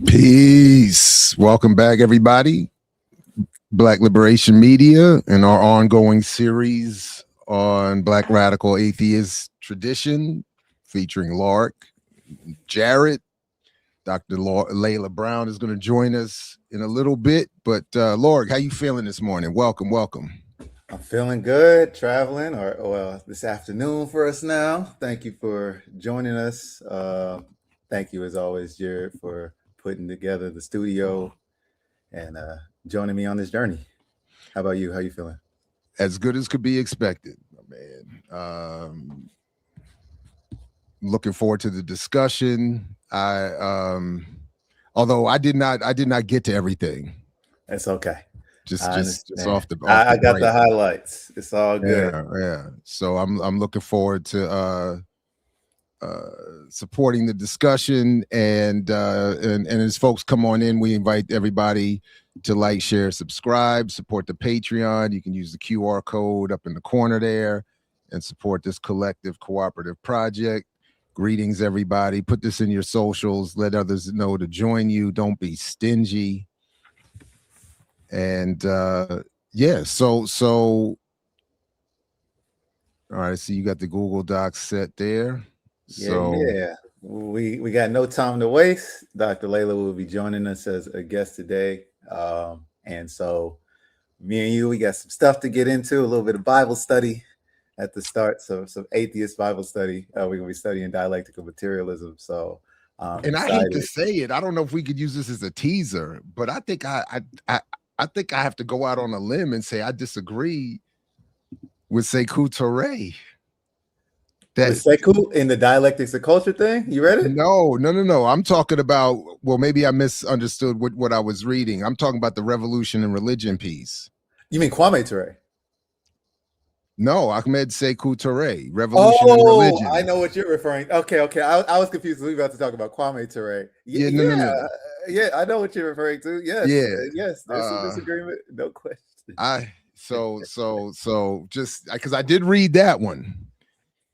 Peace. Welcome back, everybody. Black Liberation Media and our ongoing series on Black Radical Atheist tradition featuring Lark, Jared. Dr. Layla Brown is going to join us in a little bit. But Lark, how you feeling this morning? Welcome, welcome. I'm feeling good, traveling, or well, this afternoon for us now. Thank you for joining us. Thank you, as always, Jared, for putting together the studio and joining me on this journey. How about you? How you feeling? As good as could be expected, man. Looking forward to the discussion. Although I did not get to everything. It's okay. Just off the I got break. the highlights. It's all good. Yeah. So I'm looking forward to supporting the discussion and as folks come on in, we invite everybody to like, share, subscribe, support the Patreon. You can use the QR code up in the corner there and support this collective cooperative project. Greetings, everybody. Put this in your socials. Let others know to join you. Don't be stingy. And yeah, so all right, so you got the Google Docs set there. Yeah. We got no time to waste. Dr. Layla will be joining us as a guest today. And so me and you, we got some stuff to get into, a little bit of Bible study at the start. So some atheist Bible study. We're gonna be studying dialectical materialism. So and excited. I hate to say it, I don't know if we could use this as a teaser, but I think I think I have to go out on a limb and say I disagree with Sekou Touré. With Sekou in the dialectics of culture thing? You read it? No. I'm talking about, well, maybe I misunderstood what I was reading. I'm talking about the Revolution and Religion piece. You mean Kwame Touré? No, Ahmed Sekou Touré, Revolution and Religion. I know what you're referring. Okay. I was confused. We were about to talk about Kwame Touré. No. Yeah, I know what you're referring to. Yes. Yes. There's some disagreement. No question. So just because I did read that one,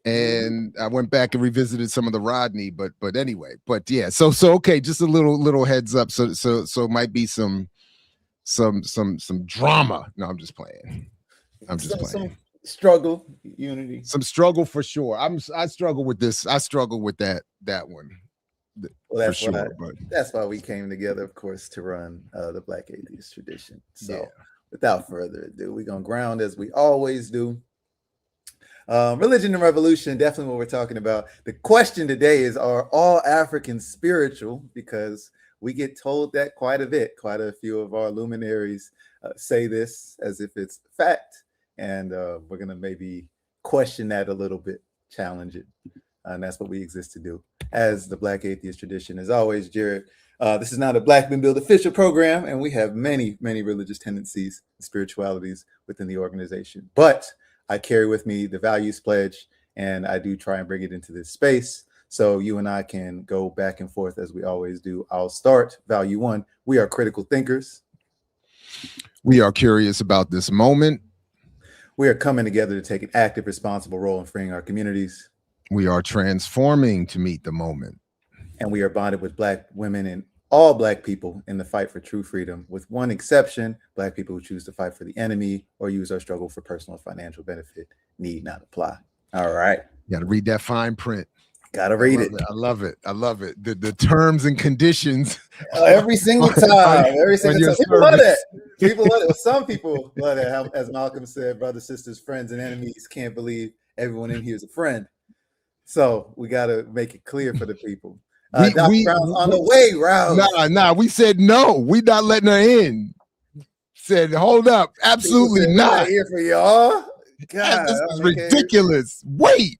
and I went back and revisited some of the Rodney, but anyway, but yeah. So okay, just a little heads up. So it might be some drama. No, I'm just playing. Some struggle, unity, some struggle for sure. I struggle with this. I struggle with that one. Well, that's why we came together, of course, to run the Black Atheist tradition. So without further ado, we're gonna ground as we always do. Religion and revolution, definitely what we're talking about. The question today is, are all Africans spiritual? Because we get told that quite a bit. Quite a few of our luminaries say this as if it's fact. And we're going to maybe question that a little bit, challenge it. And that's what we exist to do as the Black Atheist tradition. As always, Jared, this is not a Black Men Build official program, and we have many religious tendencies and spiritualities within the organization. But I carry with me the values pledge, and I do try and bring it into this space so you and I can go back and forth as we always do. I'll start. Value 1, we are critical thinkers. We are curious about this moment. We are coming together to take an active, responsible role in freeing our communities. We are transforming to meet the moment. And we are bonded with Black women and all Black people in the fight for true freedom, with one exception: Black people who choose to fight for the enemy or use our struggle for personal financial benefit need not apply. All right. You got to read that fine print. Got to read it. I love it. The terms and conditions. Every single time. People love that. People love it. Some people love it. As Malcolm said, brothers, sisters, friends, and enemies can't believe everyone in here is a friend. So we got to make it clear for the people. Dr. Brown's on the way, Rouse. Nah. We said no. We not letting her in. Said, hold up. Absolutely not. Here for y'all. God, this is ridiculous. Wait.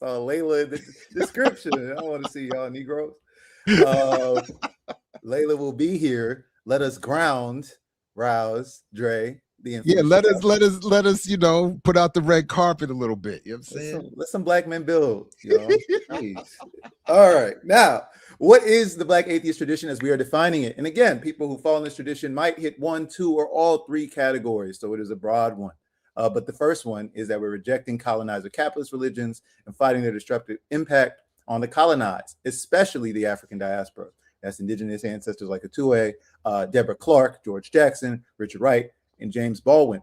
Layla in the description. I want to see y'all Negroes. Layla will be here. Let us ground, Rouse, Dre. Let us, put out the red carpet a little bit. You know what I'm saying? Let some Black men build. All right. Now, what is the Black Atheist tradition as we are defining it? And again, people who fall in this tradition might hit 1, 2, or all 3 categories. So it is a broad one. But the first one is that we're rejecting colonizer capitalist religions and fighting their destructive impact on the colonized, especially the African diaspora. That's indigenous ancestors like Atue, Deborah Clark, George Jackson, Richard Wright, and James Baldwin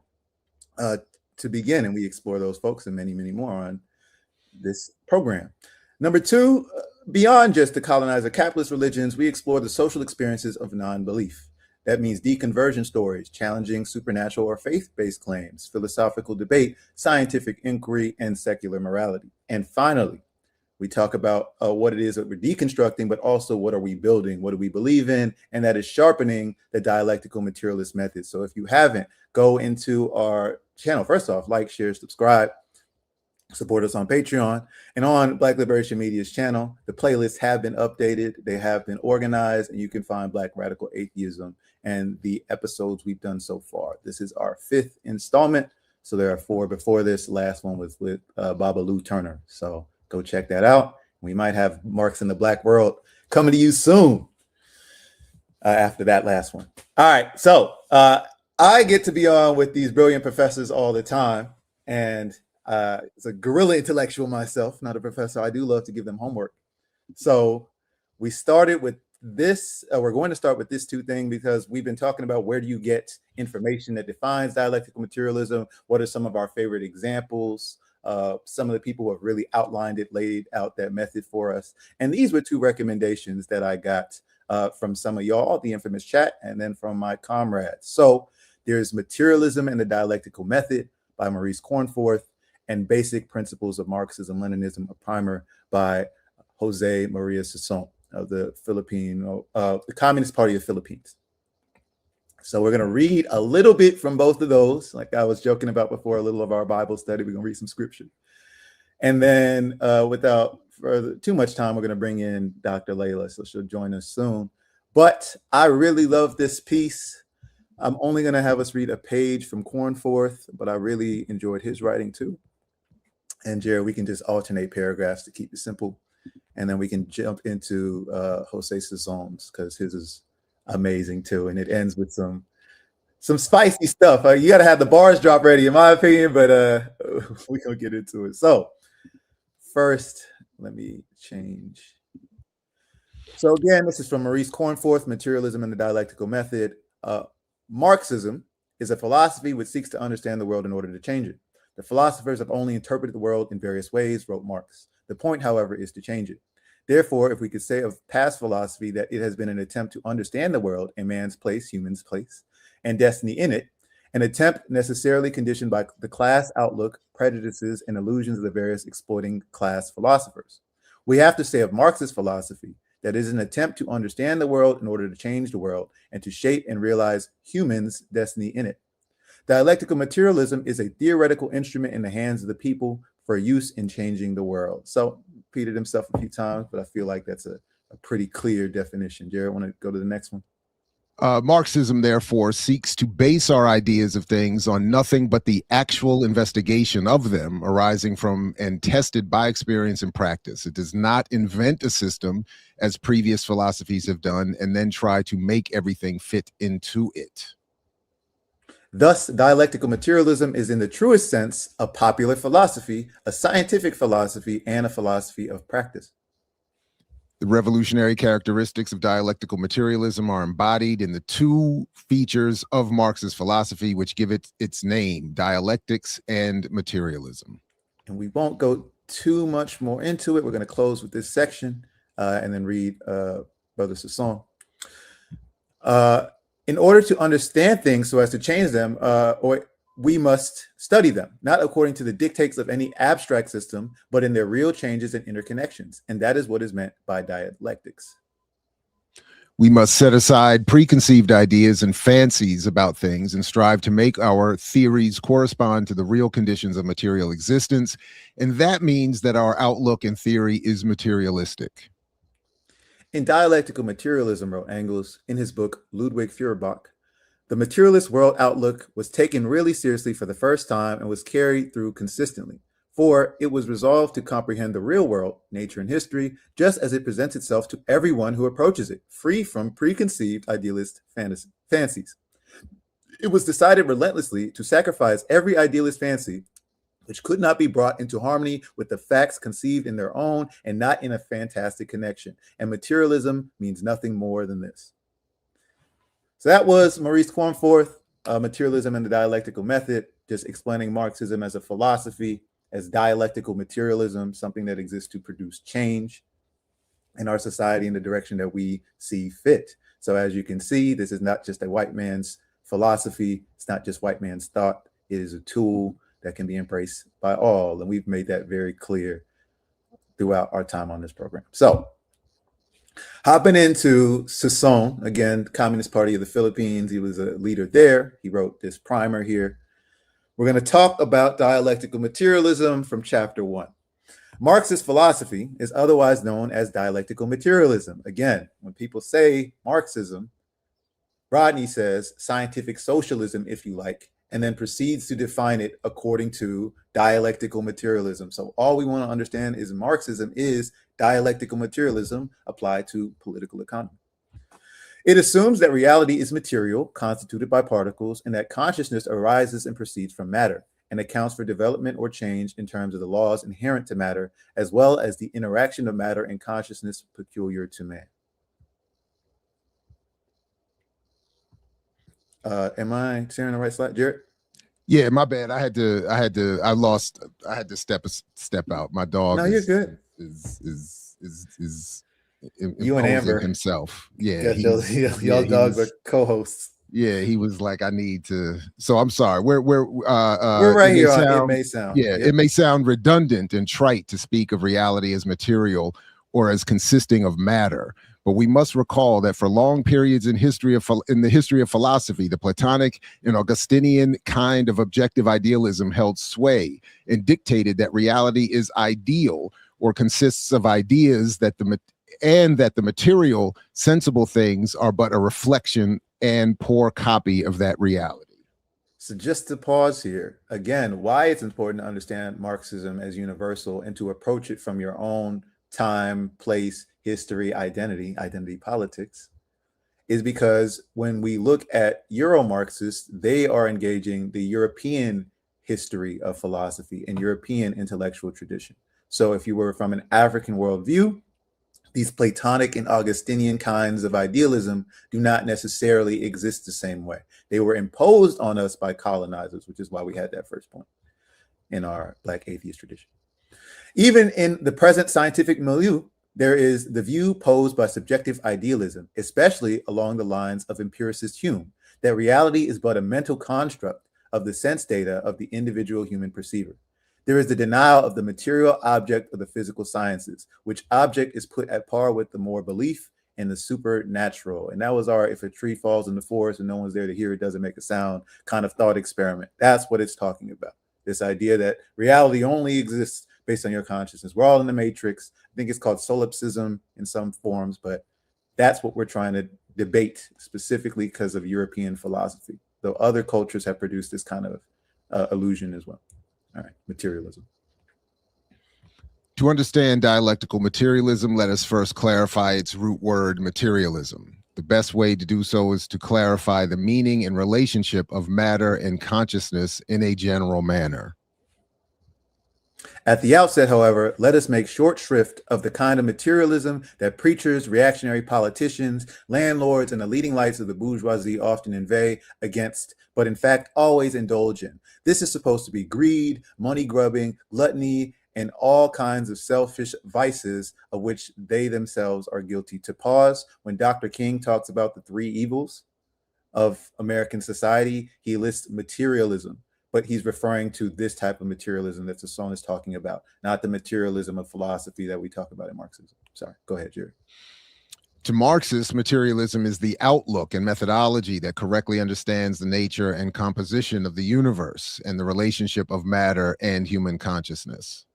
to begin. And we explore those folks and many, many more on this program. Number two, beyond just the colonizer capitalist religions, we explore the social experiences of non-belief. That means deconversion stories, challenging supernatural or faith-based claims, philosophical debate, scientific inquiry, and secular morality. And finally, we talk about what it is that we're deconstructing, but also what are we building? What do we believe in? And that is sharpening the dialectical materialist method. So if you haven't, go into our channel. First off, like, share, subscribe. Support us on Patreon and on Black Liberation Media's channel. The playlists have been updated. They have been organized, and you can find Black Radical Atheism and the episodes we've done so far. This is our 5th installment. So there are 4 before this. The last one was with Babalu Turner. So go check that out. We might have Marx in the Black World coming to you soon after that last one. All right. So I get to be on with these brilliant professors all the time. And it's a guerrilla intellectual myself, not a professor. I do love to give them homework. So we started with this. We're going to start with this 2 thing because we've been talking about where do you get information that defines dialectical materialism? What are some of our favorite examples? Some of the people who have really outlined it, laid out that method for us. And these were 2 recommendations that I got from some of y'all, the infamous chat, and then from my comrades. So there's Materialism and the Dialectical Method by Maurice Cornforth, and Basic Principles of Marxism, Leninism, a primer by Jose Maria Sison of the Communist Party of the Philippines. So we're going to read a little bit from both of those. Like I was joking about before, a little of our Bible study. We're going to read some scripture. And then without further too much time, we're going to bring in Dr. Layla. So she'll join us soon. But I really love this piece. I'm only going to have us read a page from Cornforth, but I really enjoyed his writing too. And Jared, we can just alternate paragraphs to keep it simple. And then we can jump into Jose Sison's because his is amazing too. And it ends with some spicy stuff. You got to have the bars drop ready, in my opinion, but we're going to get into it. So first, let me change. So again, this is from Maurice Cornforth, Materialism and the Dialectical Method. Marxism is a philosophy which seeks to understand the world in order to change it. The philosophers have only interpreted the world in various ways, wrote Marx. The point, however, is to change it. Therefore, if we could say of past philosophy that it has been an attempt to understand the world and man's place, human's place, and destiny in it, an attempt necessarily conditioned by the class outlook, prejudices, and illusions of the various exploiting class philosophers. We have to say of Marxist philosophy that it is an attempt to understand the world in order to change the world and to shape and realize humans' destiny in it. Dialectical materialism is a theoretical instrument in the hands of the people for use in changing the world. So, repeated himself a few times, but I feel like that's a pretty clear definition. Jared, want to go to the next one? Marxism, therefore, seeks to base our ideas of things on nothing but the actual investigation of them arising from and tested by experience and practice. It does not invent a system as previous philosophies have done and then try to make everything fit into it. Thus, dialectical materialism is in the truest sense a popular philosophy, a scientific philosophy, and a philosophy of practice. The revolutionary characteristics of dialectical materialism are embodied in the 2 features of Marx's philosophy, which give it its name, dialectics and materialism. And we won't go too much more into it. We're going to close with this section and then read Brother Sisson. In order to understand things so as to change them, we must study them, not according to the dictates of any abstract system, but in their real changes and interconnections. And that is what is meant by dialectics. We must set aside preconceived ideas and fancies about things and strive to make our theories correspond to the real conditions of material existence. And that means that our outlook and theory is materialistic. In Dialectical Materialism, wrote Engels in his book Ludwig Feuerbach, the materialist world outlook was taken really seriously for the first time and was carried through consistently, for it was resolved to comprehend the real world, nature and history, just as it presents itself to everyone who approaches it, free from preconceived idealist fancies. It was decided relentlessly to sacrifice every idealist fancy which could not be brought into harmony with the facts conceived in their own and not in a fantastic connection. And materialism means nothing more than this. So that was Maurice Cornforth, Materialism and the Dialectical Method, just explaining Marxism as a philosophy, as dialectical materialism, something that exists to produce change in our society in the direction that we see fit. So as you can see, this is not just a white man's philosophy. It's not just white man's thought. It is a tool that can be embraced by all. And we've made that very clear throughout our time on this program. So hopping into Sison, again, Communist Party of the Philippines. He was a leader there. He wrote this primer here. We're going to talk about dialectical materialism from chapter 1. Marxist philosophy is otherwise known as dialectical materialism. Again, when people say Marxism, Rodney says scientific socialism, if you like, and then proceeds to define it according to dialectical materialism. So all we want to understand is Marxism is dialectical materialism applied to political economy. It assumes that reality is material, constituted by particles, and that consciousness arises and proceeds from matter, and accounts for development or change in terms of the laws inherent to matter, as well as the interaction of matter and consciousness peculiar to man. Am I sharing the right slide, Jared? Yeah, my bad. I had to step out. My dog. No, you're good. Is you and Amber himself. Yeah, y'all dogs are co-hosts. Yeah, he was like, I need to. So I'm sorry. We're right here on It May Sound. Yeah, it may sound redundant and trite to speak of reality as material or as consisting of matter. But we must recall that for long periods in the history of philosophy, the Platonic and Augustinian kind of objective idealism held sway and dictated that reality is ideal or consists of ideas that the material, sensible things are but a reflection and poor copy of that reality. So just to pause here, again, why it's important to understand Marxism as universal and to approach it from your own time, place, history, identity politics, is because when we look at Euro-Marxists, they are engaging the European history of philosophy and European intellectual tradition. So if you were from an African worldview, these Platonic and Augustinian kinds of idealism do not necessarily exist the same way. They were imposed on us by colonizers, which is why we had that first point in our Black atheist tradition. Even in the present scientific milieu, there is the view posed by subjective idealism, especially along the lines of empiricist Hume, that reality is but a mental construct of the sense data of the individual human perceiver. There is the denial of the material object of the physical sciences, which object is put at par with the more belief in the supernatural. And that was our if a tree falls in the forest and no one's there to hear it, doesn't make a sound kind of thought experiment. That's what it's talking about. This idea that reality only exists based on your consciousness. We're all in the matrix. I think it's called solipsism in some forms, but that's what we're trying to debate specifically because of European philosophy, though other cultures have produced this kind of illusion as well. All right, materialism. To understand dialectical materialism, let us first clarify its root word, materialism. The best way to do so is to clarify the meaning and relationship of matter and consciousness in a general manner. At the outset, however, let us make short shrift of the kind of materialism that preachers, reactionary politicians, landlords, and the leading lights of the bourgeoisie often inveigh against, but in fact always indulge in. This is supposed to be greed, money grubbing, gluttony, and all kinds of selfish vices of which they themselves are guilty. To pause, when Dr. King talks about the three evils of American society, he lists materialism, but he's referring to this type of materialism that Sison is talking about, not the materialism of philosophy that we talk about in Marxism. Sorry, go ahead, Jerry. To Marxists, materialism is the outlook and methodology that correctly understands the nature and composition of the universe and the relationship of matter and human consciousness.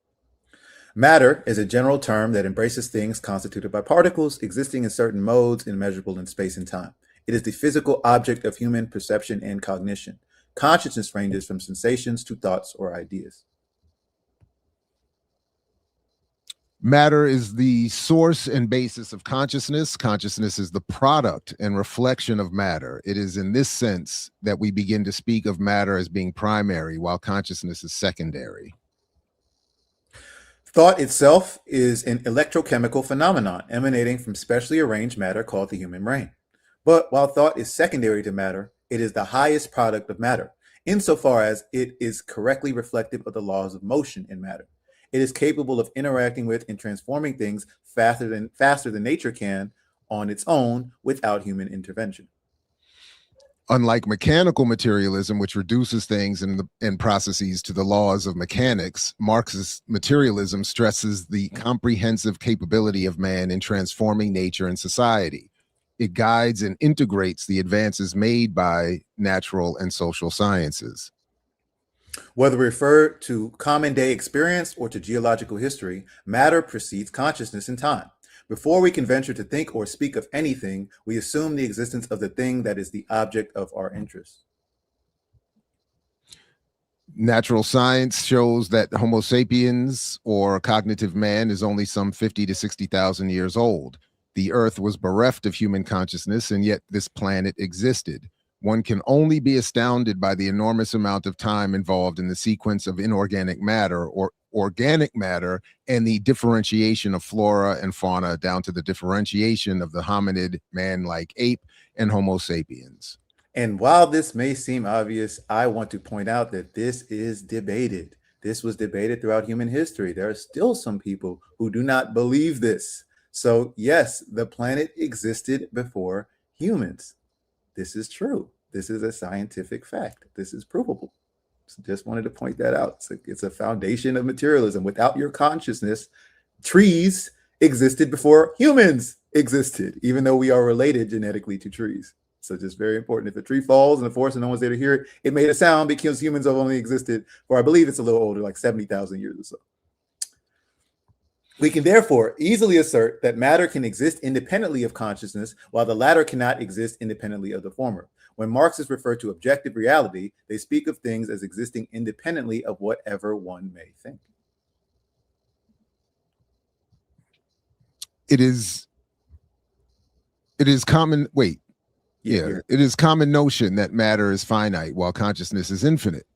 Matter is a general term that embraces things constituted by particles existing in certain modes immeasurable in space and time. It is the physical object of human perception and cognition. Consciousness ranges from sensations to thoughts or ideas. Matter is the source and basis of consciousness. Consciousness is the product and reflection of matter. It is in this sense that we begin to speak of matter as being primary, while consciousness is secondary. Thought itself is an electrochemical phenomenon emanating from specially arranged matter called the human brain. But while thought is secondary to matter, it is the highest product of matter, insofar as it is correctly reflective of the laws of motion in matter. It is capable of interacting with and transforming things faster than nature can on its own without human intervention. Unlike mechanical materialism, which reduces things and processes to the laws of mechanics, Marxist materialism stresses the comprehensive capability of man in transforming nature and society. It guides and integrates the advances made by natural and social sciences. Whether referred to common day experience or to geological history, matter precedes consciousness in time. Before we can venture to think or speak of anything, we assume the existence of the thing that is the object of our interest. Natural science shows that Homo sapiens, or cognitive man, is only some 50 to 60,000 years old. The Earth was bereft of human consciousness, and yet this planet existed. One can only be astounded by the enormous amount of time involved in the sequence of inorganic matter or organic matter and the differentiation of flora and fauna down to the differentiation of the hominid man-like ape and Homo sapiens. And while this may seem obvious, I want to point out that this is debated. This was debated throughout human history. There are still some people who do not believe this. So yes, the planet existed before humans. This is true. This is a scientific fact. This is provable. So just wanted to point that out. It's a foundation of materialism. Without your consciousness, trees existed before humans existed, even though we are related genetically to trees. So just very important. If a tree falls in the forest and no one's there to hear it, it made a sound because humans have only existed for, I believe it's a little older, like 70,000 years or so. We can therefore easily assert that matter can exist independently of consciousness, while the latter cannot exist independently of the former. When Marxists refer to objective reality, they speak of things as existing independently of whatever one may think. It is common, it is common notion that matter is finite while consciousness is infinite.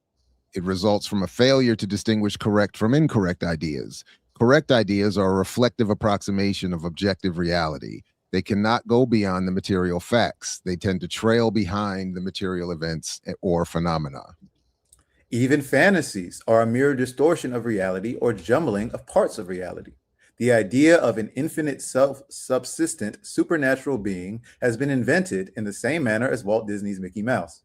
It results from a failure to distinguish correct from incorrect ideas. Correct ideas are a reflective approximation of objective reality. They cannot go beyond the material facts. They tend to trail behind the material events or phenomena. Even fantasies are a mere distortion of reality or jumbling of parts of reality. The idea of an infinite self-subsistent supernatural being has been invented in the same manner as Walt Disney's Mickey Mouse.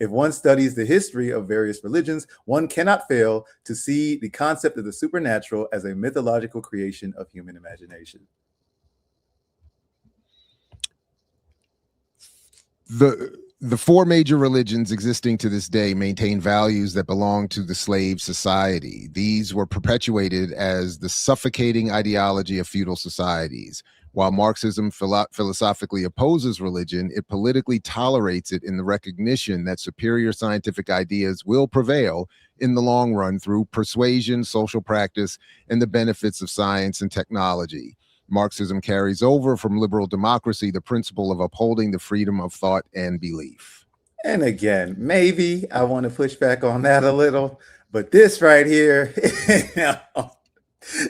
If one studies the history of various religions, one cannot fail to see the concept of the supernatural as a mythological creation of human imagination. The four major religions existing to this day maintain values that belong to the slave society. These were perpetuated as the suffocating ideology of feudal societies. While Marxism philosophically opposes religion, it politically tolerates it in the recognition that superior scientific ideas will prevail in the long run through persuasion, social practice, and the benefits of science and technology. Marxism carries over from liberal democracy the principle of upholding the freedom of thought and belief. And again, maybe I want to push back on that a little, but this right here,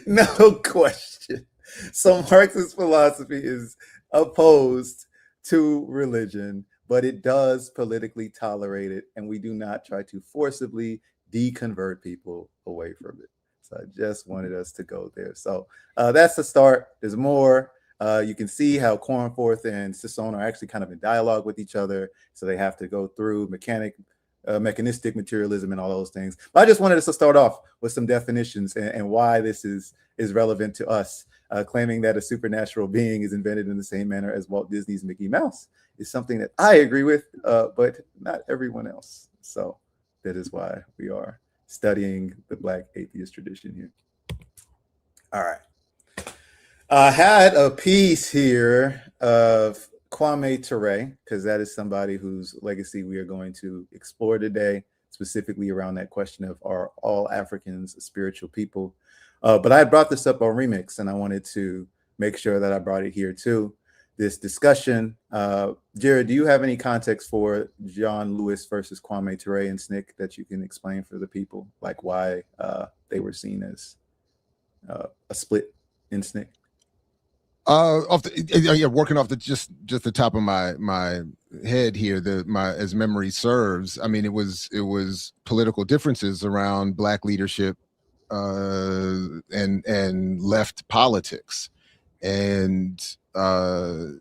no question. So Marxist philosophy is opposed to religion, but it does politically tolerate it, and we do not try to forcibly deconvert people away from it. So I just wanted us to go there. So that's the start. There's more. You can see how Cornforth and Sisson are actually kind of in dialogue with each other. So they have to go through mechanistic materialism and all those things. But I just wanted us to start off with some definitions and why this is relevant to us. Claiming that a supernatural being is invented in the same manner as Walt Disney's Mickey Mouse is something that I agree with, but not everyone else. So that is why we are studying the Black atheist tradition here. All right. I had a piece here of Kwame Ture, because that is somebody whose legacy we are going to explore today, specifically around that question of, are all Africans spiritual people? But I brought this up on Remix, and I wanted to make sure that I brought it here too. This discussion. Jared, do you have any context for John Lewis versus Kwame Ture and SNCC that you can explain for the people, like why they were seen as a split instinct? Working off the just the top of my head here, as memory serves. I mean, it was political differences around Black leadership and left politics, and and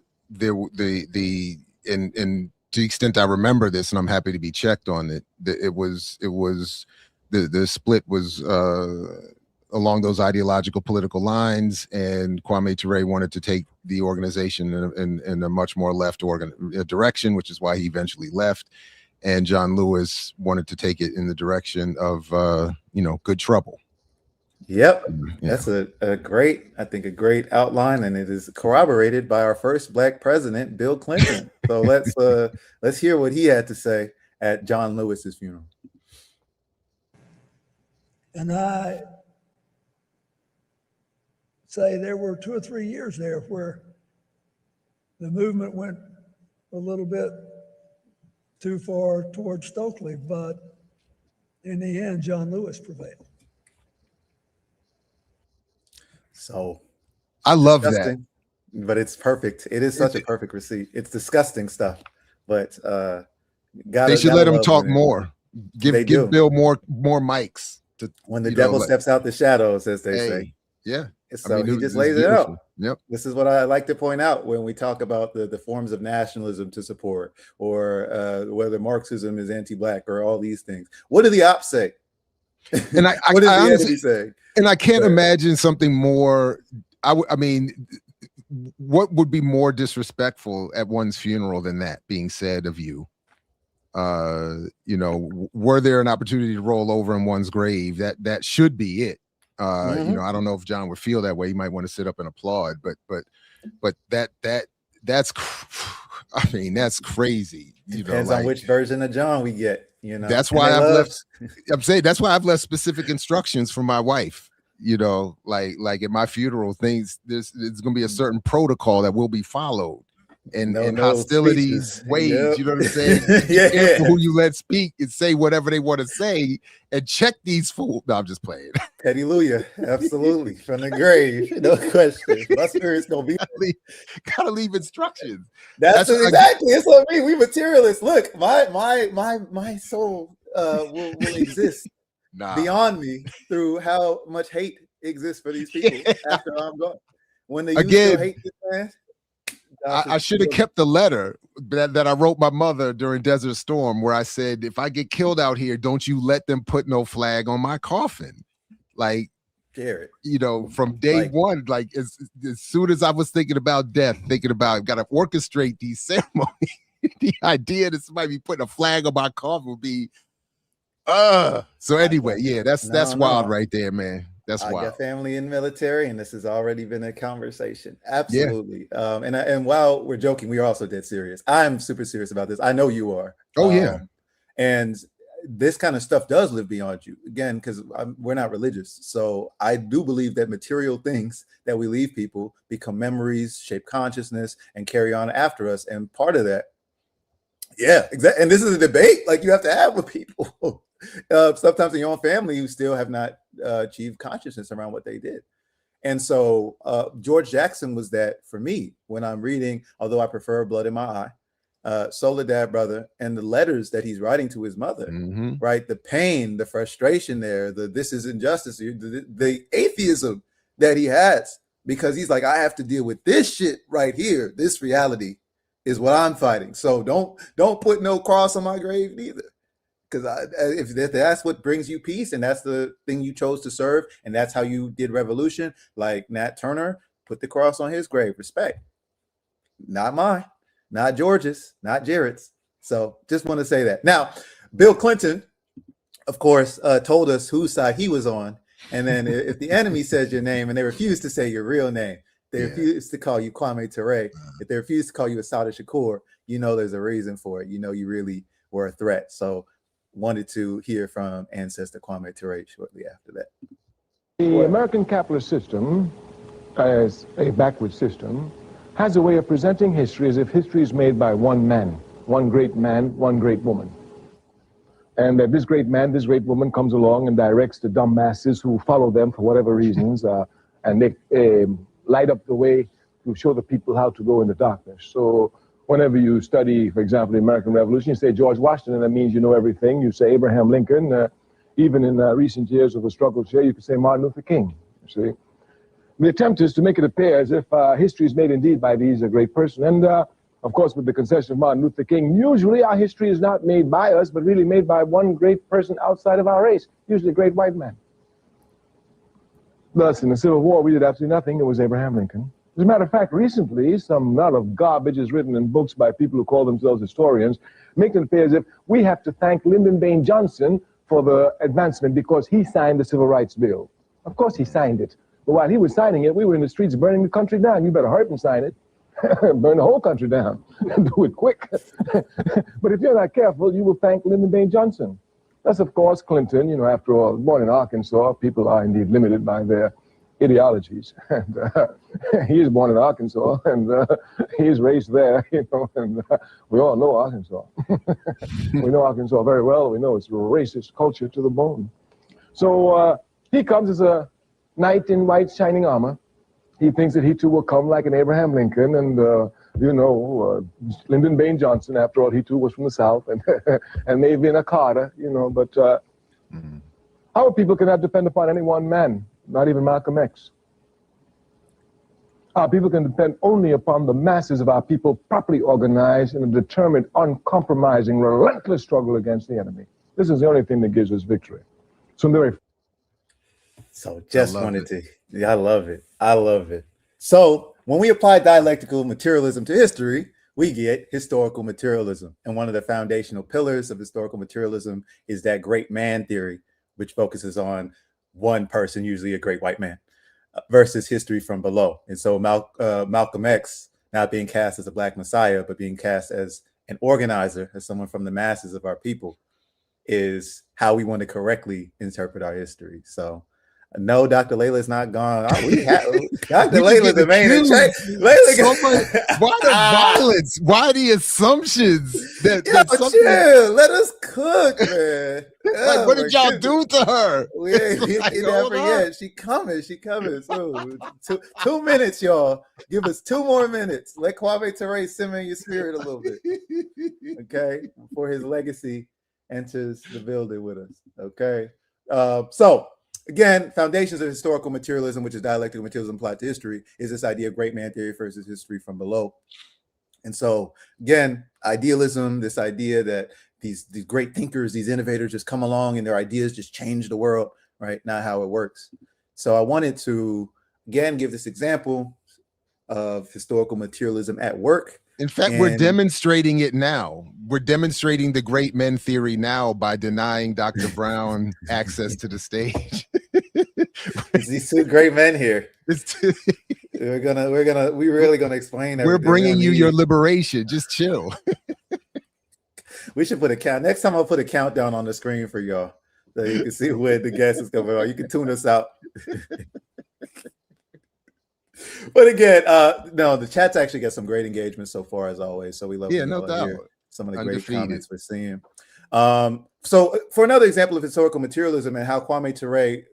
to the extent I remember this, and I'm happy to be checked on it, it was the split was along those ideological political lines, and Kwame Ture wanted to take the organization in a much more left direction, which is why he eventually left. And John Lewis wanted to take it in the direction of good trouble. Yep, that's a great outline, and it is corroborated by our first Black president, Bill Clinton. So let's hear what he had to say at John Lewis's funeral. And I say there were 2 or 3 years there where the movement went a little bit too far towards Stokely, but in the end, John Lewis prevailed. So I love that, but it's perfect. It is such a perfect receipt. It's disgusting stuff, but they should let him talk more. Give Bill more mics. When the devil steps out the shadows, as they say. Yeah. So he just lays it out. Yep. This is what I like to point out when we talk about the forms of nationalism to support, or whether Marxism is anti-Black, or all these things. What do the ops say? And what is the enemy saying? And I can't imagine something more. I mean, what would be more disrespectful at one's funeral than that being said of you? Were there an opportunity to roll over in one's grave, that should be it. I don't know if John would feel that way. He might want to sit up and applaud, but that's I mean, that's crazy. Depends on which version of John we get. That's why that's why I've left specific instructions for my wife. Like at my funeral, there's going to be a certain protocol that will be followed. And hostilities wage, you know what I'm saying? Who you let speak and say whatever they want to say, and check these fools. No, I'm just playing. Hallelujah, absolutely, from the grave, no question. My spirit's gonna be. Gotta leave instructions. That's exactly. It's what we materialists. Look, my soul will exist beyond me through how much hate exists for these people after I'm gone. When they still hate this man. I should have kept the letter that I wrote my mother during Desert Storm, where I said, if I get killed out here, don't you let them put no flag on my coffin. Like, Jared, from day one, like as soon as I was thinking about death, got to orchestrate these ceremonies, the idea that somebody be putting a flag on my coffin would be, so anyway, yeah, that's wild right there, man. That's wild. I got family in military, and this has already been a conversation. Absolutely. Yeah. And while we're joking, we are also dead serious. I'm super serious about this. I know you are. Oh, yeah. And this kind of stuff does live beyond you. Again, because we're not religious. So I do believe that material things that we leave people become memories, shape consciousness, and carry on after us. And part of that, yeah, exactly. And this is a debate like you have to have with people. Sometimes in your own family, you still have not achieved consciousness around what they did. And so George Jackson was that for me when I'm reading, although I prefer Blood in My Eye, Soledad Brother, and the letters that he's writing to his mother, right? The pain, the frustration there, this is injustice, the atheism that he has, because he's like, I have to deal with this shit right here. This reality is what I'm fighting. So don't put no cross on my grave neither. Because if that's what brings you peace, and that's the thing you chose to serve, and that's how you did revolution, like Nat Turner, put the cross on his grave. Respect. Not mine, not George's, not Jared's. So just want to say that. Now, Bill Clinton, of course, told us whose side he was on. And then if the enemy says your name and they refuse to say your real name, they refuse to call you Kwame Ture, if they refuse to call you Assata Shakur, there's a reason for it. You really were a threat. So wanted to hear from ancestor Kwame Ture shortly after that. The American capitalist system, as a backward system, has a way of presenting history as if history is made by one man, one great woman. and that this great man, this great woman comes along and directs the dumb masses who follow them for whatever reasons, and they light up the way to show the people how to go in the darkness. So whenever you study, for example, the American Revolution, you say George Washington, that means you know everything. You say Abraham Lincoln. Even in recent years of the struggle here, you could say Martin Luther King, you see. The attempt is to make it appear as if history is made indeed by these great person. And of course, with the concession of Martin Luther King, usually our history is not made by us, but really made by one great person outside of our race, usually a great white man. Thus, in the Civil War, we did absolutely nothing. It was Abraham Lincoln. As a matter of fact, recently, some lot of garbage is written in books by people who call themselves historians, making it appear as if we have to thank Lyndon Baines Johnson for the advancement because he signed the Civil Rights Bill. Of course he signed it. But while he was signing it, we were in the streets burning the country down. You better hurry up and sign it. Burn the whole country down. Do it quick. But if you're not careful, you will thank Lyndon Baines Johnson. That's, of course, Clinton. You know, after all, born in Arkansas, people are indeed limited by their ideologies. And he is born in Arkansas, and he's raised there, you know, and we all know Arkansas. We know Arkansas very well. We know it's a racist culture to the bone. So he comes as a knight in white shining armor. He thinks that he too will come like an Abraham Lincoln, and you know, Lyndon Baines Johnson, after all, he too was from the South, and and maybe in a Carter, you know, but our people cannot depend upon any one man, not even Malcolm X. Our people can depend only upon the masses of our people properly organized in a determined, uncompromising, relentless struggle against the enemy. This is the only thing that gives us victory. So just wanted to, yeah, I love it. I love it. So when we apply dialectical materialism to history, we get historical materialism. And one of the foundational pillars of historical materialism is that great man theory, which focuses on one person, usually a great white man, versus history from below. And so Malcolm X, not being cast as a black messiah, but being cast as an organizer, as someone from the masses of our people, is how we want to correctly interpret our history. So no, Dr. Layla is not gone. Dr. Layla, the main why the violence? Why the assumptions that chill, let us cook, man. Like, what did y'all do to her? We ain't never yet. She coming. So 2 minutes, y'all. Give us 2 more minutes. Let Kwame Ture simmer in your spirit a little bit, okay? Before his legacy enters the building with us, okay? So again, foundations of historical materialism, which is dialectical materialism applied to history, is this idea of great man theory versus history from below. And so, again, idealism, this idea that these great thinkers, these innovators just come along and their ideas just change the world, right? Not how it works. So I wanted to, again, give this example of historical materialism at work. In fact, we're demonstrating it now. We're demonstrating the great men theory now by denying Dr. Brown access to the stage. These 2 great men here. We're really gonna explain. We're bringing you your liberation. Just chill. We should put a count. Next time I'll put a countdown on the screen for y'all, so you can see when the guest is coming on. You can tune us out. But again, no, the chat's actually got some great engagement so far, as always. So we love no doubt. Some of the great comments we're seeing. So for another example of historical materialism and how Kwame Ture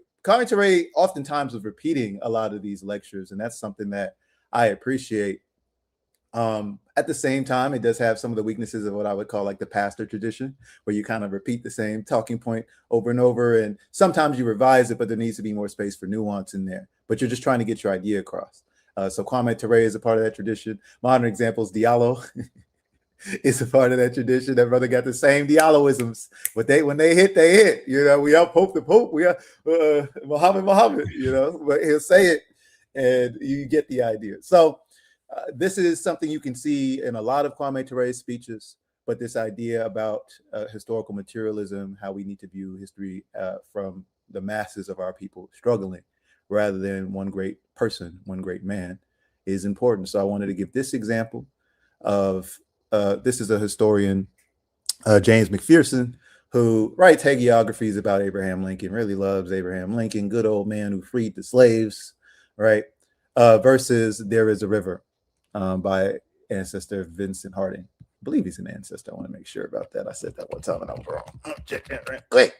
oftentimes was repeating a lot of these lectures, and that's something that I appreciate. At the same time, it does have some of the weaknesses of what I would call like the pastor tradition, where you kind of repeat the same talking point over and over, and sometimes you revise it, but there needs to be more space for nuance in there. But you're just trying to get your idea across. So Kwame Ture is a part of that tradition. Modern examples, Diallo is a part of that tradition. That brother got the same Dialloisms, but when they hit. You know, we up Pope the Pope, we are Muhammad. You know, but he'll say it, and you get the idea. So this is something you can see in a lot of Kwame Ture's speeches. But this idea about historical materialism, how we need to view history from the masses of our people struggling, rather than one great person, one great man, is important. So I wanted to give this example of, this is a historian, James McPherson, who writes hagiographies about Abraham Lincoln, really loves Abraham Lincoln, good old man who freed the slaves, right? Versus There Is a River by ancestor Vincent Harding. believe he's an ancestor. I want to make sure about that. I said that one time and I was wrong. Check that right quick.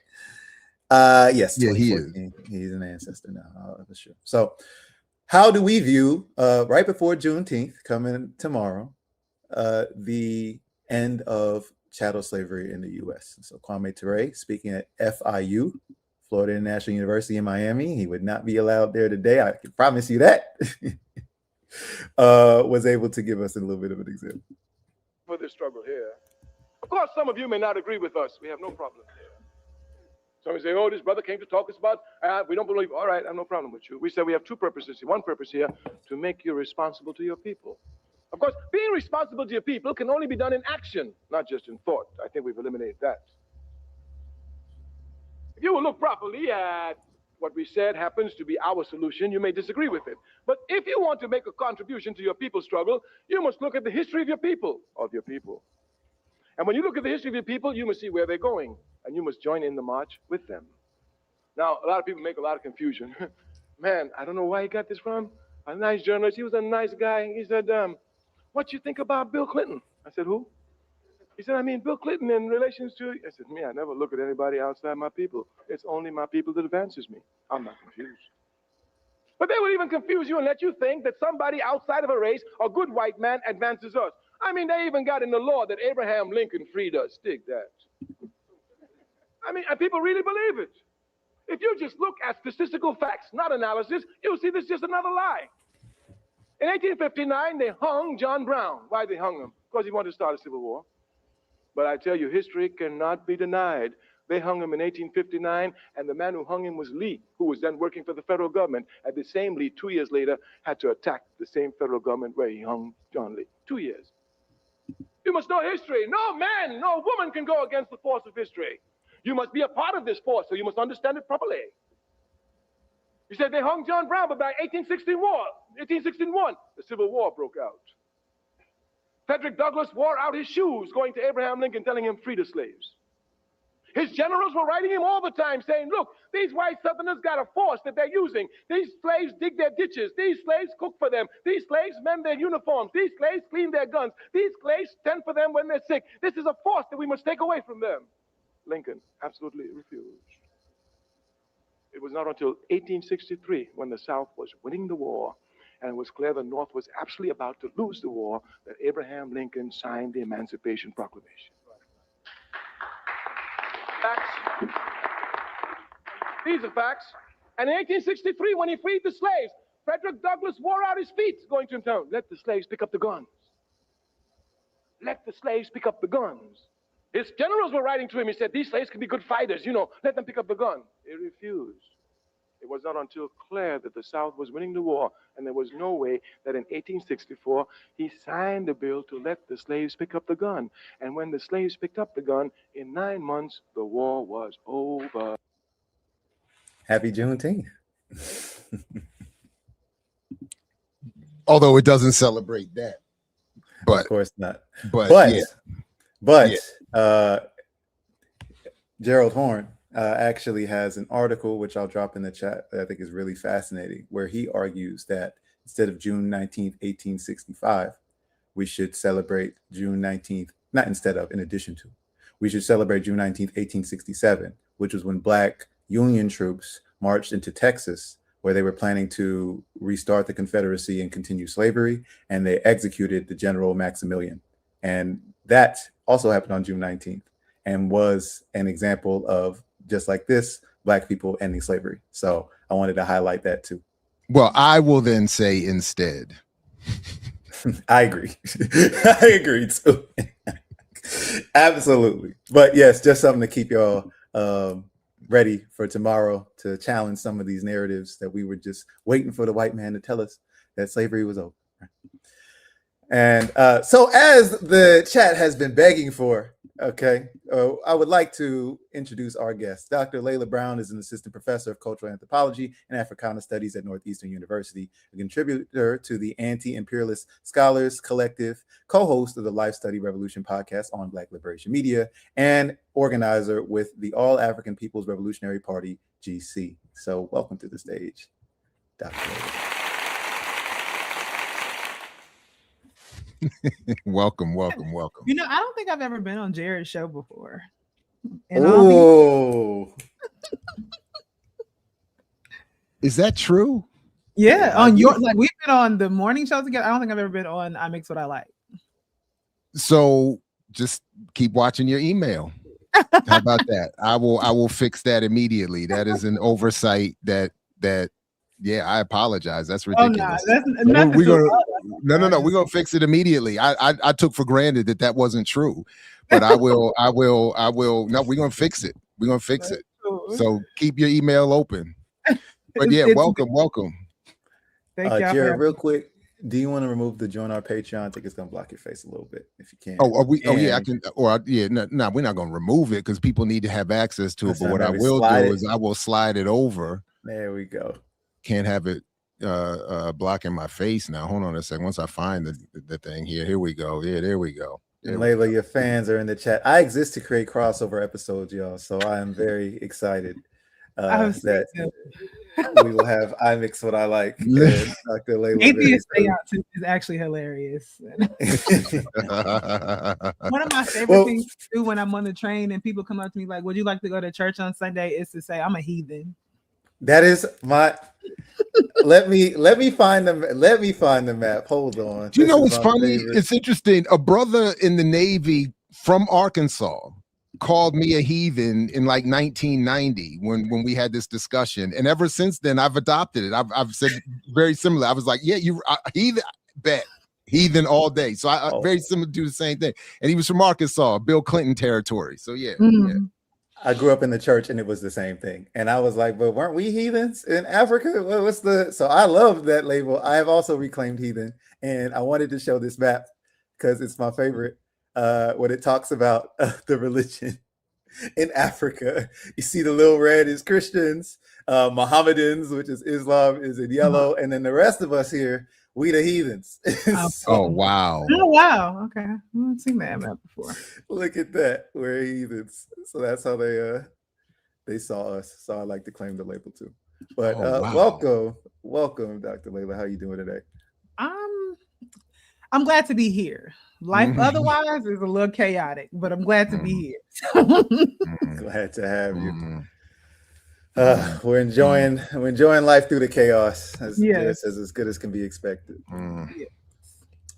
Yes, yeah, he is. He's an ancestor now, for sure. So, how do we view right before Juneteenth, coming tomorrow, the end of chattel slavery in the U.S.? So, Kwame Ture, speaking at FIU, Florida International University in Miami, he would not be allowed there today. I can promise you that. Was able to give us a little bit of an example for this struggle here. Of course, some of you may not agree with us. We have no problem there. Some say, "Oh, this brother came to talk us about. We don't believe." All right, I have no problem with you. We said we have two purposes here. One purpose here, to make you responsible to your people. Of course, being responsible to your people can only be done in action, not just in thought. I think we've eliminated that. If you will look properly at what we said happens to be our solution, you may disagree with it. But if you want to make a contribution to your people's struggle, you must look at the history of your people, And when you look at the history of your people, you must see where they're going, and you must join in the march with them. Now, a lot of people make a lot of confusion. Man, I don't know where he got this from. A nice journalist, he was a nice guy. He said, what you think about Bill Clinton? I said, who? He said, I mean, Bill Clinton in relations to... I said, me, I never look at anybody outside my people. It's only my people that advances me. I'm not confused. But they will even confuse you and let you think that somebody outside of a race, a good white man, advances us. I mean, they even got in the law that Abraham Lincoln freed us. Dig that. I mean, and people really believe it. If you just look at statistical facts, not analysis, you'll see this is just another lie. In 1859, they hung John Brown. Why they hung him? Because he wanted to start a civil war. But I tell you, history cannot be denied. They hung him in 1859, and the man who hung him was Lee, who was then working for the federal government. And the same Lee, 2 years later, had to attack the same federal government where he hung John Lee. 2 years. You must know history. No man, no woman can go against the force of history. You must be a part of this force, so you must understand it properly. You said they hung John Brown, but by 1861, the Civil War broke out. Frederick Douglass wore out his shoes going to Abraham Lincoln telling him free the slaves. His generals were writing him all the time saying, look, these white Southerners got a force that they're using. These slaves dig their ditches. These slaves cook for them. These slaves mend their uniforms. These slaves clean their guns. These slaves tend for them when they're sick. This is a force that we must take away from them. Lincoln absolutely refused. It was not until 1863, when the South was winning the war, and it was clear the North was absolutely about to lose the war, that Abraham Lincoln signed the Emancipation Proclamation. Facts. These are facts. And in 1863, when he freed the slaves, Frederick Douglass wore out his feet going to him, telling him, let the slaves pick up the guns. Let the slaves pick up the guns. His generals were writing to him. He said, these slaves can be good fighters, let them pick up the gun. He refused. It was not until clear that the South was winning the war, and there was no way that in 1864, he signed a bill to let the slaves pick up the gun. And when the slaves picked up the gun, in 9 months, the war was over. Happy Juneteenth. Although it doesn't celebrate that. But of course not. But Gerald Horne actually has an article, which I'll drop in the chat, that I think is really fascinating, where he argues that instead of June 19th, 1865, we should celebrate June 19th, in addition to, we should celebrate June 19th, 1867, which was when Black Union troops marched into Texas, where they were planning to restart the Confederacy and continue slavery, and they executed the General Maximilian. And that also happened on June 19th and was an example of, just like this, Black people ending slavery. So I wanted to highlight that too. Well, I will then say instead. I agree. I agree too. Absolutely. But yes, just something to keep y'all ready for tomorrow, to challenge some of these narratives that we were just waiting for the white man to tell us that slavery was over. And so, as the chat has been begging for, I would like to introduce our guest. Dr. Layla Brown is an assistant professor of cultural anthropology and Africana studies at Northeastern University, a contributor to the Anti-Imperialist Scholars Collective, co-host of the Life Study Revolution podcast on Black Liberation Media, and organizer with the All African People's Revolutionary Party, GC. So welcome to the stage, Dr. Layla. Welcome. You know, I don't think I've ever been on Jared's show before. Oh, is that true? Yeah, on your we've been on the morning show together. I don't think I've ever been on I Mix What I Like. So just keep watching your email. How about that? I will fix that immediately. That is an oversight that yeah, I apologize. That's ridiculous. No, we're gonna fix it immediately. I took for granted that wasn't true, but I will no, we're gonna fix it. We're gonna fix it. So keep your email open. But yeah, welcome. Thank you, Jared, real quick. Do you want to remove the join our Patreon? I think it's gonna block your face a little bit if you can. Yeah, I can. No, we're not gonna remove it because people need to have access to it. But what I will do is I will slide it over. There we go. Can't have it blocking my face now. Hold on a second. Once I find the thing here we go. Yeah, there we go. Layla, your fans are in the chat. I exist to create crossover episodes, y'all. So I am very excited that we will have I Mix What I Like. Dr. Layla. Atheist Seance is actually hilarious. One of my favorite things to do when I'm on the train and people come up to me like, "Would you like to go to church on Sunday?" is to say, "I'm a heathen." That is my. Let me find the map. Hold on. Do you know what's funny? It's interesting. A brother in the Navy from Arkansas called me a heathen in like 1990 when we had this discussion, and ever since then I've adopted it. I've said very similar. I was like, yeah, you heathen, bet heathen all day. So I very similar, do the same thing. And he was from Arkansas, Bill Clinton territory. So yeah. I grew up in the church and it was the same thing. And I was like, but weren't we heathens in Africa? So I love that label. I have also reclaimed heathen, and I wanted to show this map because it's my favorite. When it talks about the religion in Africa, you see the little red is Christians, Mohammedans, which is Islam, is in yellow, and then the rest of us here, we the heathens. Oh wow! Okay, I haven't seen that map before. Look at that, we're heathens. So that's how they saw us. So I like to claim the label too. But welcome, Dr. Layla. How you doing today? I'm glad to be here. Life otherwise is a little chaotic, but I'm glad to be here. Glad to have you. We're enjoying life through the chaos, as good as can be expected.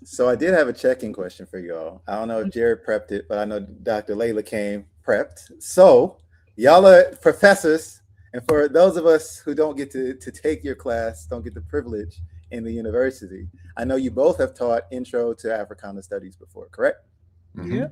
So I did have a check-in question for y'all. I don't know if Jared prepped it, but I know Dr. Layla came prepped. So y'all are professors, and for those of us who don't get to take your class, don't get the privilege in the university, I know you both have taught Intro to Africana Studies before, correct? Yeah.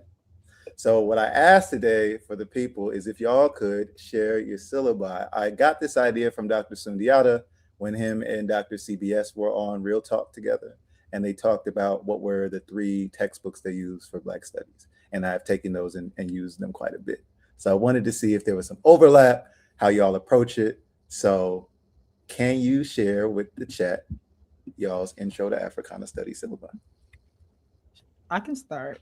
So what I asked today for the people is if y'all could share your syllabi. I got this idea from Dr. Sundiata when him and Dr. CBS were on Real Talk together, and they talked about what were the 3 textbooks they use for Black Studies. And I've taken those and used them quite a bit. So I wanted to see if there was some overlap, how y'all approach it. So can you share with the chat y'all's Intro to Africana Studies syllabi? I can start.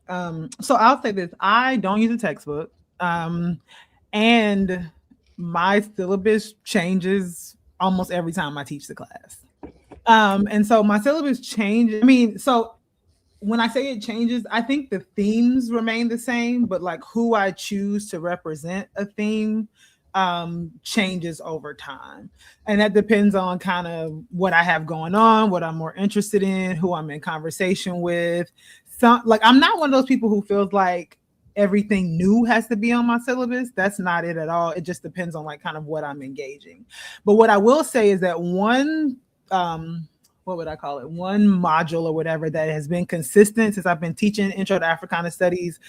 So I'll say this: I don't use a textbook, and my syllabus changes almost every time I teach the class. And so my syllabus changes. I mean, so when I say it changes, I think the themes remain the same, but like who I choose to represent a theme changes over time. And that depends on kind of what I have going on, what I'm more interested in, who I'm in conversation with. Like, I'm not one of those people who feels like everything new has to be on my syllabus. That's not it at all. It just depends on like kind of what I'm engaging. But what I will say is that one, what would I call it? One module or whatever that has been consistent since I've been teaching Intro to Africana Studies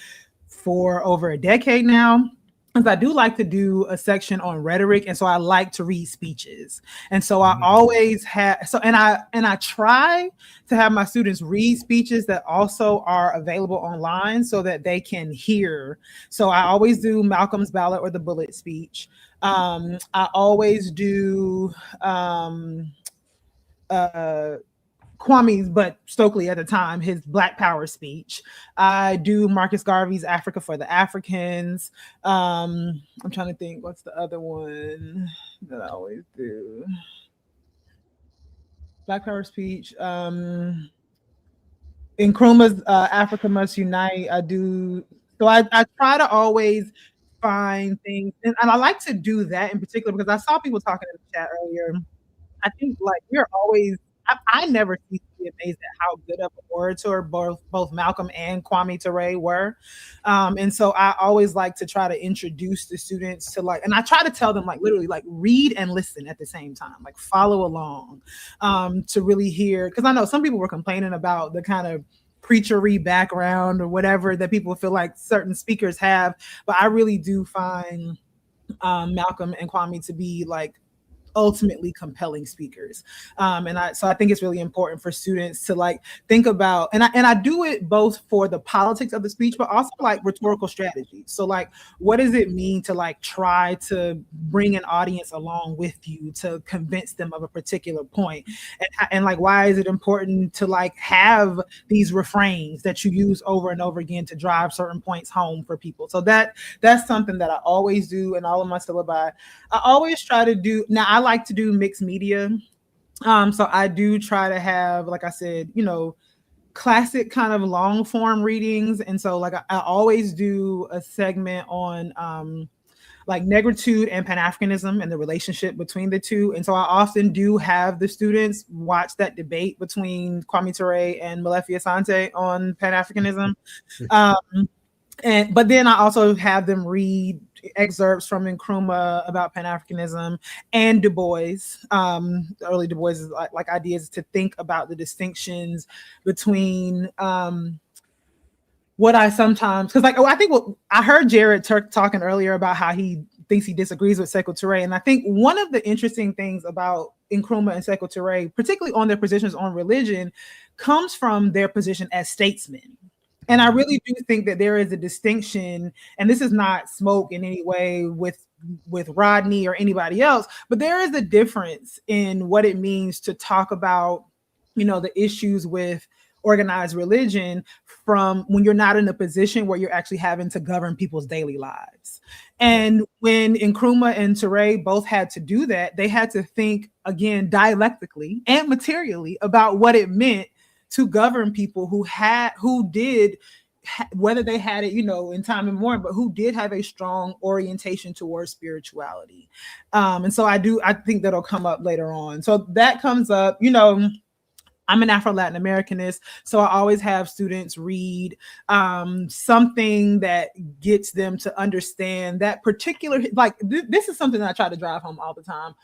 for over a decade now. I do like to do a section on rhetoric, and so I like to read speeches. And so I always have and I try to have my students read speeches that also are available online so that they can hear. So I always do Malcolm's ballot or the bullet speech. I always do Kwame's, but Stokely at the time, his Black Power speech. I do Marcus Garvey's Africa for the Africans. I'm trying to think, what's the other one that I always do? Black Power speech. Nkrumah's Africa Must Unite. I do. So I try to always find things, and I like to do that in particular because I saw people talking in the chat earlier. I think like we're always. I never cease to be amazed at how good of an orator both Malcolm and Kwame Ture were, and so I always like to try to introduce the students to like, and I try to tell them like literally like read and listen at the same time, like follow along, to really hear, because I know some people were complaining about the kind of preachery background or whatever that people feel like certain speakers have, but I really do find Malcolm and Kwame to be like ultimately compelling speakers. So I think it's really important for students to like think about, and I do it both for the politics of the speech, but also like rhetorical strategy. So like, what does it mean to like try to bring an audience along with you to convince them of a particular point? And like, why is it important to like have these refrains that you use over and over again to drive certain points home for people? So that's something that I always do in all of my syllabi. I always try to do, now I like to do mixed media. So I do try to have, like I said, you know, classic kind of long form readings. And so like I always do a segment on like negritude and Pan-Africanism and the relationship between the two. And so I often do have the students watch that debate between Kwame Ture and Molefi Asante on Pan-Africanism. But then I also have them read excerpts from Nkrumah about Pan-Africanism and Du Bois. Early Du Bois is like ideas to think about the distinctions between what I sometimes, because like, I think I heard Jared talking earlier about how he thinks he disagrees with Sekou Touré. And I think one of the interesting things about Nkrumah and Sekou Touré, particularly on their positions on religion, comes from their position as statesmen. And I really do think that there is a distinction, and this is not smoke in any way with Rodney or anybody else, but there is a difference in what it means to talk about, you know, the issues with organized religion from when you're not in a position where you're actually having to govern people's daily lives. And when Nkrumah and Touré both had to do that, they had to think again dialectically and materially about what it meant to govern people who did, whether they had it, you know, in time and more, but who did have a strong orientation towards spirituality. And so I think that'll come up later on. So that comes up, you know, I'm an Afro-Latin Americanist, so I always have students read something that gets them to understand that particular, like this is something that I try to drive home all the time.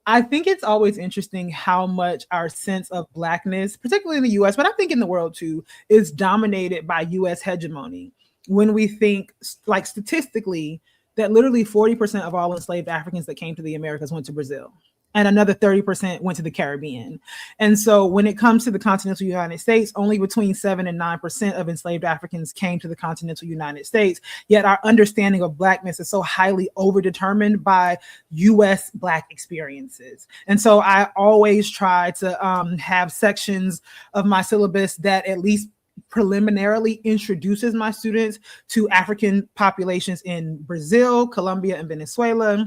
I think it's always interesting how much our sense of Blackness, particularly in the US, but I think in the world too, is dominated by US hegemony. When we think, like statistically, that literally 40% of all enslaved Africans that came to the Americas went to Brazil, and another 30% went to the Caribbean. And so when it comes to the continental United States, only between 7 and 9% of enslaved Africans came to the continental United States. Yet our understanding of Blackness is so highly overdetermined by US Black experiences. And so I always try to have sections of my syllabus that at least preliminarily introduces my students to African populations in Brazil, Colombia, and Venezuela.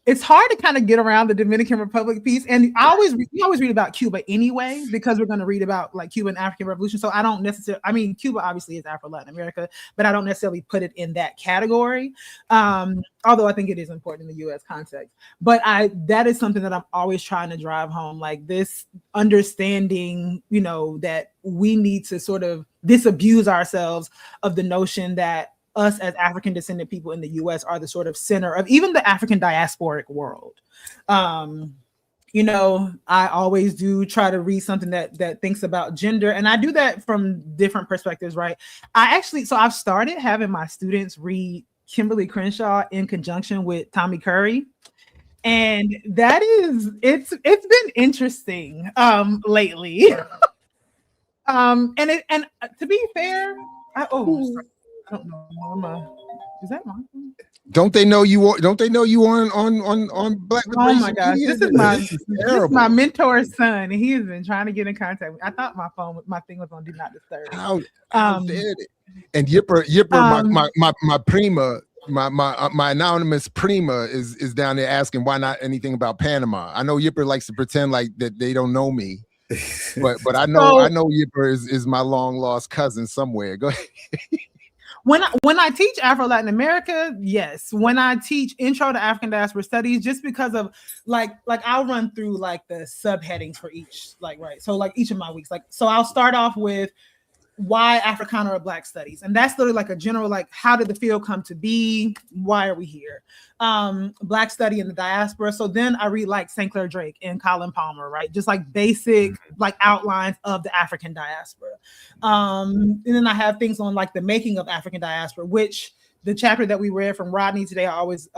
It's hard to kind of get around the Dominican Republic piece. And we always read about Cuba anyway, because we're going to read about like Cuban African Revolution. So I don't necessarily, I mean, Cuba obviously is Afro-Latin America, but I don't necessarily put it in that category. Although I think it is important in the US context. But that is something that I'm always trying to drive home, like this understanding, you know, that we need to sort of disabuse ourselves of the notion that us as African descendant people in the US are the sort of center of even the African diasporic world. You know, I always do try to read something that thinks about gender, and I do that from different perspectives, right? So I've started having my students read Kimberly Crenshaw in conjunction with Tommy Curry. And that is, it's been interesting lately. And to be fair, I don't know. Is that mine? Don't they know you on Black Liberation? Oh my gosh, this is my mentor's son, and he has been trying to get in contact with me. I thought my thing was on Do Not Disturb. How did it? And Yipper, my prima, my anonymous prima is down there asking why not anything about Panama. I know Yipper likes to pretend like that they don't know me. but I know Yipper is my long lost cousin somewhere. Go ahead. When I teach Afro Latin America, yes. When I teach Intro to African Diaspora Studies, just because of like I'll run through like the subheadings for each, like, right. So like each of my weeks, like, so I'll start off with why Africana or Black studies, and that's literally like a general, like, how did the field come to be? Why are we here? Black study in the diaspora. So then I read like St. Clair Drake and Colin Palmer, right? Just like basic like outlines of the African diaspora. And then I have things on like the making of African diaspora, which the chapter that we read from Rodney today, I always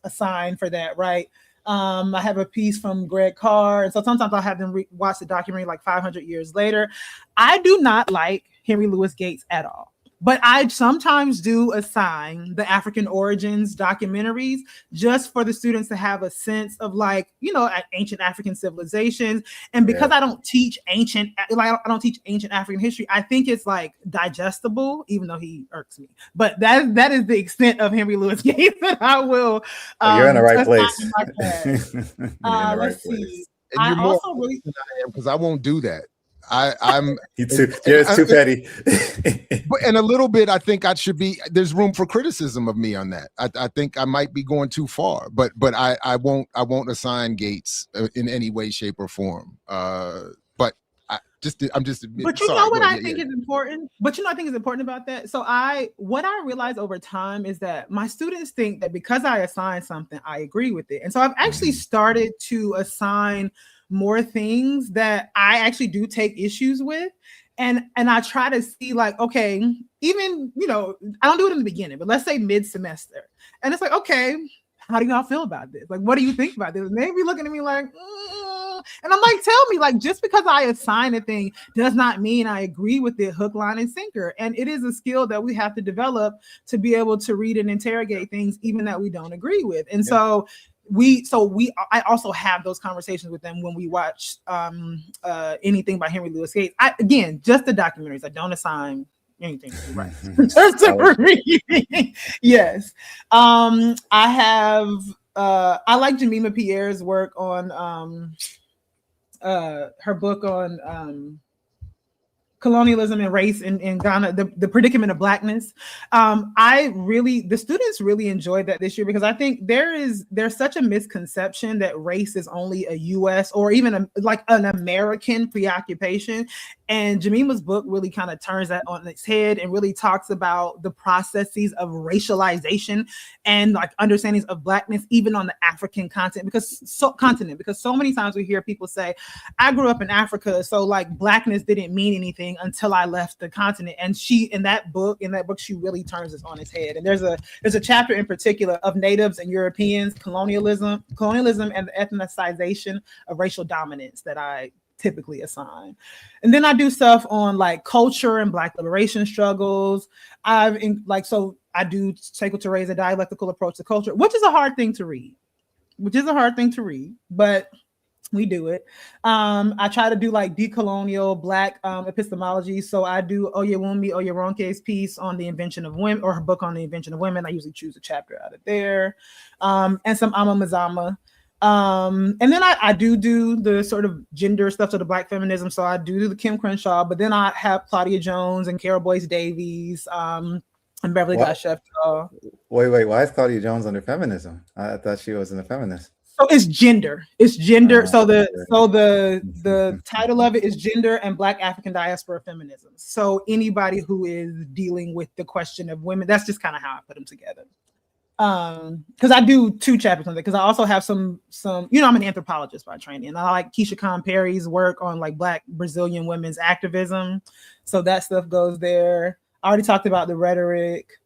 assign for that, right? I have a piece from Greg Carr, and so sometimes I'll have them watch the documentary like 500 years later. I do not like Henry Louis Gates at all, but I sometimes do assign the African origins documentaries just for the students to have a sense of, like, you know, ancient African civilizations. And because I don't teach ancient, like I don't teach ancient African history, I think it's like digestible, even though he irks me. But that is the extent of Henry Louis Gates that I will. You're in the right place. Let's see. I also really, because I won't do that. I'm it's too petty. And a little bit, I think I should be. There's room for criticism of me on that. I think I might be going too far, but I won't assign Gates in any way, shape, or form. But I'm just. But you know what I think is important. But you know, I think is important about that. So what I realized over time is that my students think that because I assign something, I agree with it, and so I've actually started to assign more things that I actually do take issues with. And I try to see, like, okay, even, you know, I don't do it in the beginning, but let's say mid-semester. And it's like, okay, how do y'all feel about this? Like, what do you think about this? And they be looking at me like, and I'm like, tell me, like, just because I assign a thing does not mean I agree with it hook, line, and sinker. And it is a skill that we have to develop to be able to read and interrogate things, even that we don't agree with. And so I also have those conversations with them when we watch anything by Henry Louis Gates. Again, just the documentaries. I don't assign anything. Right. Just to read. Yes. I like Jemima Pierre's work on her book on colonialism and race in Ghana, the predicament of Blackness. The students really enjoyed that this year, because I think there's such a misconception that race is only a US or even like an American preoccupation. And Jemima's book really kind of turns that on its head and really talks about the processes of racialization and like understandings of Blackness, even on the African continent, because so many times we hear people say, I grew up in Africa, so like Blackness didn't mean anything until I left the continent. And in that book, she really turns this on its head. And there's a chapter in particular of Natives and Europeans, colonialism and the ethnicization of racial dominance that I typically assign. And then I do stuff on like culture and Black liberation struggles. I do Sekou Touré's A Dialectical Approach to Culture, which is a hard thing to read, but we do it. I try to do like decolonial Black epistemology. So I do Oyewumi Oyeronke's piece on the invention of women, or her book on the invention of women. I usually choose a chapter out of there, and some Ama Mazama. And then I do the sort of gender stuff, to the Black feminism. So I do the Kim Crenshaw, but then I have Claudia Jones and Carol Boyce Davies, and Beverly Sheftaw. Wait, why is Claudia Jones under feminism? I thought she wasn't a feminist. So it's gender. So the title of it is Gender and Black African Diaspora Feminism. So anybody who is dealing with the question of women, that's just kind of how I put them together. Because I do 2 chapters on that, because I also have some, you know, I'm an anthropologist by training, and I like Keisha Khan Perry's work on like Black Brazilian women's activism. So that stuff goes there. I already talked about the rhetoric.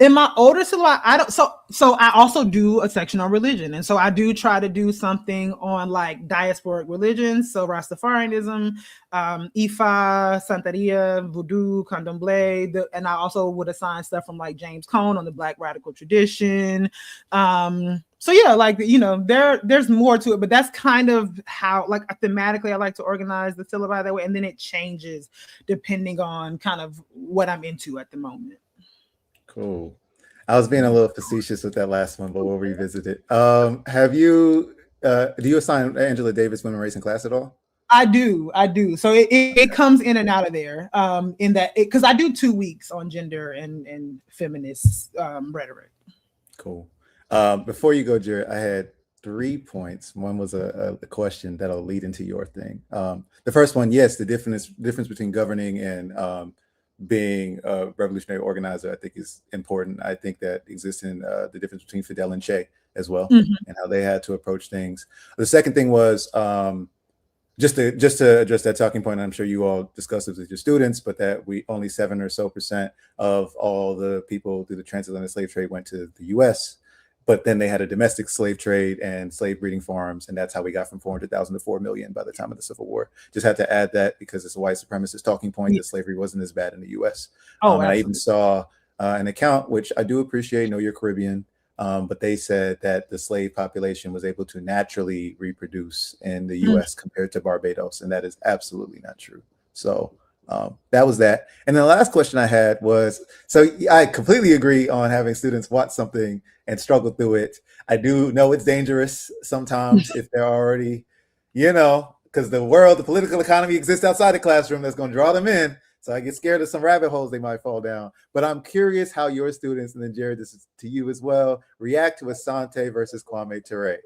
In my older syllabi, so I also do a section on religion. And so I do try to do something on like diasporic religions. So Rastafarianism, Ifa, Santeria, Voodoo, Candomblé. And I also would assign stuff from like James Cone on the Black radical tradition. So yeah, like, you know, there's more to it, but that's kind of how, like, thematically I like to organize the syllabi that way. And then it changes depending on kind of what I'm into at the moment. Cool. I was being a little facetious with that last one, but we'll revisit it. Have you Do you assign Angela Davis women, race, and class at all? I do. So it comes in and out of there. In that, because I do 2 weeks on gender and feminist rhetoric. Cool. Before you go, Jared, I had 3 points. One was a question that'll lead into your thing. The first one, yes, the difference between governing and being a revolutionary organizer, I think, is important. I think that exists in the difference between Fidel and Che as well, and how they had to approach things. The second thing was just to address that talking point. I'm sure you all discussed this with your students, but that we only 7% or so of all the people through the transatlantic slave trade went to the U.S. But then they had a domestic slave trade and slave breeding farms, and that's how we got from 400,000 to 4 million by the time of the Civil War. Just had to add that because it's a white supremacist talking point that slavery wasn't as bad in the U.S. And I even saw an account, which I do appreciate, know you're Caribbean, but they said that the slave population was able to naturally reproduce in the U.S. compared to Barbados, and that is absolutely not true. So that was that. And then the last question I had was, so I completely agree on having students watch something and struggle through it. I do know it's dangerous sometimes if they're already, because the political economy exists outside the classroom that's going to draw them in. So I get scared of some rabbit holes they might fall down. But I'm curious how your students, and then Jared, this is to you as well, react to Asante versus Kwame Ture,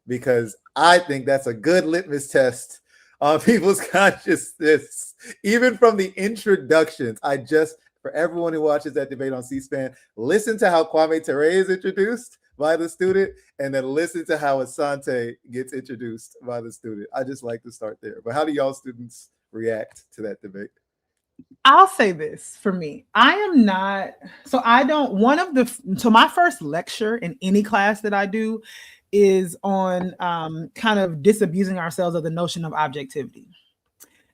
because I think that's a good litmus test on people's consciousness, even from the introductions. For everyone who watches that debate on C-SPAN, listen to how Kwame Ture is introduced by the student, and then listen to how Asante gets introduced by the student. I just like to start there. But how do y'all students react to that debate? I'll say this for me. I am not, so I don't, so my first lecture in any class that I do is on kind of disabusing ourselves of the notion of objectivity.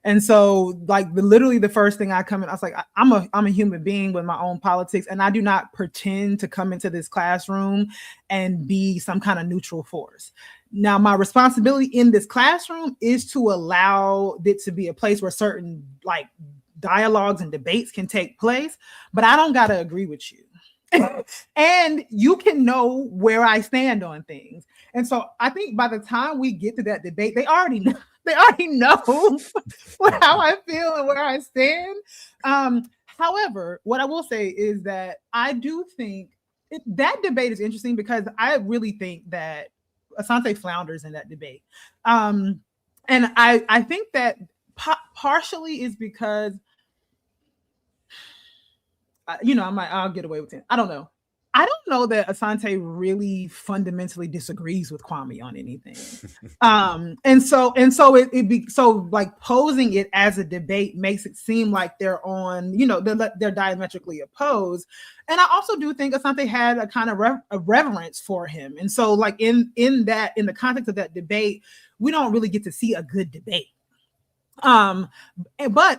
And so like literally the first thing I come in, I was like, I'm a human being with my own politics, and I do not pretend to come into this classroom and be some kind of neutral force. Now, my responsibility in this classroom is to allow it to be a place where certain like dialogues and debates can take place, but I don't got to agree with you. And you can know where I stand on things. And so I think by the time we get to that debate, they already know how I feel and where I stand. However, what I will say is that I do think that debate is interesting because I really think that Asante flounders in that debate. And I think that partially is because I'll get away with it. I don't know. I don't know that Asante really fundamentally disagrees with Kwame on anything. And so like posing it as a debate makes it seem like they're on, they're diametrically opposed. And I also do think Asante had a kind of a reverence for him. And so like in the context of that debate, we don't really get to see a good debate. But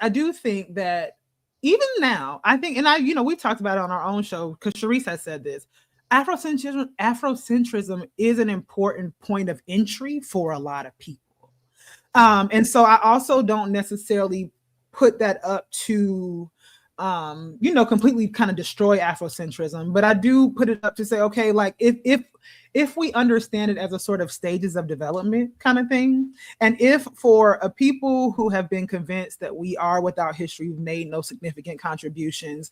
I do think that even now, I think, and we've talked about it on our own show because Sharice has said this, Afrocentrism is an important point of entry for a lot of people. And so I also don't necessarily put that up to, completely kind of destroy Afrocentrism, but I do put it up to say, okay, like if we understand it as a sort of stages of development kind of thing, and if for a people who have been convinced that we are without history, we've made no significant contributions,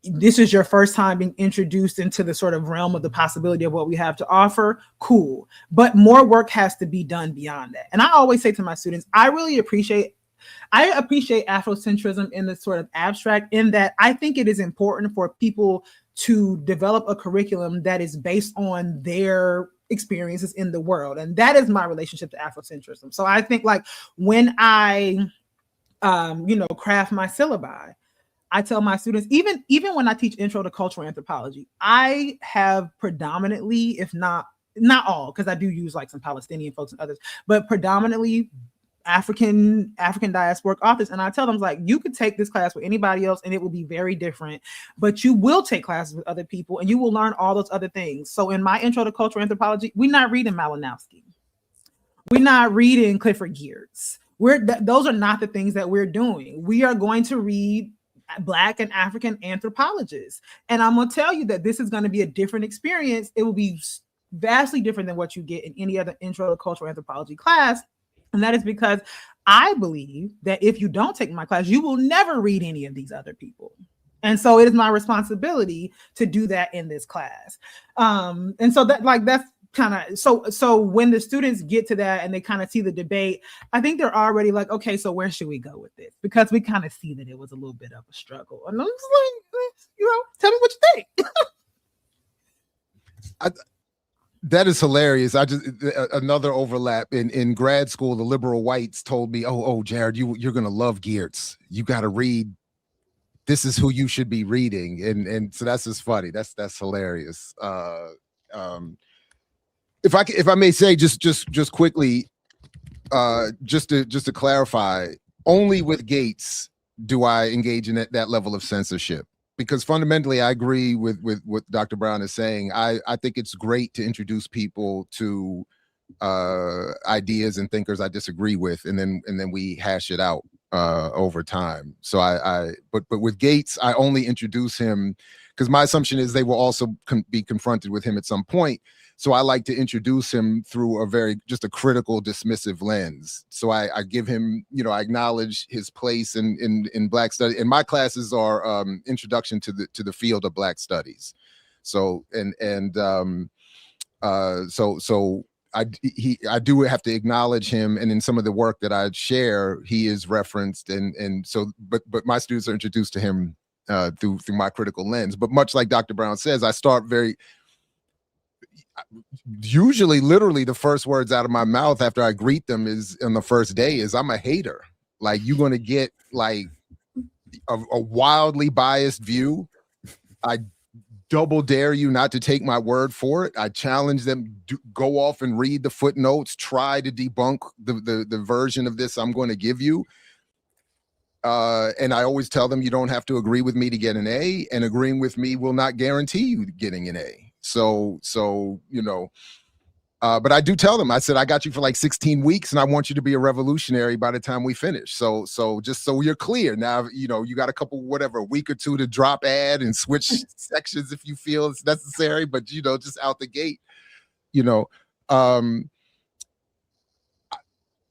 this is your first time being introduced into the sort of realm of the possibility of what we have to offer, cool. But more work has to be done beyond that. And I always say to my students, I appreciate Afrocentrism in the sort of abstract, in that I think it is important for people to develop a curriculum that is based on their experiences in the world. And that is my relationship to Afrocentrism. So I think like when I, craft my syllabi, I tell my students, even when I teach intro to cultural anthropology, I have predominantly, if not all, because I do use like some Palestinian folks and others, but predominantly African diasporic authors. And I tell them, like, you could take this class with anybody else and it will be very different, but you will take classes with other people and you will learn all those other things. So in my intro to cultural anthropology, we're not reading Malinowski. We're not reading Clifford Geertz. Those are not the things that we're doing. We are going to read Black and African anthropologists. And I'm going to tell you that this is going to be a different experience. It will be vastly different than what you get in any other intro to cultural anthropology class. And that is because I believe that if you don't take my class, you will never read any of these other people. And so it is my responsibility to do that in this class. And so that's kind of, so when the students get to that and they kind of see the debate, I think they're already like, okay, so where should we go with this? Because we kind of see that it was a little bit of a struggle. And I'm just like, tell me what you think. That is hilarious. Another overlap in grad school. The liberal whites told me, "Oh, Jared, you're gonna love Geertz. You got to read. This is who you should be reading." And so that's just funny. That's hilarious. If I may say, just quickly, just to clarify, only with Gates do I engage in that level of censorship. Because fundamentally, I agree with what Dr. Brown is saying. I think it's great to introduce people to ideas and thinkers I disagree with, and then we hash it out over time. So but with Gates, I only introduce him because my assumption is they will also be confronted with him at some point. So I like to introduce him through just a critical, dismissive lens. So I give him, I acknowledge his place in Black studies. And my classes are introduction to the field of Black studies. So so I do have to acknowledge him, and in some of the work that I share, he is referenced, and so but my students are introduced to him through my critical lens. But much like Dr. Brown says, I start usually literally the first words out of my mouth after I greet them is on the first day is, I'm a hater. Like, you're going to get like a wildly biased view. I double dare you not to take my word for it. I challenge them to go off and read the footnotes, try to debunk the version of this I'm going to give you. And I always tell them, you don't have to agree with me to get an A, and agreeing with me will not guarantee you getting an A. So but I do tell them, I said, I got you for like 16 weeks and I want you to be a revolutionary by the time we finish. So just so you're clear now, you got a week or two to drop ad and switch sections if you feel it's necessary, but just out the gate,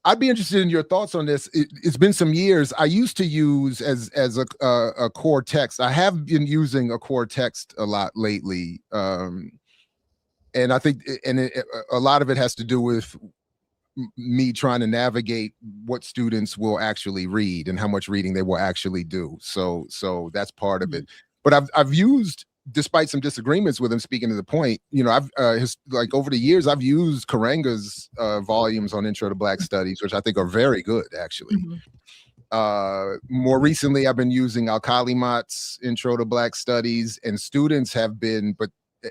I'd be interested in your thoughts on this. It's been some years. I used to use as a core text. I have been using a core text a lot lately. And I think a lot of it has to do with me trying to navigate what students will actually read and how much reading they will actually do. So that's part of it. But I've used, despite some disagreements with him, speaking to the point, I've like over the years, I've used Karenga's volumes on Intro to Black Studies, which I think are very good, actually. More recently, I've been using Al-Kalimat's Intro to Black Studies, and students have been,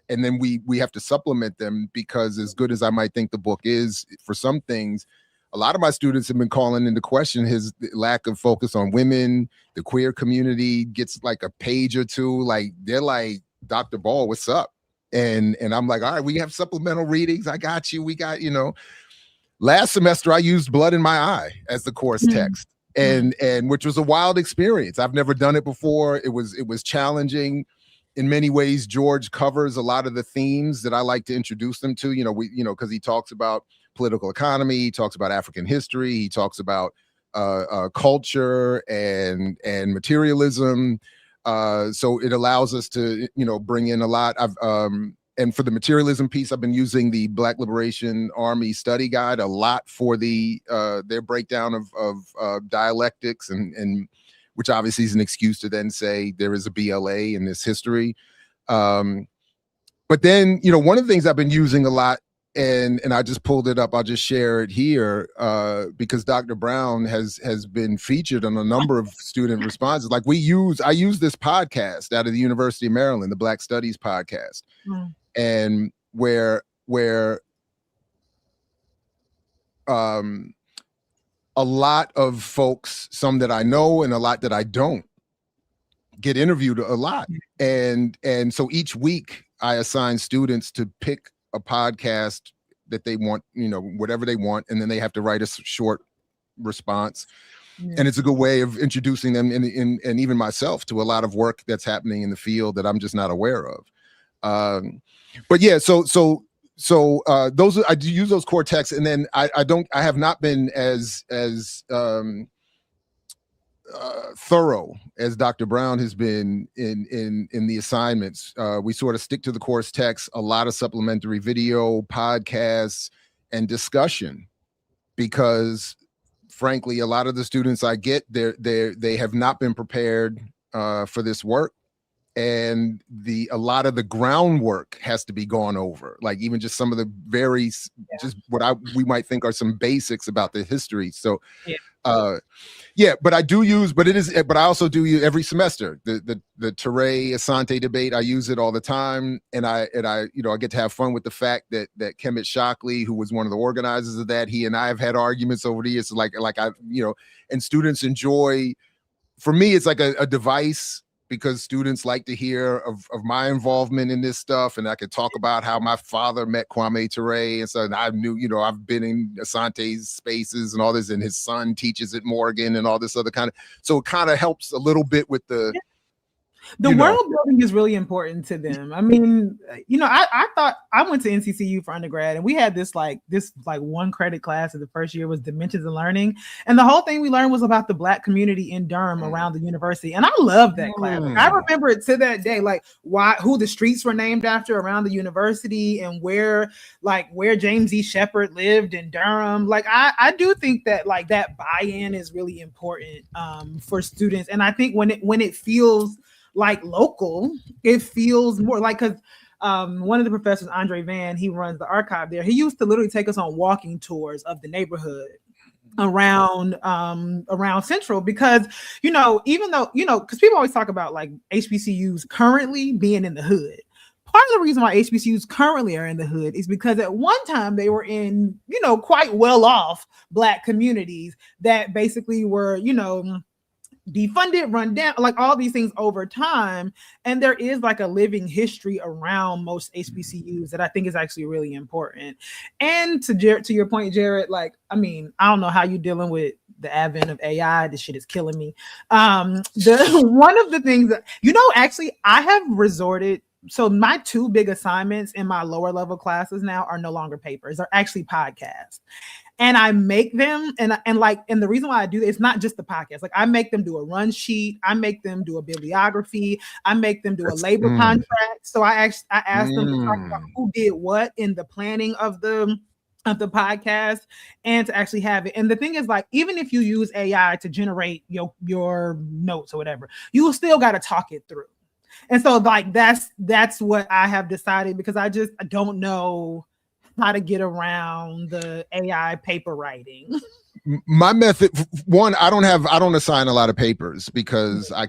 and then we have to supplement them, because as good as I might think the book is for some things, a lot of my students have been calling into question his lack of focus on women. The queer community gets like a page or two. Like, they're like, Dr. Ball, what's up? And I'm like, all right, we have supplemental readings. I got you. We got, last semester I used Blood in My Eye as the course text, and which was a wild experience. I've never done it before. It was challenging. In many ways, George covers a lot of the themes that I like to introduce them to, because he talks about political economy, he talks about African history, he talks about culture and materialism. So it allows us to, bring in a lot. And for the materialism piece, I've been using the Black Liberation Army Study Guide a lot for their breakdown of dialectics, and which obviously is an excuse to then say there is a BLA in this history. But then, one of the things I've been using a lot, and I just pulled it up, I'll just share it here, because Dr. Brown has been featured on a number of student responses. Like, I use this podcast out of the University of Maryland, the Black Studies podcast, and where a lot of folks, some that I know and a lot that I don't, get interviewed a lot. And so each week I assign students to pick a podcast that they want, whatever they want, and then they have to write a short response. And it's a good way of introducing them and even myself to a lot of work that's happening in the field that I'm just not aware of. But yeah, so so those I do use those core texts, and then I have not been as thorough as Dr. Brown has been in the assignments. We sort of stick to the course text, a lot of supplementary video, podcasts, and discussion, because frankly, a lot of the students I get, they have not been prepared for this work. And a lot of the groundwork has to be gone over, like even just some of the just what we might think are some basics about the history. So but I do use, but I also do use every semester the Touré Asante debate. I use it all the time, and I get to have fun with the fact that Kemet Shockley, who was one of the organizers of that, he and I have had arguments over the years. Like I and students enjoy. For me, it's like a device, because students like to hear of my involvement in this stuff. And I could talk about how my father met Kwame Ture. And so I knew, I've been in Asante's spaces and all this, and his son teaches at Morgan and all this other kind of, so it kind of helps a little bit with the world building is really important to them. I mean, I thought I went to NCCU for undergrad, and we had this one credit class of the first year was Dimensions of Learning. And the whole thing we learned was about the Black community in Durham around the university. And I love that class. Like, I remember it to that day, like who the streets were named after around the university, and where James E. Shepard lived in Durham. Like, I do think that that buy-in is really important for students. And I think when it feels like local, it feels more like, because one of the professors, Andre Van, he runs the archive there. He used to literally take us on walking tours of the neighborhood around Central, because even though because people always talk about like HBCUs currently being in the hood. Part of the reason why HBCUs currently are in the hood is because at one time they were in quite well off Black communities that basically were defunded, run down, like all these things over time. And there is like a living history around most HBCUs that I think is actually really important. And to your point, Jared, like, I mean, I don't know how you're dealing with the advent of AI. This shit is killing me. One of the things that, actually I have resorted. So my two big assignments in my lower level classes now are no longer papers. They're actually podcasts. And I make them, and the reason why I do this, it's not just the podcast. Like, I make them do a run sheet, I make them do a bibliography, I make them do a labor contract. So I ask them to talk about who did what in the planning of the podcast, and to actually have it. And the thing is, like, even if you use AI to generate your notes or whatever, you still got to talk it through. And so like that's what I have decided, because I don't know how to get around the AI paper writing. My method, one, I don't assign a lot of papers, because I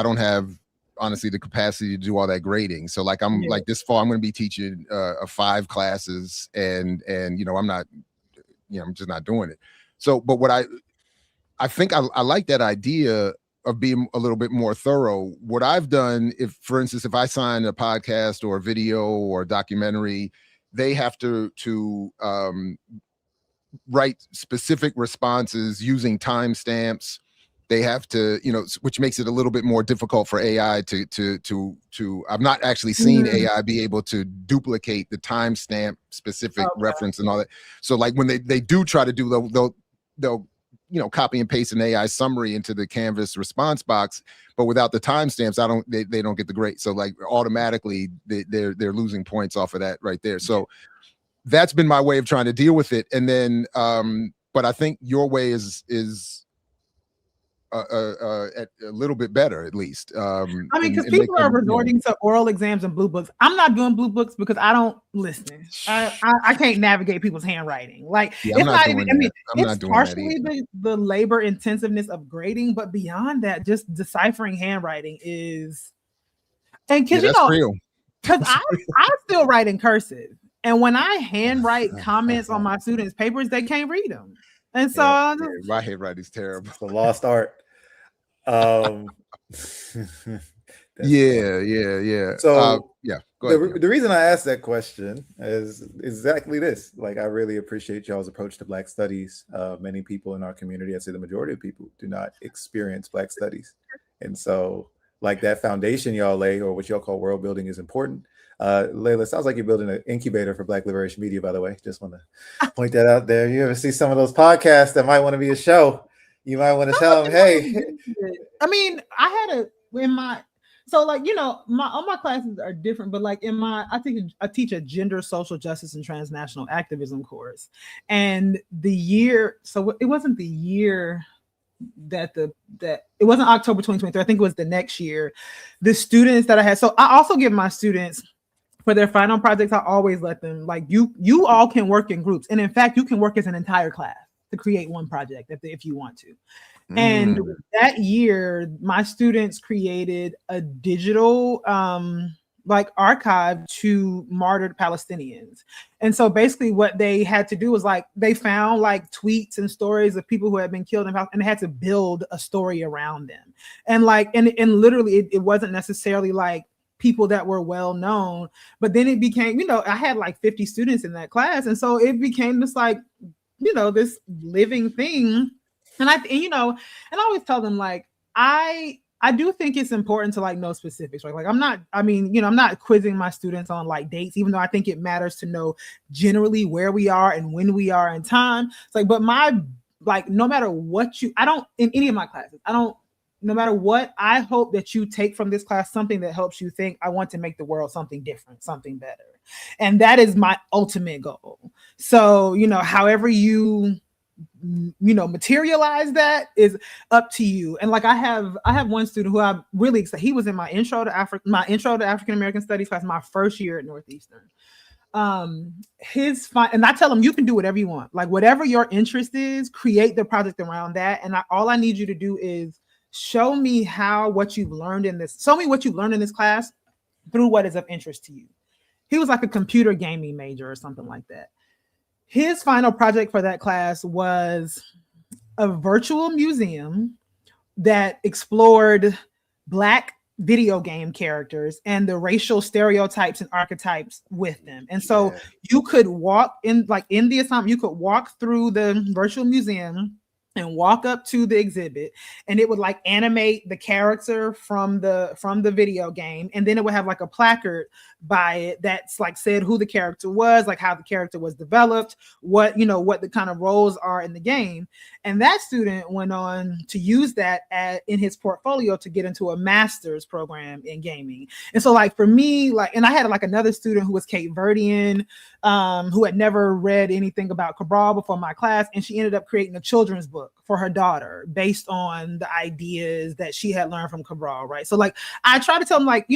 don't have, honestly, the capacity to do all that grading. So like like this fall, I'm going to be teaching 5 classes, and I'm not, I'm just not doing it. So, but what I think I like that idea of being a little bit more thorough. What I've done, for instance, if I sign a podcast or a video or a documentary, they have to write specific responses using timestamps. They have to, which makes it a little bit more difficult for AI to. I've not actually seen AI be able to duplicate the timestamp specific reference and all that. So like when they do try to do, they'll copy and paste an AI summary into the Canvas response box, but without the timestamps, they don't get the grade. So like automatically they're losing points off of that right there. So that's been my way of trying to deal with it. And then, but I think your way is a little bit better, at least. I mean, because people are resorting to oral exams and blue books. I'm not doing blue books because I don't listen. I can't navigate people's handwriting. Like, it's not even. I mean, it's partially the labor intensiveness of grading, but beyond that, just deciphering handwriting is. And because because I still write in cursive, and when I handwrite comments on my students' papers, they can't read them. And so my handwriting is terrible. It's a lost art. Yeah. So go ahead. The reason I asked that question is exactly this. Like, I really appreciate y'all's approach to Black studies. Many people in our community, I'd say the majority of people, do not experience Black studies. And so like that foundation y'all lay, or what y'all call world building, is important. Layla, sounds like you're building an incubator for Black Liberation Media, by the way. Just want to point that out there. You ever see some of those podcasts that might want to be a show? You might want to tell them, hey. I mean, I had so like, you know, all my classes are different, but like I teach a gender, social justice, and transnational activism course. And so it wasn't the year that it wasn't October 2023. I think it was the next year. The students that I had, so I also give my students for their final projects, I always let them, like, you all can work in groups. And in fact, you can work as an entire class to create one project if you want to. And that year, my students created a digital like archive to martyred Palestinians. And so basically what they had to do was like, they found like tweets and stories of people who had been killed and they had to build a story around them. And like, and literally it wasn't necessarily like people that were well known, but then it became, you know, I had like 50 students in that class. And so it became this like, you know, this living thing. And I always tell them, like, I do think it's important to like know specifics, right? Like I'm not quizzing my students on like dates, even though I think it matters to know generally where we are and when we are in time. It's like, but no matter what in any of my classes, no matter what, I hope that you take from this class something that helps you think, I want to make the world something different, something better. And that is my ultimate goal. So, you know, however you materialize that is up to you. And like I have one student who I'm really excited. He was in my intro to African American Studies class my first year at Northeastern. And I tell him, you can do whatever you want, like whatever your interest is, create the project around that. And all I need you to do is show me what you've learned in this class through what is of interest to you. He was like a computer gaming major or something like that. His final project for that class was a virtual museum that explored Black video game characters and the racial stereotypes and archetypes with them. And so you could walk in, like in the assignment, you could walk through the virtual museum and walk up to the exhibit, and it would like animate the character from the video game, and then it would have like a placard by it that's like said who the character was, like how the character was developed, what the kind of roles are in the game. And that student went on to use that in his portfolio to get into a master's program in gaming. And so like for me, like, and I had like another student who was Cape Verdean, who had never read anything about Cabral before my class, and she ended up creating a children's book for her daughter based on the ideas that she had learned from Cabral, right? So like I try to tell them, like,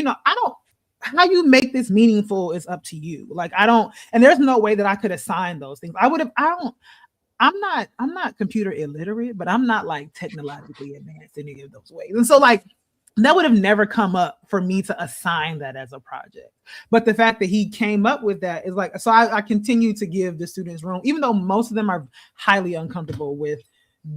how you make this meaningful is up to you. Like and there's no way that I could assign those things. I'm not computer illiterate, but I'm not like technologically advanced in any of those ways. And so like that would have never come up for me to assign that as a project. But the fact that he came up with that is like, so I continue to give the students room, even though most of them are highly uncomfortable with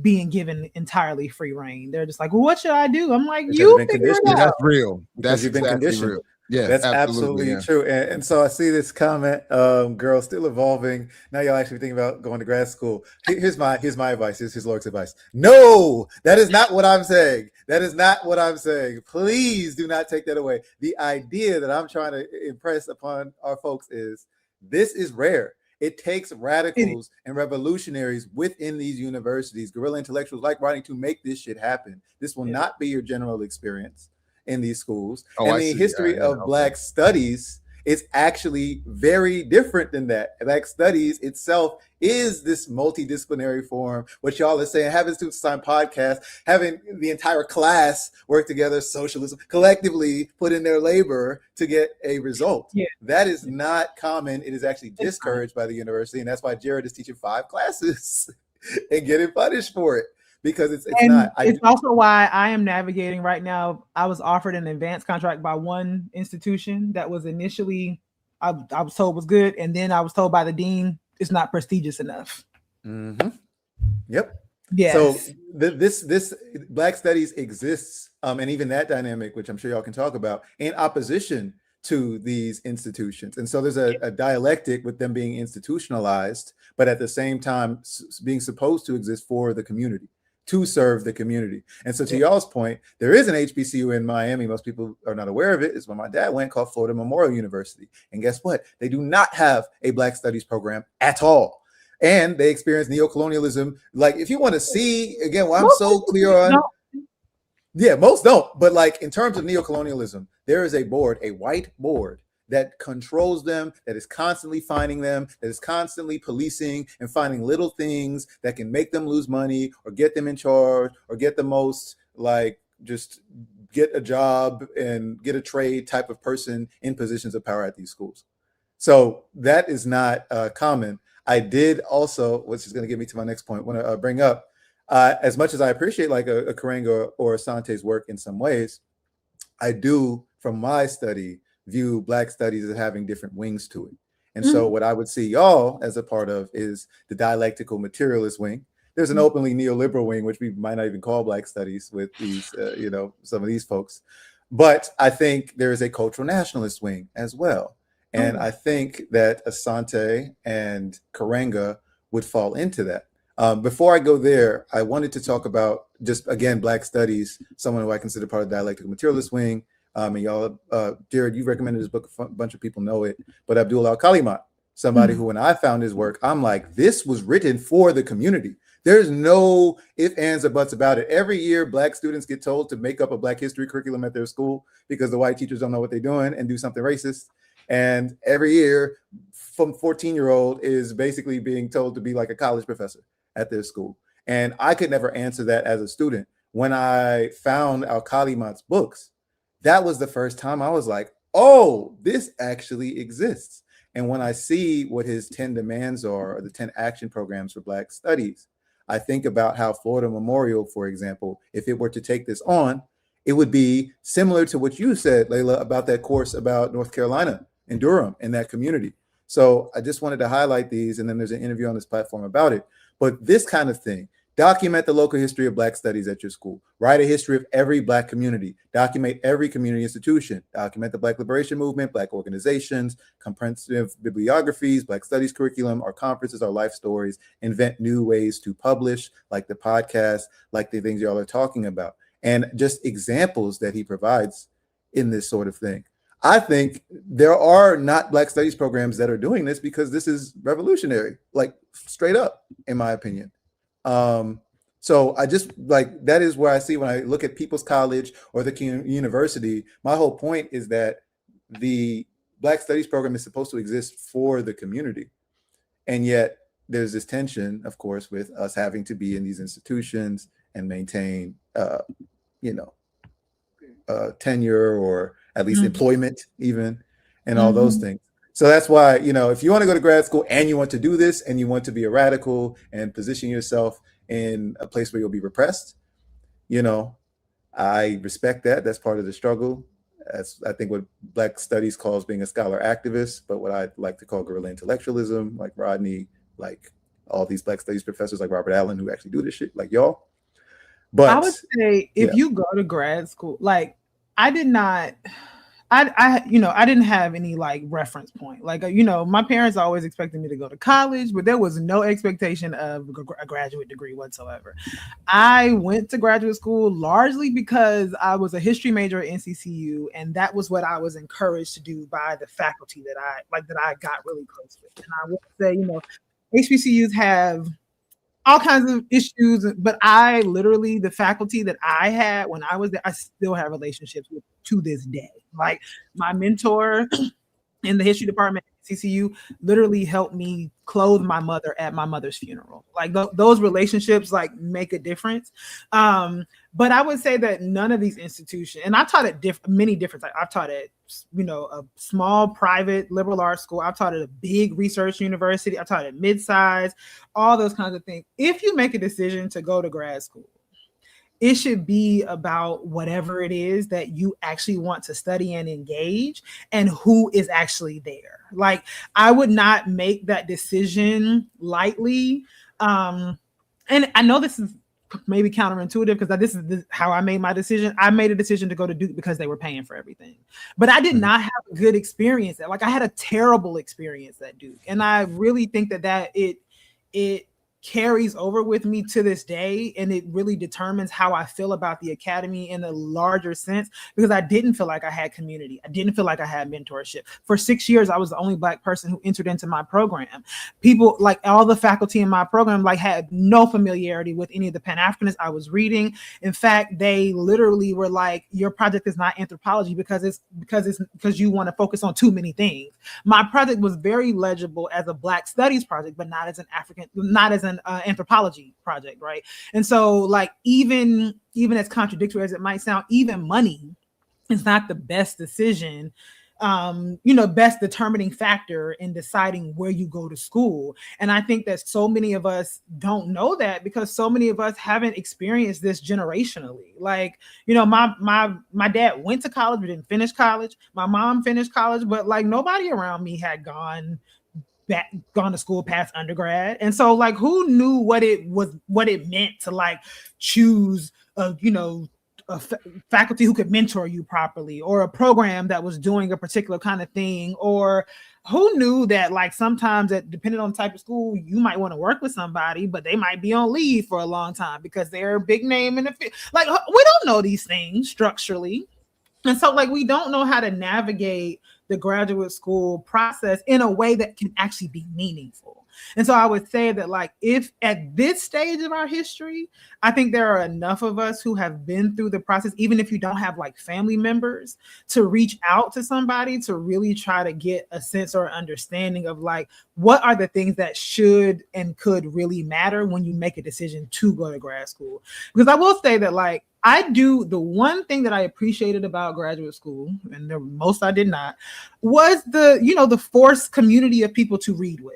being given entirely free reign. They're just like, well, what should I do? I'm like, you figure it out. That's real. That's exactly been conditioned. Real. Yeah, that's absolutely true. And so I see this comment, girl, still evolving. Now y'all actually thinking about going to grad school. Here's my advice. Here's Lord's advice. No, that is not what I'm saying. That is not what I'm saying. Please do not take that away. The idea that I'm trying to impress upon our folks is this is rare. It takes radicals and revolutionaries within these universities, guerrilla intellectuals like writing, to make this shit happen. This will not be your general experience in these schools. And the history of Black studies is actually very different than that. Black studies itself is this multidisciplinary form. What y'all are saying, having students sign podcasts, having the entire class work together, socialism, collectively put in their labor to get a result. Yeah. That is not common. It is actually discouraged by the university. And that's why Jared is teaching 5 classes and getting punished for it. Because it's not. It's also why I am navigating right now. I was offered an advanced contract by one institution that was initially, I was told was good. And then I was told by the dean, it's not prestigious enough. Mm-hmm. Yep. Yes. So this Black studies exists, and even that dynamic, which I'm sure y'all can talk about, in opposition to these institutions. And so there's a dialectic with them being institutionalized, but at the same time being supposed to exist for the community, to serve the community. And so to y'all's point, there is an HBCU in Miami. Most people are not aware of it. It's where my dad went, called Florida Memorial University. And guess what? They do not have a Black Studies program at all. And they experience neocolonialism. Like, if you want to see, again, what I'm so clear on, yeah, most don't. But like, in terms of neocolonialism, there is a board, a white board, that controls them, that is constantly finding them, that is constantly policing and finding little things that can make them lose money or get them in charge or get the most, like, just get a job and get a trade type of person in positions of power at these schools. So that is not common. I did also, which is going to get me to my next point, want to bring up, as much as I appreciate like a Karenga or Asante's work in some ways, I do, from my study, view Black studies as having different wings to it. And so what I would see y'all as a part of is the dialectical materialist wing. There's an openly neoliberal wing, which we might not even call Black studies with these, some of these folks. But I think there is a cultural nationalist wing as well. And I think that Asante and Karenga would fall into that. Before I go there, I wanted to talk about just, again, Black studies, someone who I consider part of the dialectical materialist wing. And y'all, Jared, you recommended this book. A bunch of people know it. But Abdul Al-Kalimat, somebody who, when I found his work, I'm like, this was written for the community. There's no ifs, ands, or buts about it. Every year, Black students get told to make up a Black history curriculum at their school because the white teachers don't know what they're doing and do something racist. And every year, from 14-year-old is basically being told to be like a college professor at their school. And I could never answer that as a student. When I found Al-Kalimat's books, that was the first time I was like, oh, this actually exists. And when I see what his 10 demands are, or the 10 action programs for Black studies, I think about how Florida Memorial, for example, if it were to take this on, it would be similar to what you said, Layla, about that course about North Carolina and Durham and that community. So I just wanted to highlight these, and then there's an interview on this platform about it. But this kind of thing, document the local history of Black studies at your school. Write a history of every Black community. Document every community institution. Document the Black Liberation Movement, Black organizations, comprehensive bibliographies, Black studies curriculum, our conferences, our life stories. Invent new ways to publish, like the podcast, like the things y'all are talking about. And just examples that he provides in this sort of thing. I think there are not Black studies programs that are doing this because this is revolutionary, like straight up, in my opinion. So I just like, that is where I see when I look at People's College or the university, my whole point is that the Black studies program is supposed to exist for the community. And yet there's this tension, of course, with us having to be in these institutions and maintain, tenure or at least employment even, and all those things. So that's why, if you want to go to grad school and you want to do this and you want to be a radical and position yourself in a place where you'll be repressed, I respect that. That's part of the struggle. That's, I think, what Black studies calls being a scholar activist, but what I like to call guerrilla intellectualism, like Rodney, like all these Black studies professors like Robert Allen who actually do this shit, like y'all. But I would say if you go to grad school, like I did not, I didn't have any like reference point. Like, my parents always expected me to go to college, but there was no expectation of a graduate degree whatsoever. I went to graduate school largely because I was a history major at NCCU, and that was what I was encouraged to do by the faculty that I got really close with. And I would say, HBCUs have all kinds of issues, but I literally, the faculty that I had when I was there, I still have relationships with to this day. Like my mentor in the history department at CCU literally helped me clothe my mother at my mother's funeral. Like those relationships like make a difference. But I would say that none of these institutions, and I taught at many different, I've taught at, a small private liberal arts school. I've taught at a big research university. I taught at mid-size, all those kinds of things. If you make a decision to go to grad school, it should be about whatever it is that you actually want to study and engage and who is actually there. Like, I would not make that decision lightly. And I know this is maybe counterintuitive because this is how I made my decision. I made a decision to go to Duke because they were paying for everything. But I did not have a good experience there. Like, I had a terrible experience at Duke. And I really think that it carries over with me to this day, and it really determines how I feel about the academy in a larger sense, because I didn't feel like I had community. I didn't feel like I had mentorship. For 6 years, I was the only Black person who entered into my program. People, like all the faculty in my program, like had no familiarity with any of the Pan-Africanists I was reading. In fact, they literally were like, your project is not anthropology because you want to focus on too many things. My project was very legible as a Black studies project, but not as an anthropology project, right? And so, like, even as contradictory as it might sound, even money is not the best decision, best determining factor in deciding where you go to school. And I think that so many of us don't know that, because so many of us haven't experienced this generationally. Like, my dad went to college but didn't finish college. My mom finished college, but like nobody around me had gone to school past undergrad. And so, like, who knew what it meant to like choose a faculty who could mentor you properly, or a program that was doing a particular kind of thing, or who knew that like sometimes that depending on the type of school, you might want to work with somebody, but they might be on leave for a long time because they're a big name in the field. Like, we don't know these things structurally. And so, like, we don't know how to navigate the graduate school process in a way that can actually be meaningful. And so I would say that, like, if at this stage of our history, I think there are enough of us who have been through the process, even if you don't have like family members, to reach out to somebody to really try to get a sense or understanding of like, what are the things that should and could really matter when you make a decision to go to grad school. Because I will say that, like, the one thing that I appreciated about graduate school, and the most I did not, was the forced community of people to read with.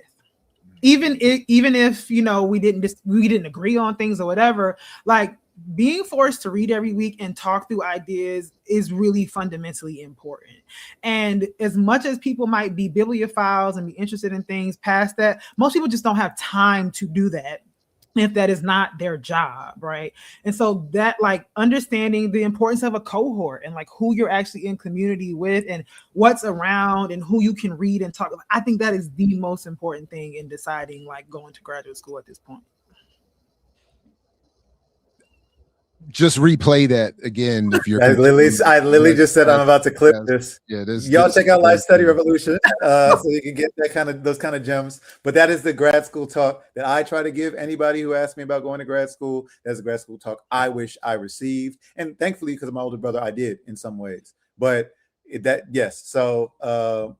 Even if we didn't agree on things or whatever, like being forced to read every week and talk through ideas is really fundamentally important. And as much as people might be bibliophiles and be interested in things past that, most people just don't have time to do that if that is not their job, right? And so that, like, understanding the importance of a cohort and like who you're actually in community with and what's around and who you can read and talk about, I think that is the most important thing in deciding like going to graduate school at this point. Just replay that again if you're. I literally just said I'm about to clip this. Yeah, y'all check out Life Study Revolution so you can get those kind of gems. But that is the grad school talk that I try to give anybody who asks me about going to grad school. That's a grad school talk I wish I received, and thankfully, because of my older brother, I did in some ways. But yes. So,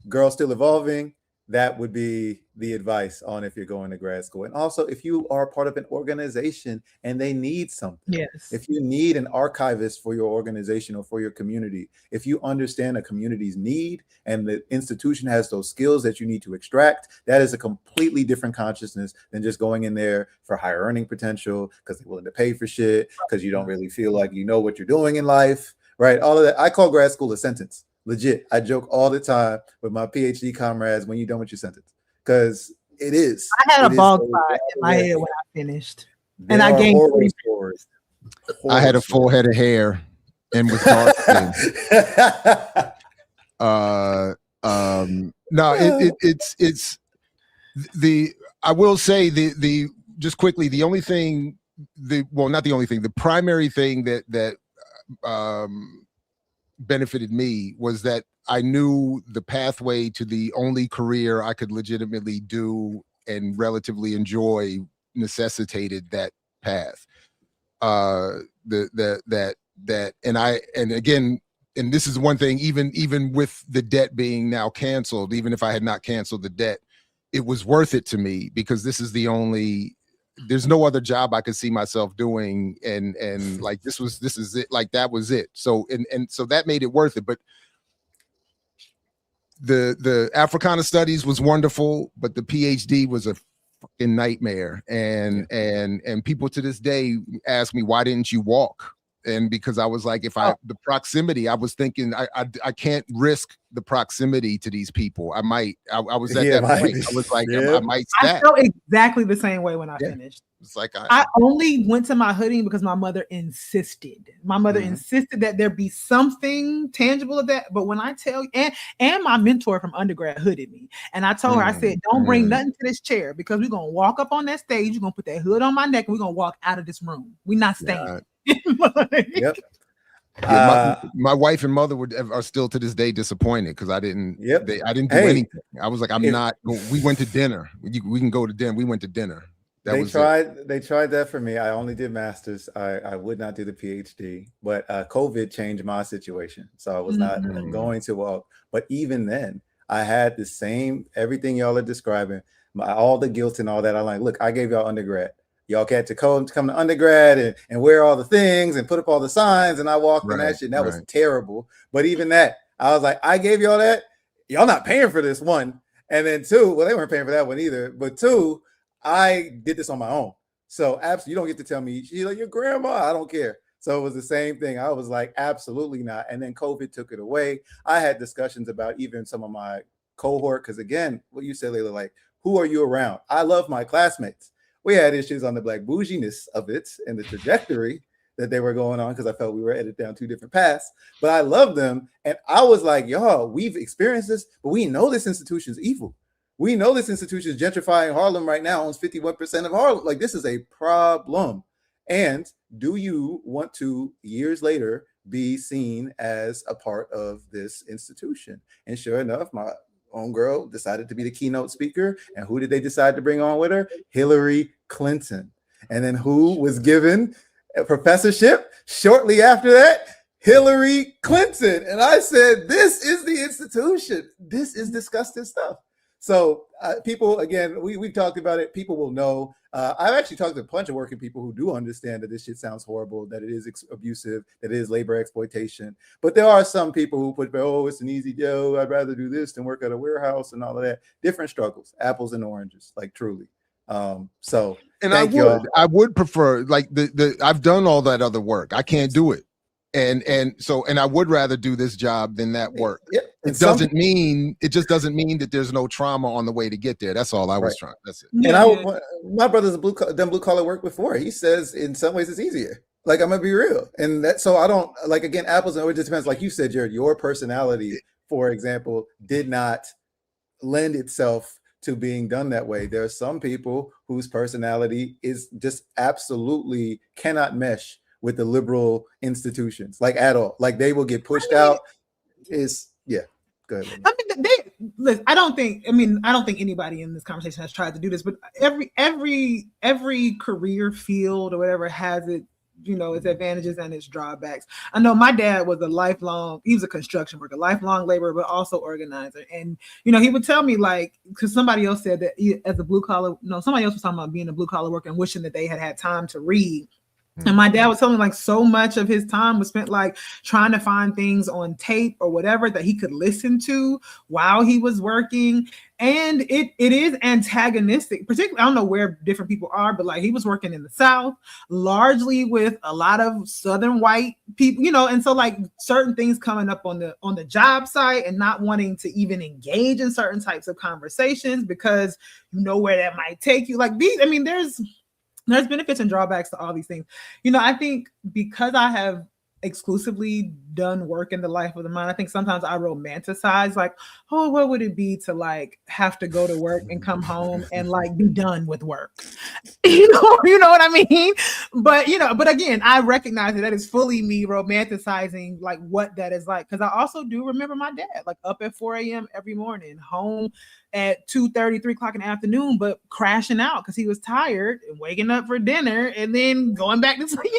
girl still evolving. That would be the advice on if you're going to grad school. And also, if you are part of an organization and they need something, yes. If you need an archivist for your organization or for your community, if you understand a community's need and the institution has those skills that you need to extract, that is a completely different consciousness than just going in there for higher earning potential because they're willing to pay for shit, because you don't really feel like you know what you're doing in life, right? All of that. I call grad school a sentence. Legit. I joke all the time with my PhD comrades, when you're done with your sentence, because it is. I had a bald spot in my head when I finished, and I gained 3 stories. I had a full head of hair and was dark skinned. No, it's I will say the just quickly, the only thing, not the only thing, the primary thing that benefited me was that I knew the pathway to the only career I could legitimately do and relatively enjoy necessitated that path. And this is one thing, even with the debt being now canceled, even if I had not canceled the debt, it was worth it to me, because this is there's no other job I could see myself doing. And like, this is it. Like, that was it. So, and so that made it worth it. But the Africana studies was wonderful, but the PhD was a fucking nightmare. And people to this day ask me, why didn't you walk? And because I was like, the proximity, I was thinking I can't risk the proximity to these people. I was at that point. I was like, I might snap. I felt exactly the same way when I finished. It's like I only went to my hooding because my mother insisted. My mother insisted that there be something tangible of that. But when I tell you, and my mentor from undergrad hooded me, and I told her, I said, don't bring nothing to this chair because we're gonna walk up on that stage. You're gonna put that hood on my neck, and we're gonna walk out of this room. We're not staying. Yep. My wife and mother are still to this day disappointed because I didn't. I didn't do anything. I was like, we went to dinner. We can go to dinner. We went to dinner. They tried that for me. I only did master's. I would not do the PhD, but COVID changed my situation. So I was not going to walk. But even then, I had the same, everything y'all are describing, all the guilt and all that. I'm like, look, I gave y'all undergrad. Y'all had to come to undergrad and wear all the things and put up all the signs. And I walked in that shit. And that was terrible. But even that, I was like, I gave y'all that. Y'all not paying for this, one. And then two, well, they weren't paying for that one either. But two, I did this on my own. So absolutely, you don't get to tell me, she's like, your grandma, I don't care. So it was the same thing. I was like, absolutely not. And then COVID took it away. I had discussions about even some of my cohort. Because again, what you said, Layla, like, who are you around? I love my classmates. We had issues on the black bouginess of it and the trajectory that they were going on because I felt we were headed down two different paths. But I love them. And I was like, y'all, we've experienced this, but we know this institution's evil. We know this institution is gentrifying Harlem right now, owns 51% of Harlem. Like, this is a problem. And do you want to, years later, be seen as a part of this institution? And sure enough, my own girl decided to be the keynote speaker. And who did they decide to bring on with her? Hillary Clinton. And then who was given a professorship shortly after that? Hillary Clinton. And I said, this is the institution. This is disgusting stuff. So people, again, we've talked about it. People will know. I've actually talked to a bunch of working people who do understand that this shit sounds horrible, that it is abusive, that it is labor exploitation. But there are some people who put, oh, it's an easy deal. I'd rather do this than work at a warehouse and all of that. Different struggles, apples and oranges, like truly. So, and I would prefer, like, I've done all that other work. I can't do it. And I would rather do this job than that work. Yeah. It just doesn't mean that there's no trauma on the way to get there. That's all I was trying. That's it. And my brother's done blue collar work before. He says in some ways it's easier. Like, I'm gonna be real. And that, so I don't, like, again, apples and oranges depends. Like you said, Jared, your personality, for example, did not lend itself to being done that way. There are some people whose personality is just absolutely cannot mesh with the liberal institutions, like, at all. Like, they will get pushed out. Go ahead. Listen, I don't think anybody in this conversation has tried to do this, but every career field or whatever has its advantages and its drawbacks. I know my dad was he was a construction worker, lifelong laborer, but also organizer. And, he would tell me, like, because somebody else said that somebody else was talking about being a blue collar worker and wishing that they had time to read. And my dad was telling me, like, so much of his time was spent, like, trying to find things on tape or whatever that he could listen to while he was working. And it is antagonistic, particularly, I don't know where different people are, but, like, he was working in the South, largely with a lot of Southern white people, and so, like, certain things coming up on the job site and not wanting to even engage in certain types of conversations because where that might take you. Like, there's benefits and drawbacks to all these things. I think because I have exclusively done work in the life of the mind, I think sometimes I romanticize, like, oh, what would it be to, like, have to go to work and come home and, like, be done with work? You know what I mean? But again, I recognize that is fully me romanticizing, like, what that is like. Because I also do remember my dad, like, up at 4 a.m. every morning, home at 2:30, 3 o'clock in the afternoon, but crashing out because he was tired and waking up for dinner and then going back to sleep,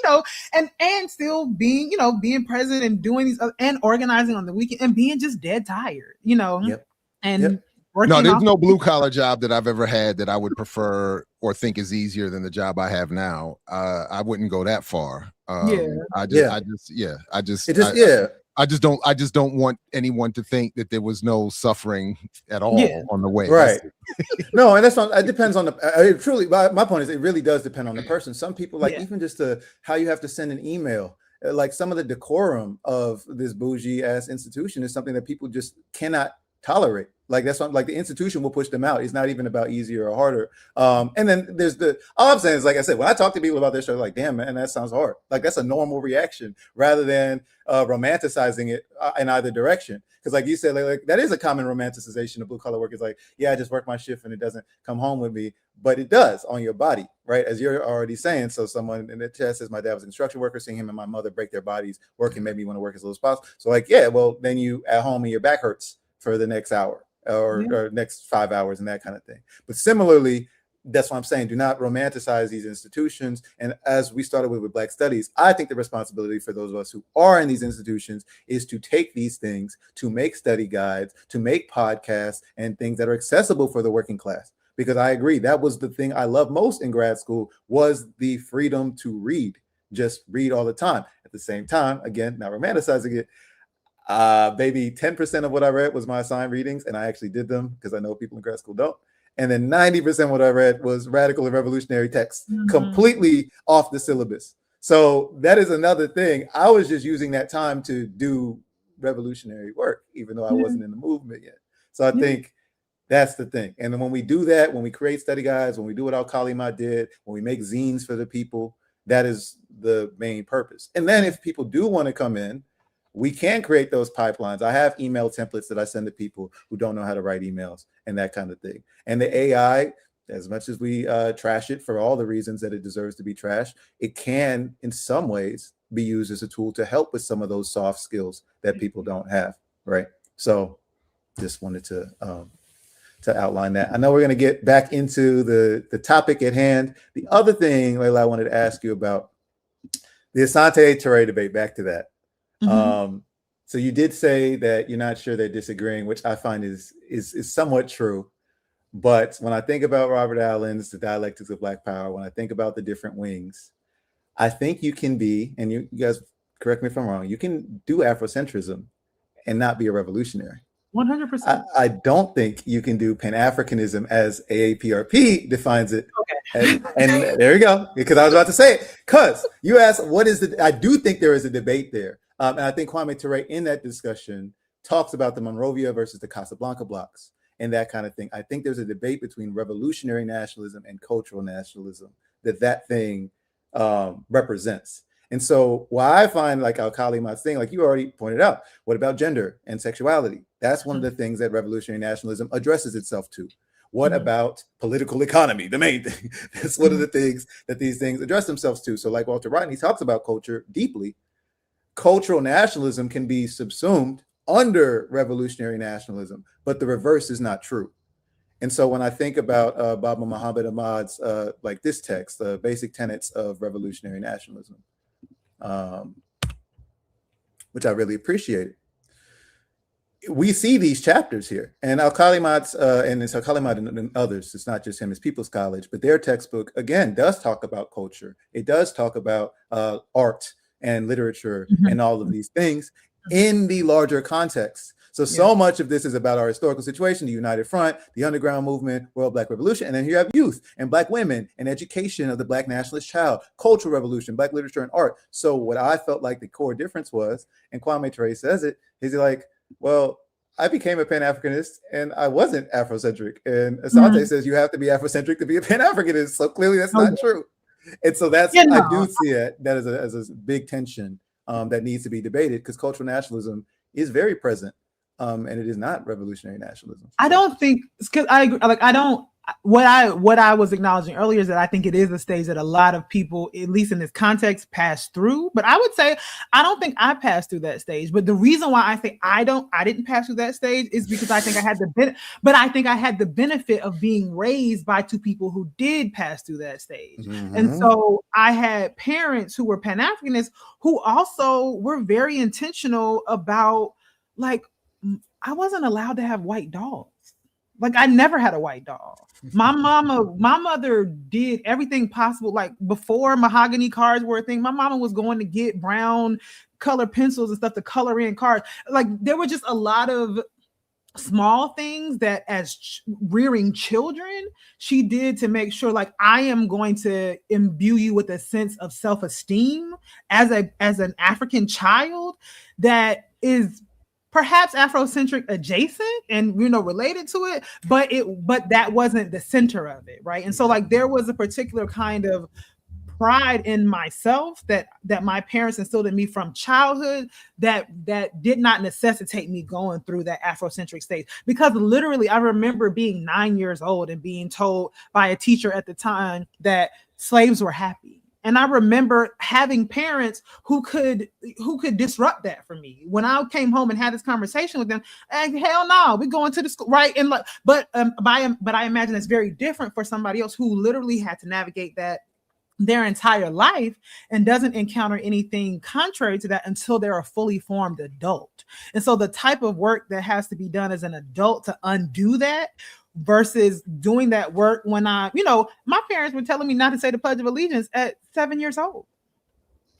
and still being, being present and doing these and organizing on the weekend and being just dead tired, and no, there's no blue collar job that I've ever had that I would prefer or think is easier than the job I have now. I wouldn't go that far. I just don't want anyone to think that there was no suffering at all on the way. Right. No, and that's not, it depends on truly, my point is, it really does depend on the person. Some people, like, even just how you have to send an email like some of the decorum of this bougie ass institution is something that people just cannot tolerate. Like that's what, like the institution will push them out. It's not even about easier or harder. And then there's all I'm saying is, like I said, when I talk to people about this show, like, damn, man, that sounds hard. Like that's a normal reaction rather than romanticizing it in either direction. Because like you said, like that is a common romanticization of blue collar work. It's like, yeah, I just work my shift and it doesn't come home with me, but it does on your body, right? As you're already saying. So someone in the chat says, my dad was a construction worker, seeing him and my mother break their bodies working made me want to work as little as possible. So like, yeah, well, then you at home and your back hurts for the next hour or next 5 hours and that kind of thing. But similarly, that's what I'm saying. Do not romanticize these institutions. And as we started with Black Studies, I think the responsibility for those of us who are in these institutions is to take these things, to make study guides, to make podcasts and things that are accessible for the working class. Because I agree, that was the thing I loved most in grad school, was the freedom to read, just read all the time. At the same time, again, not romanticizing it, maybe 10% of what I read was my assigned readings, and I actually did them because I know people in grad school don't. And then 90% of what I read was radical and revolutionary texts, completely off the syllabus. So that is another thing. I was just using that time to do revolutionary work, even though I wasn't in the movement yet. So I think that's the thing. And then when we do that, when we create study guides, when we do what Al-Kalimat did, when we make zines for the people, that is the main purpose. And then if people do want to come in, we can create those pipelines. I have email templates that I send to people who don't know how to write emails and that kind of thing. And the AI, as much as we trash it for all the reasons that it deserves to be trashed, it can, in some ways, be used as a tool to help with some of those soft skills that people don't have, right? So just wanted to outline that. I know we're going to get back into the topic at hand. The other thing, Layla, I wanted to ask you about the Asante Touré debate, back to that. So you did say that you're not sure they're disagreeing, which I find is somewhat true. But when I think about Robert Allen's The Dialectics of Black Power, when I think about the different wings, I think you can be, and you guys correct me if I'm wrong, you can do Afrocentrism and not be a revolutionary. 100%. I don't think you can do Pan-Africanism as AAPRP defines it. Okay. And there you go, because I was about to say it. Because you asked, I do think there is a debate there. And I think Kwame Ture in that discussion talks about the Monrovia versus the Casablanca blocks and that kind of thing. I think there's a debate between revolutionary nationalism and cultural nationalism that thing represents. And so why I find like Al-Kalimat's thing, like you already pointed out, what about gender and sexuality? That's one of the things that revolutionary nationalism addresses itself to. What about political economy? The main thing. That's one of the things that these things address themselves to. So like Walter Rodney talks about culture deeply. Cultural nationalism can be subsumed under revolutionary nationalism, but the reverse is not true. And so when I think about Baba Muhammad Ahmad's like this text, the basic tenets of revolutionary nationalism, which I really appreciated, we see these chapters here. And Al-Kalimat's, and it's Al-Kalimat and others, it's not just him, it's People's College, but their textbook, again, does talk about culture. It does talk about art and literature and all of these things in the larger context. So much of this is about our historical situation, the United Front, the underground movement, World Black Revolution, and then you have youth and Black women and education of the Black nationalist child, cultural revolution, Black literature and art. So what I felt like the core difference was, and Kwame Ture says it, he's like, well, I became a Pan-Africanist and I wasn't Afrocentric. And Asante says you have to be Afrocentric to be a Pan-Africanist. So clearly that's not true. And so that's, I do see it that as a big tension that needs to be debated, because cultural nationalism is very present. And it is not revolutionary nationalism. I don't think, because I agree, like I don't, what I was acknowledging earlier is that I think it is a stage that a lot of people, at least in this context, pass through. But I would say I don't think I passed through that stage. But the reason why I say I didn't pass through that stage is because I think I had the benefit of being raised by two people who did pass through that stage. And so I had parents who were Pan-Africanists who also were very intentional about, like, I wasn't allowed to have white dogs. Like, I never had a white dog. My mother did everything possible. Like, before mahogany cards were a thing, my mama was going to get brown color pencils and stuff to color in cards. Like, there were just a lot of small things that as rearing children, she did to make sure like, I am going to imbue you with a sense of self-esteem as an African child that is perhaps Afrocentric adjacent and, you know, related to it, but that wasn't the center of it, right? And so like there was a particular kind of pride in myself that my parents instilled in me from childhood that did not necessitate me going through that Afrocentric stage. Because literally I remember being 9 years old and being told by a teacher at the time that slaves were happy. And I remember having parents who could disrupt that for me. When I came home and had this conversation with them, hell no, we're going to the school, right? And like, but I imagine it's very different for somebody else who literally had to navigate that their entire life and doesn't encounter anything contrary to that until they're a fully formed adult. And so the type of work that has to be done as an adult to undo that versus doing that work when my parents were telling me not to say the Pledge of Allegiance at 7 years old.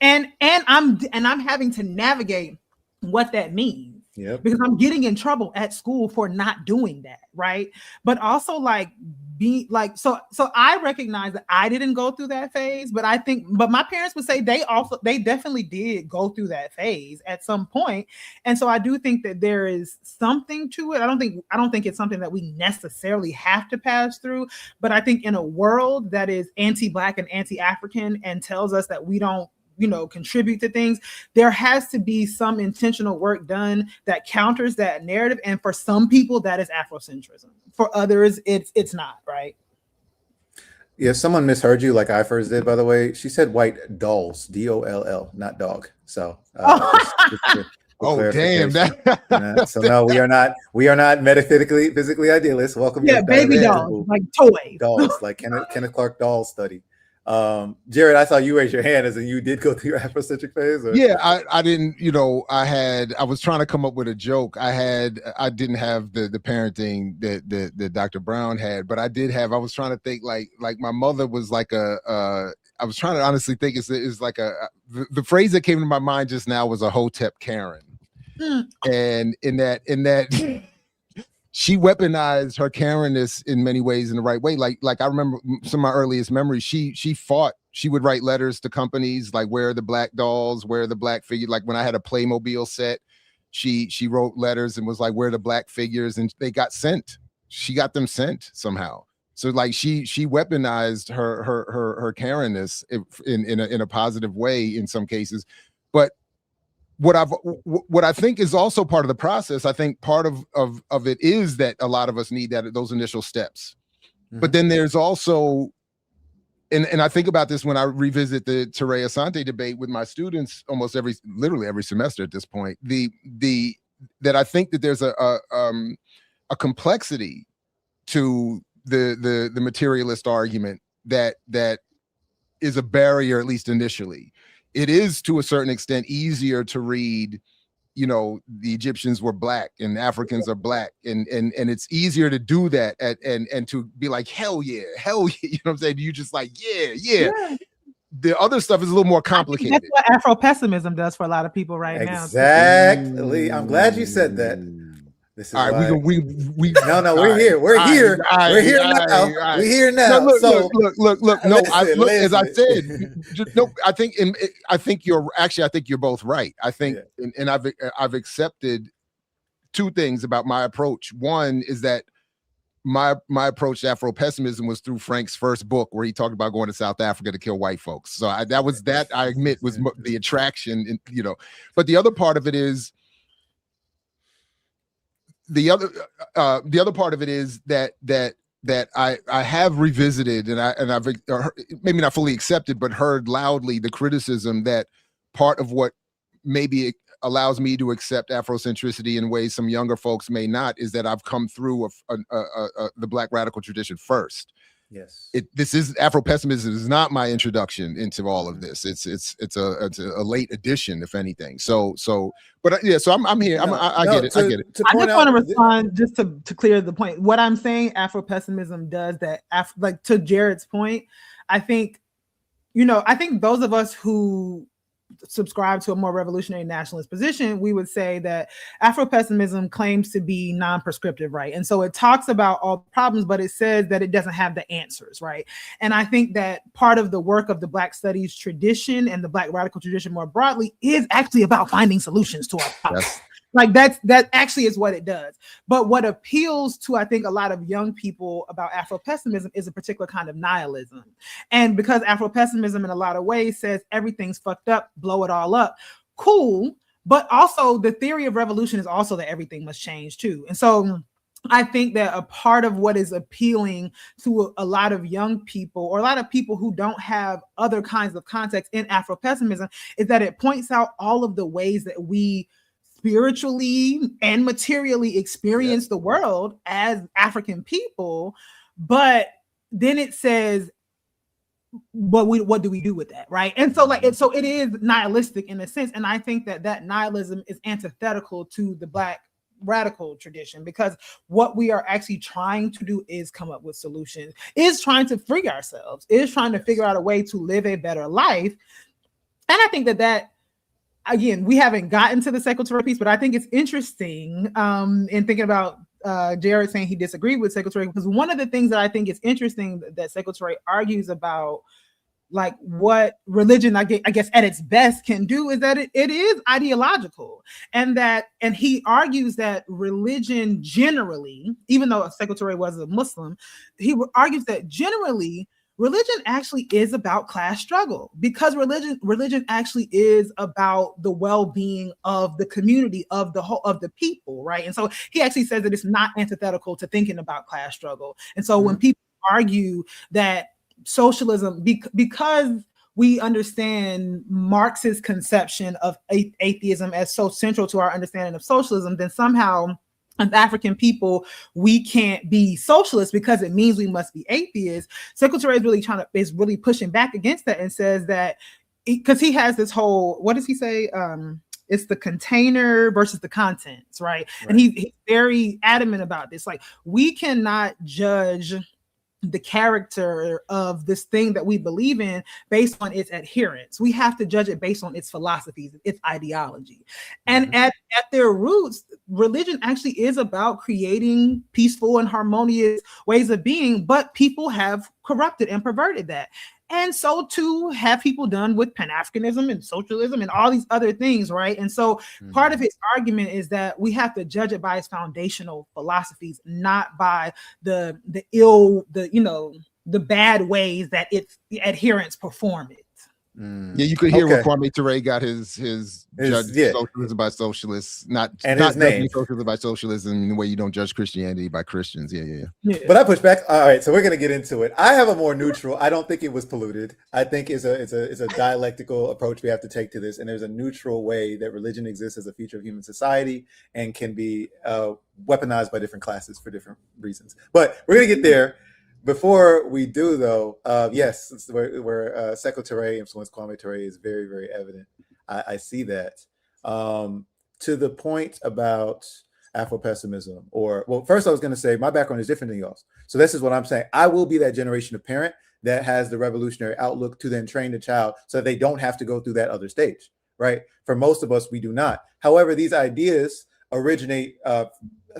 And I'm having to navigate what that means. Yep. Because I'm getting in trouble at school for not doing that, right? But also like be like, so I recognize that I didn't go through that phase, but my parents would say they definitely did go through that phase at some point. And so I do think that there is something to it. I don't think it's something that we necessarily have to pass through, but I think in a world that is anti-Black and anti-African and tells us that we don't, contribute to things, there has to be some intentional work done that counters that narrative. And for some people, that is Afrocentrism. For others, it's not, right? Yeah, someone misheard you like I first did, by the way. She said white dolls, DOLL, not dog. So oh damn! So no, we are not physically idealists. Welcome. Yeah, baby dolls, like toys. Dolls, like Kenneth Clark doll study. Jared, I saw you raise your hand as in you did go through your Afrocentric phase. Or? Yeah, I didn't, I was trying to come up with a joke. I didn't have the parenting that Dr. Brown had, but I was trying to think like my mother was like I was trying to honestly think is like the phrase that came to my mind just now was a Hotep Karen. And in that she weaponized her Karenness in many ways in the right way. Like I remember some of my earliest memories. She fought. She would write letters to companies like, "Where are the black dolls? Where are the black figures?" Like when I had a Playmobil set, she wrote letters and was like, "Where are the black figures?" And they got sent. She got them sent somehow. So like she weaponized her Karenness in a positive way in some cases, but. What I think is also part of the process, I think part of it is that a lot of us need those initial steps. Mm-hmm. But then there's also, and I think about this when I revisit the Ture Asante debate with my students literally every semester at this point, that I think that there's a complexity to the materialist argument that is a barrier, at least initially. It is to a certain extent easier to read, the Egyptians were black and Africans are black. And it's easier to do that and to be like, hell yeah. You know what I'm saying? You just like, yeah. The other stuff is a little more complicated. That's what Afro-pessimism does for a lot of people now. Exactly. I'm glad you said that. This is all right. We we're here. We're here. We're here now. We're here now. No, look. No, as I said, no. I think you're both right. I think, and I've accepted two things about my approach. One is that my approach to Afro-pessimism was through Frank's first book, where he talked about going to South Africa to kill white folks. So I admit was the attraction, But the other part of it is. The other part of it is that I have revisited and I've maybe not fully accepted, but heard loudly the criticism that part of what maybe allows me to accept Afrocentricity in ways some younger folks may not is that I've come through the Black radical tradition first. Yes. This is Afro-pessimism is not my introduction into all of this. It's a late addition, if anything. So I'm here. I get it. I just want to respond just to clear the point. What I'm saying Afro-pessimism does that, like to Jared's point, I think those of us who subscribe to a more revolutionary nationalist position, we would say that Afro-pessimism claims to be non-prescriptive, right? And so it talks about all the problems, but it says that it doesn't have the answers, right? And I think that part of the work of the Black studies tradition and the Black radical tradition more broadly is actually about finding solutions to our problems. Like that actually is what it does. But what appeals to, I think, a lot of young people about Afro-pessimism is a particular kind of nihilism. And because Afro-pessimism in a lot of ways says everything's fucked up, blow it all up, cool. But also the theory of revolution is also that everything must change too. And so I think that a part of what is appealing to a lot of young people, or a lot of people who don't have other kinds of context in Afro-pessimism, is that it points out all of the ways that we spiritually and materially experience the world as African people. But then it says, but what do we do with that, right? And so so it is nihilistic in a sense. And I think that nihilism is antithetical to the Black radical tradition, because what we are actually trying to do is come up with solutions, is trying to free ourselves, is trying to figure out a way to live a better life. And I think that again, we haven't gotten to the Sekou Touré piece, but I think it's interesting in thinking about Jared saying he disagreed with Sekou Touré, because one of the things that I think is interesting that Sekou Touré argues about, like what religion, I guess at its best can do, is that it is ideological, and he argues that religion generally, even though Sekou Touré was a Muslim, he argues that generally religion actually is about class struggle, because religion actually is about the well-being of the community, of the whole, of the people, right? And so he actually says that it's not antithetical to thinking about class struggle. And so when people argue that socialism, because we understand Marx's conception of atheism as so central to our understanding of socialism, then somehow as African people, we can't be socialists because it means we must be atheists. Sekou Touré is really pushing back against that, and says that, because he has this whole, what does he say? It's the container versus the contents, right? And he's very adamant about this. Like, we cannot judge the character of this thing that we believe in based on its adherence. We have to judge it based on its philosophies, its ideology. And at their roots, religion actually is about creating peaceful and harmonious ways of being, but people have corrupted and perverted that. And so too have people done with Pan-Africanism and socialism and all these other things, right? And so part of his argument is that we have to judge it by its foundational philosophies, not by the bad ways that its adherents perform it. Yeah, you could hear where Kwame Ture got his judge socialism by socialists, not judging socialism by socialism in the way you don't judge Christianity by Christians. Yeah. But I push back. All right, so we're gonna get into it. I have a more neutral. I don't think it was polluted. I think it's a dialectical approach we have to take to this, and there's a neutral way that religion exists as a feature of human society and can be weaponized by different classes for different reasons. But we're gonna get there. Before we do, though, yes, where Sekou Touré influenced Kwame Ture is very, very evident. I see that. To the point about Afro-pessimism, first I was going to say my background is different than y'all's. So this is what I'm saying. I will be that generation of parent that has the revolutionary outlook to then train the child so that they don't have to go through that other stage, right? For most of us, we do not. However, these ideas originate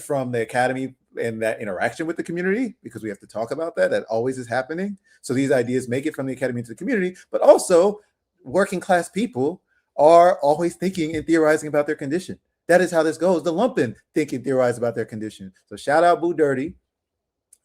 from the academy and that interaction with the community, because we have to talk about that. That always is happening. So these ideas make it from the academy to the community, but also working class people are always thinking and theorizing about their condition. That is how this goes. The lumpen think and theorize about their condition. So shout out Boo Dirty.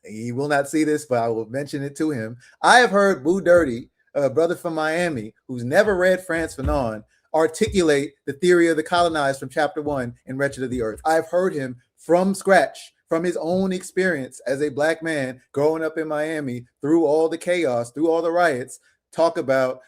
He will not see this, but I will mention it to him. I have heard Boo Dirty, a brother from Miami, who's never read Frantz Fanon, articulate the theory of the colonized from chapter 1 in Wretched of the Earth. I've heard him from scratch, from his own experience as a Black man growing up in Miami, through all the chaos, through all the riots, talk about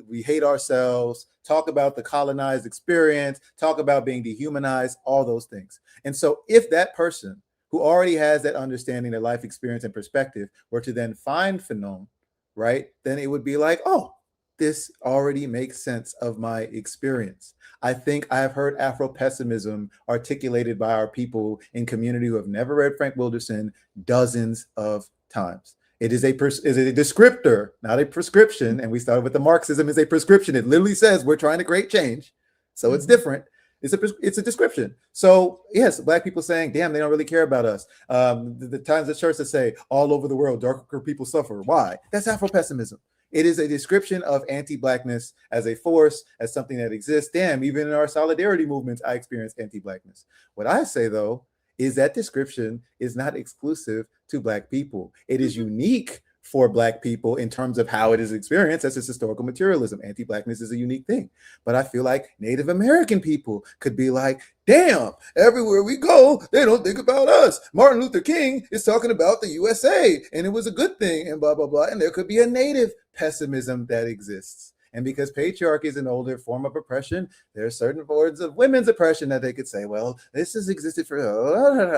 we hate ourselves, talk about the colonized experience, talk about being dehumanized, all those things. And so if that person who already has that understanding, their life experience and perspective were to then find Fanon, right, then it would be like, oh, this already makes sense of my experience. I think I have heard Afro-pessimism articulated by our people in community who have never read Frank Wilderson dozens of times. It is a descriptor, not a prescription. And we started with the Marxism is a prescription. It literally says we're trying to create change. So it's different. It's a description. So yes, Black people saying, damn, they don't really care about us. The times the church that say all over the world, darker people suffer. Why? That's Afro-pessimism. It is a description of anti-Blackness as a force, as something that exists. Damn, even in our solidarity movements, I experience anti-Blackness. What I say, though, is that description is not exclusive to Black people. It is unique for Black people in terms of how it is experienced. That's just historical materialism. Anti-Blackness is a unique thing. But I feel like Native American people could be like, damn, everywhere we go, they don't think about us. Martin Luther King is talking about the USA and it was a good thing and blah, blah, blah. And there could be a Native pessimism that exists. And because patriarchy is an older form of oppression, there are certain forms of women's oppression that they could say, well, this has existed for,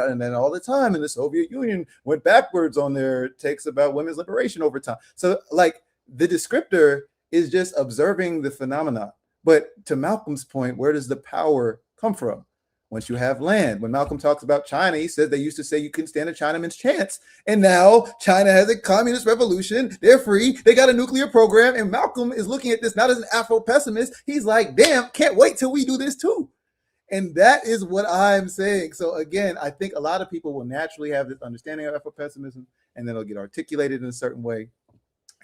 and then all the time. And the Soviet Union went backwards on their takes about women's liberation over time. So like the descriptor is just observing the phenomenon. But to Malcolm's point, where does the power come from? Once you have land. When Malcolm talks about China, he said they used to say you couldn't stand a Chinaman's chance. And now China has a communist revolution. They're free. They got a nuclear program. And Malcolm is looking at this not as an Afro-pessimist. He's like, damn, can't wait till we do this too. And that is what I'm saying. So again, I think a lot of people will naturally have this understanding of Afro-pessimism, and then it'll get articulated in a certain way.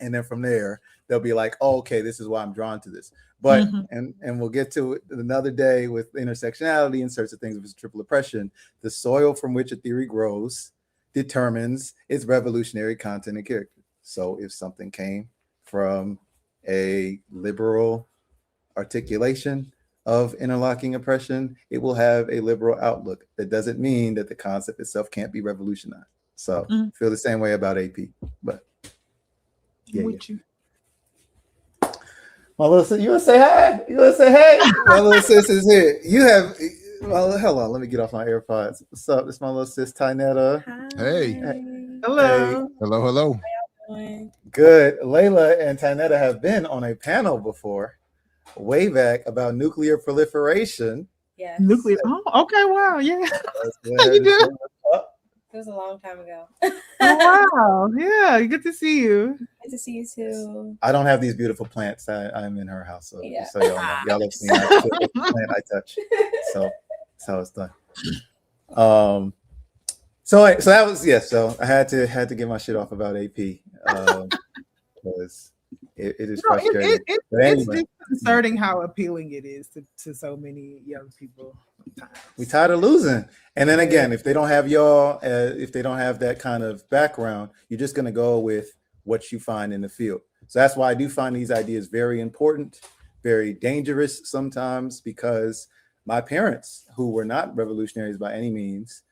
And then from there, they'll be like, oh, okay, this is why I'm drawn to this. But, and we'll get to it another day with intersectionality and sorts of things with triple oppression. The soil from which a theory grows determines its revolutionary content and character. So if something came from a liberal articulation of interlocking oppression, it will have a liberal outlook. That doesn't mean that the concept itself can't be revolutionized. So feel the same way about AP, but yeah. You. My little sis, you want to say hi? You want to say hey? My little sis is here. You have, well, hold on, let me get off my AirPods. What's up? It's my little sis, Tynetta. Hey. Hello. Hey. Hello. How y'all doing? Good. Layla and Tynetta have been on a panel before, way back, about nuclear proliferation. Yes. Nuclear. Oh, okay. Wow. Yeah. How you doing? It was a long time ago. Oh, wow. Yeah. Good to see you. Good to see you too. I don't have these beautiful plants. I'm in her house. So Yeah. just so y'all know. Y'all have seen the plant I touch. So that's how it's done. So that was, yes. So I had to get my shit off about AP. Because it is frustrating. It's disconcerting how appealing it is to so many young people. Sometimes. We tired of losing. And then again, if they don't have y'all, if they don't have that kind of background, you're just going to go with what you find in the field. So that's why I do find these ideas very important, very dangerous sometimes, because my parents, who were not revolutionaries by any means,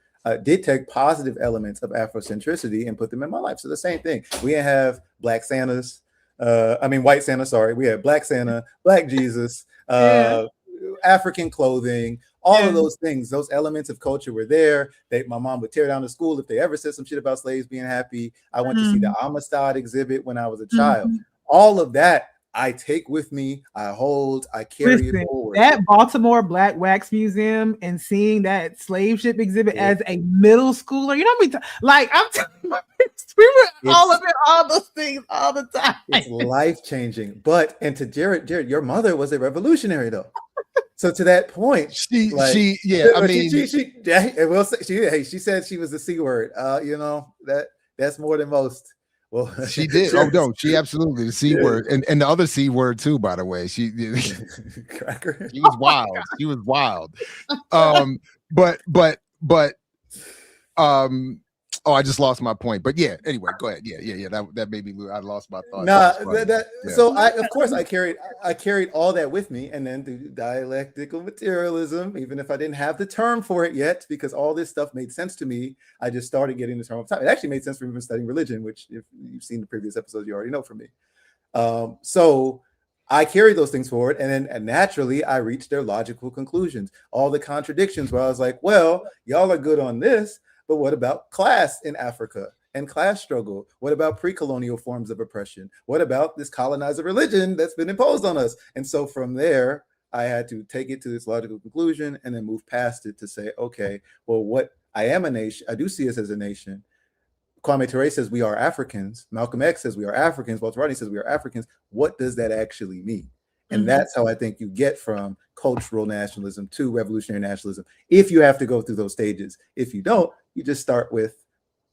did take positive elements of Afrocentricity and put them in my life. So the same thing. We have Black Santas. White Santa, sorry. We had Black Santa, Black Jesus, African clothing, all of those things, those elements of culture were there. My mom would tear down the school if they ever said some shit about slaves being happy. I went to see the Amistad exhibit when I was a child. All of that I take with me, I hold, I carry it forward. That Baltimore Black Wax Museum and seeing that slave ship exhibit as a middle schooler, you know what I mean? Like I'm we were all of it, all those things all the time. It's life-changing. And to Jared, your mother was a revolutionary though. So to that point, she said she was the C word. That's more than most. Well, she did. Oh no, she absolutely the C word and the other C word too. By the way, she cracker. She was wild. She was wild. Oh, I just lost my point. But yeah. Anyway, go ahead. Yeah. That made me. I lost my thought. So I carried all that with me, and then through dialectical materialism, even if I didn't have the term for it yet, because all this stuff made sense to me, I just started getting the term of time. It actually made sense for me even studying religion, which if you've seen the previous episodes, you already know from me. So I carried those things forward, and then naturally I reached their logical conclusions. All the contradictions where I was like, well, y'all are good on this, but what about class in Africa and class struggle? What about pre-colonial forms of oppression? What about this colonizer religion that's been imposed on us? And so from there, I had to take it to this logical conclusion and then move past it to say, okay, well, what I am a nation, I do see us as a nation. Kwame Ture says we are Africans, Malcolm X says we are Africans, Walter Rodney says we are Africans. What does that actually mean? And that's how I think you get from cultural nationalism to revolutionary nationalism. If you have to go through those stages, if you don't, you just start with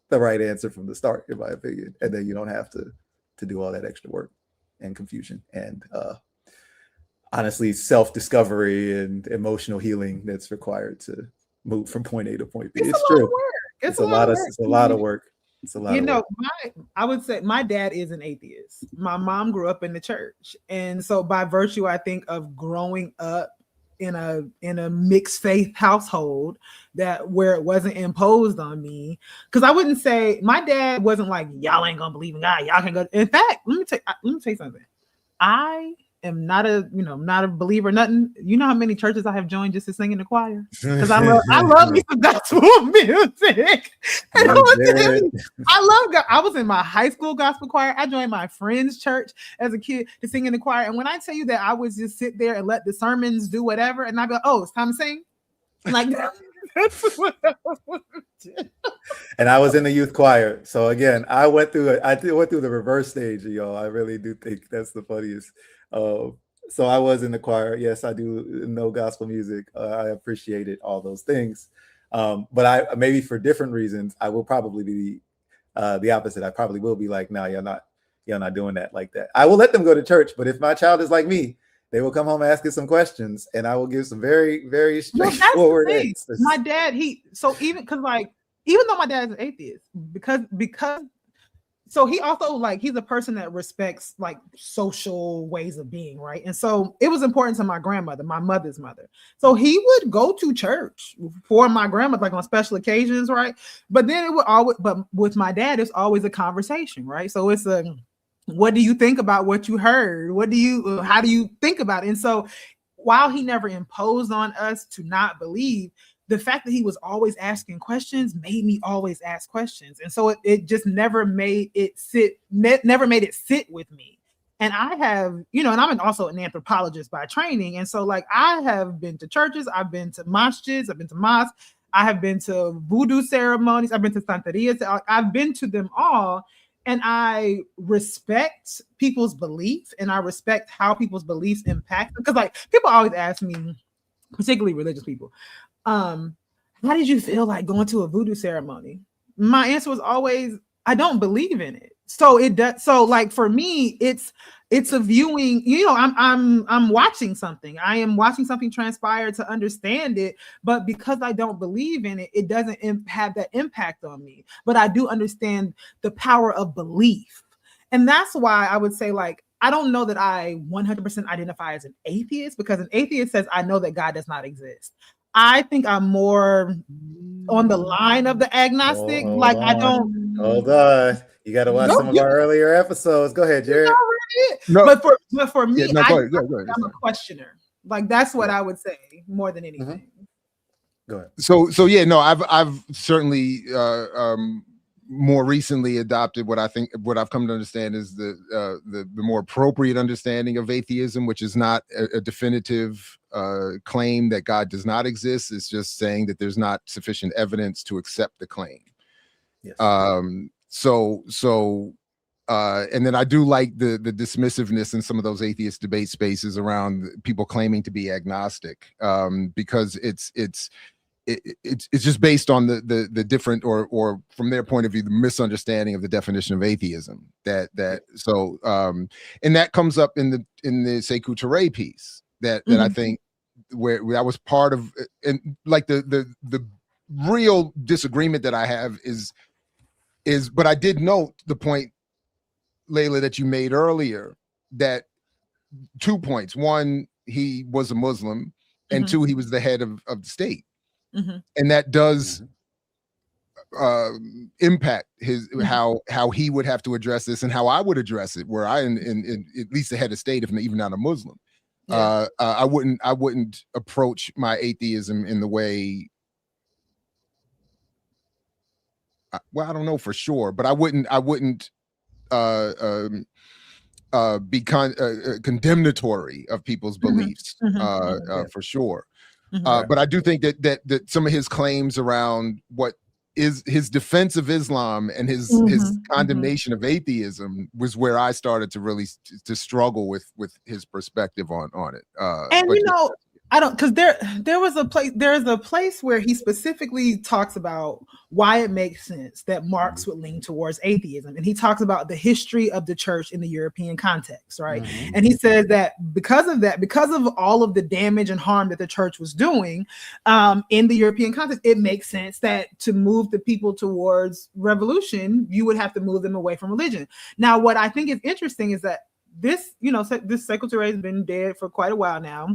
the right answer from the start, in my opinion, and then you don't have to do all that extra work and confusion and honestly self-discovery and emotional healing that's required to move from point A to point B. It's true. It's a lot of work. I would say my dad is an atheist. My mom grew up in the church. And so by virtue, I think, of growing up in a mixed faith household where it wasn't imposed on me, because I wouldn't say my dad wasn't like, y'all ain't gonna believe in God, y'all can go. In fact, let me tell you something. I am not a believer, nothing. You know how many churches I have joined just to sing in the choir? Because I love me some gospel music. And I love God. I was in my high school gospel choir. I joined my friend's church as a kid to sing in the choir. And when I tell you that I would just sit there and let the sermons do whatever, and I'd go, oh, it's time to sing. Like that's what I was doing. And I was in the youth choir. So again, I went through the reverse stage, y'all. I really do think that's the funniest. So I was in the choir. Yes, I do know gospel music. I appreciate it, all those things. But I maybe for different reasons, I will probably be the opposite. I probably will be like, no, you're not doing that like that. I will let them go to church, but if my child is like me, they will come home asking some questions, and I will give some very, very straightforward answers. My dad, even though my dad is an atheist, because so he also he's a person that respects like social ways of being, right? And so it was important to my grandmother, my mother's mother. So he would go to church for my grandmother, like on special occasions, right? But then but with my dad, it's always a conversation, right? So it's what do you think about what you heard? How do you think about it? And so while he never imposed on us to not believe, the fact that he was always asking questions made me always ask questions. And so it just never made it sit with me. And I have, and I'm also an anthropologist by training. And so I have been to churches, I've been to masjids, I've been to mosques, I have been to voodoo ceremonies, I've been to santerias, I've been to them all. And I respect people's belief, and I respect how people's beliefs impact them. Because people always ask me, particularly religious people, how did you feel like going to a voodoo ceremony? My answer was always, I don't believe in it. So it does. So for me, it's a viewing, I'm watching something. I am watching something transpire to understand it. But because I don't believe in it, it doesn't have that impact on me. But I do understand the power of belief. And that's why I would say I don't know that I 100% identify as an atheist, because an atheist says, I know that God does not exist. I think I'm more on the line of the agnostic. Hold on. You got to watch some of our earlier episodes. Go ahead, Jared. No. But for me, I'm a questioner. That's what I would say more than anything. Go ahead. So yeah, no, I've certainly more recently adopted what I've come to understand is the more appropriate understanding of atheism, which is not a definitive claim that God does not exist. It's just saying that there's not sufficient evidence to accept the claim. Yes. And then I do like the dismissiveness in some of those atheist debate spaces around people claiming to be agnostic, because it's just based on the different or from their point of view, the misunderstanding of the definition of atheism. And that comes up in the Sekou Touré piece that I think where that was part of, and the real disagreement that I have is, but I did note the point, Layla, that you made earlier, that 2 points. One, he was a Muslim, and two, he was the head of the state. And that does impact his how he would have to address this and how I would address it, where I in at least the head of state, if even not a Muslim. Yeah. I wouldn't approach my atheism in the way, well, I don't know for sure, but I wouldn't be condemnatory of people's beliefs for sure. But I do think that some of his claims around what is his defense of Islam and his condemnation of atheism was where I started to really to struggle with his perspective on it. And I don't, because there's a place where he specifically talks about why it makes sense that Marx would lean towards atheism, and he talks about the history of the church in the European context, right? And he says that because of all of the damage and harm that the church was doing in the European context, it makes sense that to move the people towards revolution, you would have to move them away from religion. Now, what I think is interesting is that this Sekou Touré has been dead for quite a while now.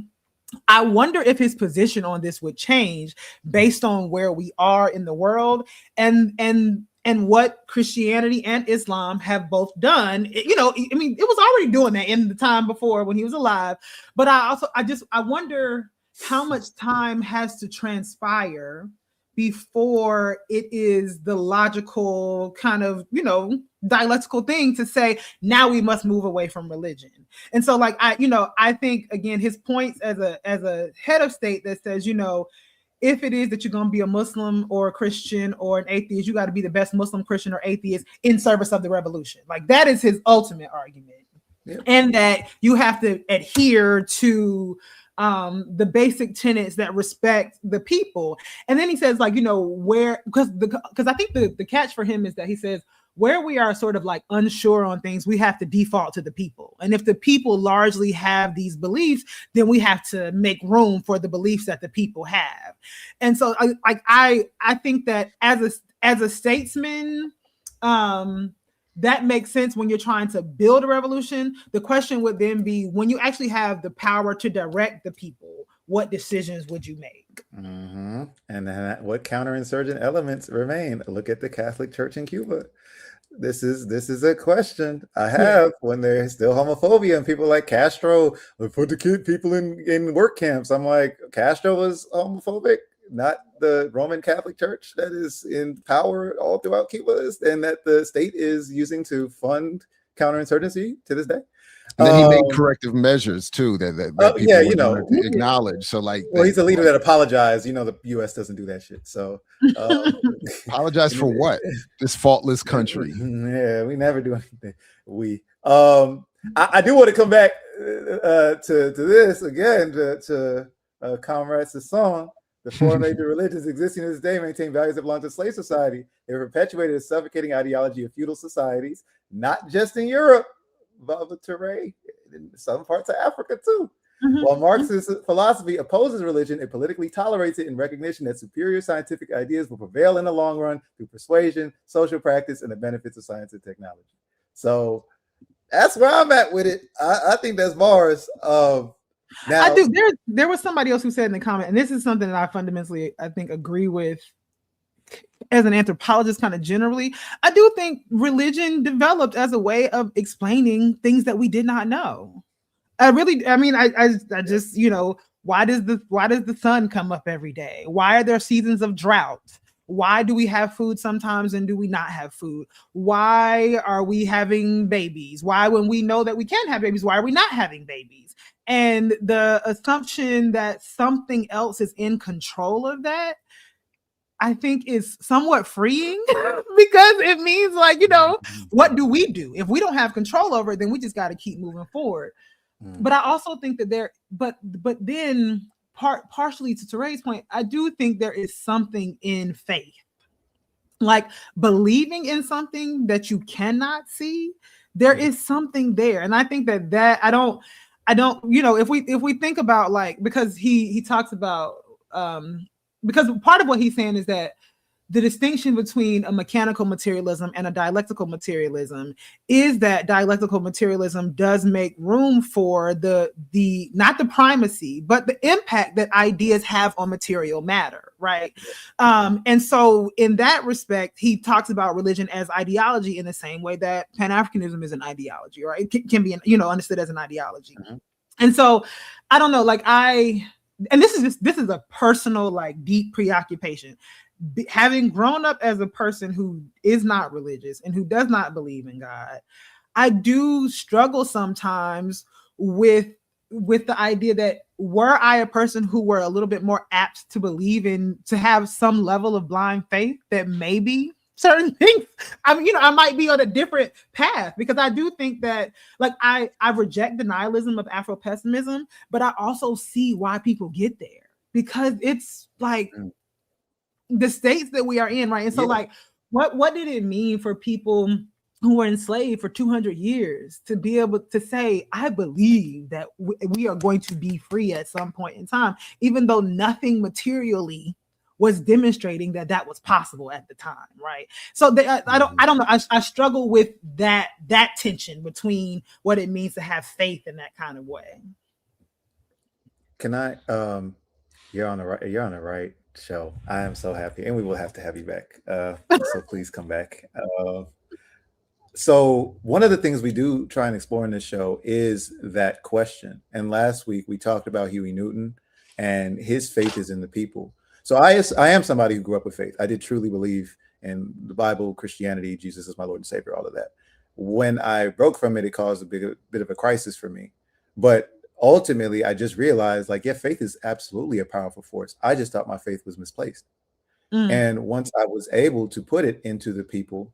I wonder if his position on this would change based on where we are in the world and what Christianity and Islam have both done. I mean, it was already doing that in the time before when he was alive. But I wonder how much time has to transpire before it is the logical kind of, dialectical thing to say, now we must move away from religion. And so I think, again, his points as a head of state that says, if it is that you're going to be a Muslim or a Christian or an atheist, you got to be the best Muslim, Christian, or atheist in service of the revolution. Like, that is his ultimate argument. Yep. And that you have to adhere to the basic tenets that respect the people. And then he says, where, because I think the catch for him is that he says, where we are sort of unsure on things, we have to default to the people. And if the people largely have these beliefs, then we have to make room for the beliefs that the people have. And so I think that as a statesman, that makes sense when you're trying to build a revolution. The question would then be, when you actually have the power to direct the people, what decisions would you make? And then what counterinsurgent elements remain? Look at the Catholic Church in Cuba. This is a question I have when there's still homophobia and people like Castro put the people in work camps. I'm like, Castro was homophobic, not the Roman Catholic Church that is in power all throughout Cuba and that the state is using to fund counterinsurgency to this day. And then he made corrective measures too that people to acknowledge. So he's a leader that apologized. The U.S. doesn't do that shit. So apologize for what? This faultless country. Yeah, we never do anything. I do want to come back to this again to Comrade's song. The four major religions existing to this day maintain values that belong to slave society. They perpetuated a suffocating ideology of feudal societies, not just in Europe, Baba Touré, in some parts of Africa too. While Marx's philosophy opposes religion, it politically tolerates it in recognition that superior scientific ideas will prevail in the long run through persuasion, social practice, and the benefits of science and technology. So that's where I'm at with it. I think that's bars. Now, I do. There was somebody else who said in the comment, and this is something that I fundamentally, I think, agree with as an anthropologist, kind of generally. I do think religion developed as a way of explaining things that we did not know. I just, why does the sun come up every day? Why are there seasons of drought? Why do we have food sometimes and do we not have food? Why are we having babies? Why, when we know that we can't have babies, why are we not having babies? And the assumption that something else is in control of that, I think, is somewhat freeing because it means what do we do? If we don't have control over it, then we just got to keep moving forward. But I also think that but then partially to Touré's point, I do think there is something in faith, like believing in something that you cannot see. There is something there. And I think that I don't, if we think about because he talks about, because part of what he's saying is that the distinction between a mechanical materialism and a dialectical materialism is that dialectical materialism does make room for the not the primacy, but the impact that ideas have on material matter, right? And so in that respect, he talks about religion as ideology in the same way that Pan-Africanism is an ideology, right? It can be, understood as an ideology. And so I don't know, and this is a personal, deep preoccupation. Having grown up as a person who is not religious and who does not believe in God, I do struggle sometimes with with the idea that were I a person who were a little bit more apt to believe in, to have some level of blind faith, that maybe certain things, I mean, I might be on a different path, because I do think that, like, I reject the nihilism of Afro-pessimism, but I also see why people get there, because it's like the states that we are in, right? And so like, what did it mean for people who were enslaved for 200 years to be able to say, I believe that we are going to be free at some point in time, even though nothing materially was demonstrating that that was possible at the time, right? So I don't know. I struggle with that tension between what it means to have faith in that kind of way. Can I? You're on the right show. I am so happy, and we will have to have you back. So please come back. So one of the things we do try and explore in this show is that question. And last week we talked about Huey Newton and his faith is in the people. So I am somebody who grew up with faith. I did truly believe in the Bible, Christianity, Jesus is my Lord and Savior, all of that. When I broke from it, it caused a bit of a crisis for me. But ultimately, I just realized, like, yeah, faith is absolutely a powerful force. I just thought my faith was misplaced. And once I was able to put it into the people,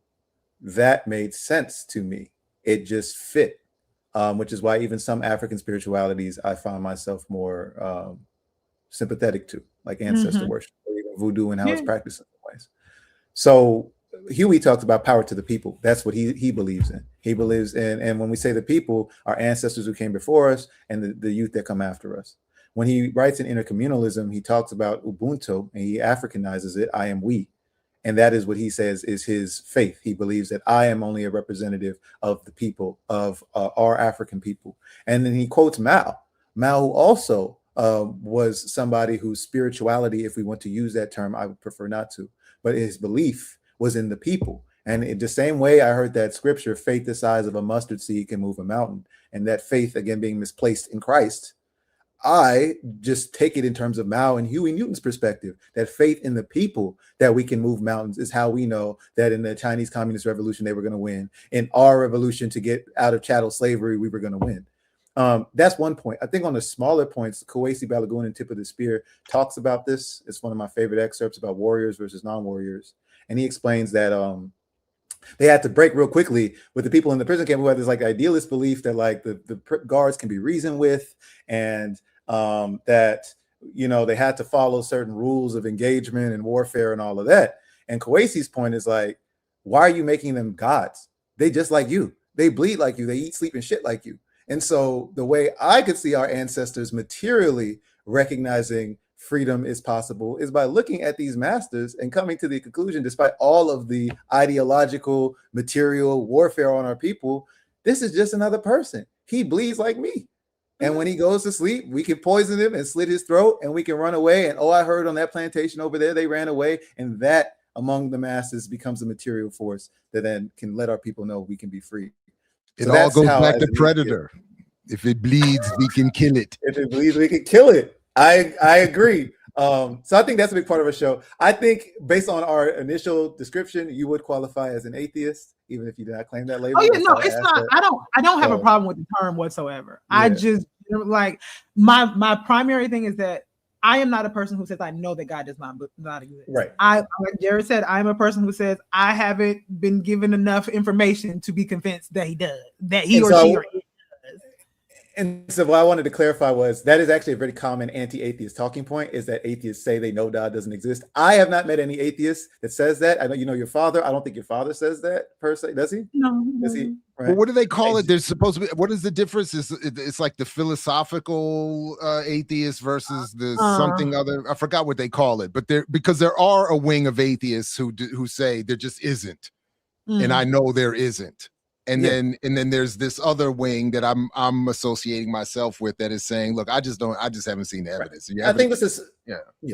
that made sense to me. It just fit, which is why even some African spiritualities I find myself more sympathetic to, like ancestor worship or even voodoo and how it's practiced in some ways. So Huey talks about power to the people. That's what he believes in. He believes in, and when we say the people, our ancestors who came before us and the youth that come after us. When he writes in intercommunalism, he talks about Ubuntu and he Africanizes it, I am we. And that is what he says is his faith. He believes that I am only a representative of the people, of our African people. And then he quotes Mao. Mao, who also was somebody whose spirituality, if we want to use that term, I would prefer not to, but his belief was in the people. And in the same way I heard that scripture, faith the size of a mustard seed can move a mountain. And that faith, again, being misplaced in Christ, I just take it in terms of Mao and Huey Newton's perspective, that faith in the people that we can move mountains is how we know that in the Chinese Communist Revolution, they were going to win. In our revolution to get out of chattel slavery, we were going to win. That's one point. I think on the smaller points, Kwesi Balagoon and Tip of the Spear talks about this. It's one of my favorite excerpts about warriors versus non-warriors. And he explains that they had to break real quickly with the people in the prison camp who had this like idealist belief that like the guards can be reasoned with, and that, you know, they had to follow certain rules of engagement and warfare and all of that. And Kwesi's point is like, why are you making them gods? They just like you. They bleed like you. They eat, sleep, and shit like you. And so the way I could see our ancestors materially recognizing freedom is possible is by looking at these masters and coming to the conclusion, despite all of the ideological, material warfare on our people, this is just another person. He bleeds like me. And when he goes to sleep, we can poison him and slit his throat and we can run away. And, oh, I heard on that plantation over there, they ran away. And that among the masses becomes a material force that then can let our people know we can be free. It all goes back to Predator. If it bleeds, we can kill it. If it bleeds, we can kill it. I agree. So I think that's a big part of our show. I think based on our initial description, you would qualify as an atheist, even if you did not claim that label. Oh yeah, no, it's not. I don't have a problem with the term whatsoever. Yeah. I just like my primary thing is that I am not a person who says I know that God does not exist. Right. Like Jared said, I'm a person who says I haven't been given enough information to be convinced that he does, that he or she or he. And so what I wanted to clarify was that is actually a very common anti-atheist talking point, is that atheists say they know God doesn't exist. I have not met any atheist that says that. I know you know your father. I don't think your father says that per se. Does he? No. Does he? Right. Well, what do they call it? There's supposed to be, what is the difference? It's like the philosophical atheist versus the something other. I forgot what they call it, but because there are a wing of atheists who say there just isn't. And I know there isn't. And then there's this other wing that I'm associating myself with that is saying, look, I just haven't seen the evidence. I think this is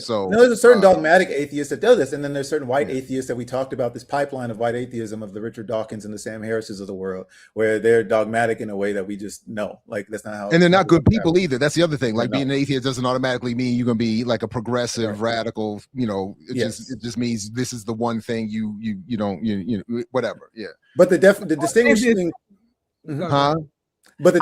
So there's a certain dogmatic atheist that does this, and then there's certain white atheists that we talked about, this pipeline of white atheism of the Richard Dawkins and the Sam Harrises of the world, where they're dogmatic in a way that we just know, like that's not how. And they're not good people either. That's the other thing. Like being an atheist doesn't automatically mean you're gonna be like a progressive radical. You know, it just means this is the one thing you don't whatever. Yeah. But the distinguishing, But the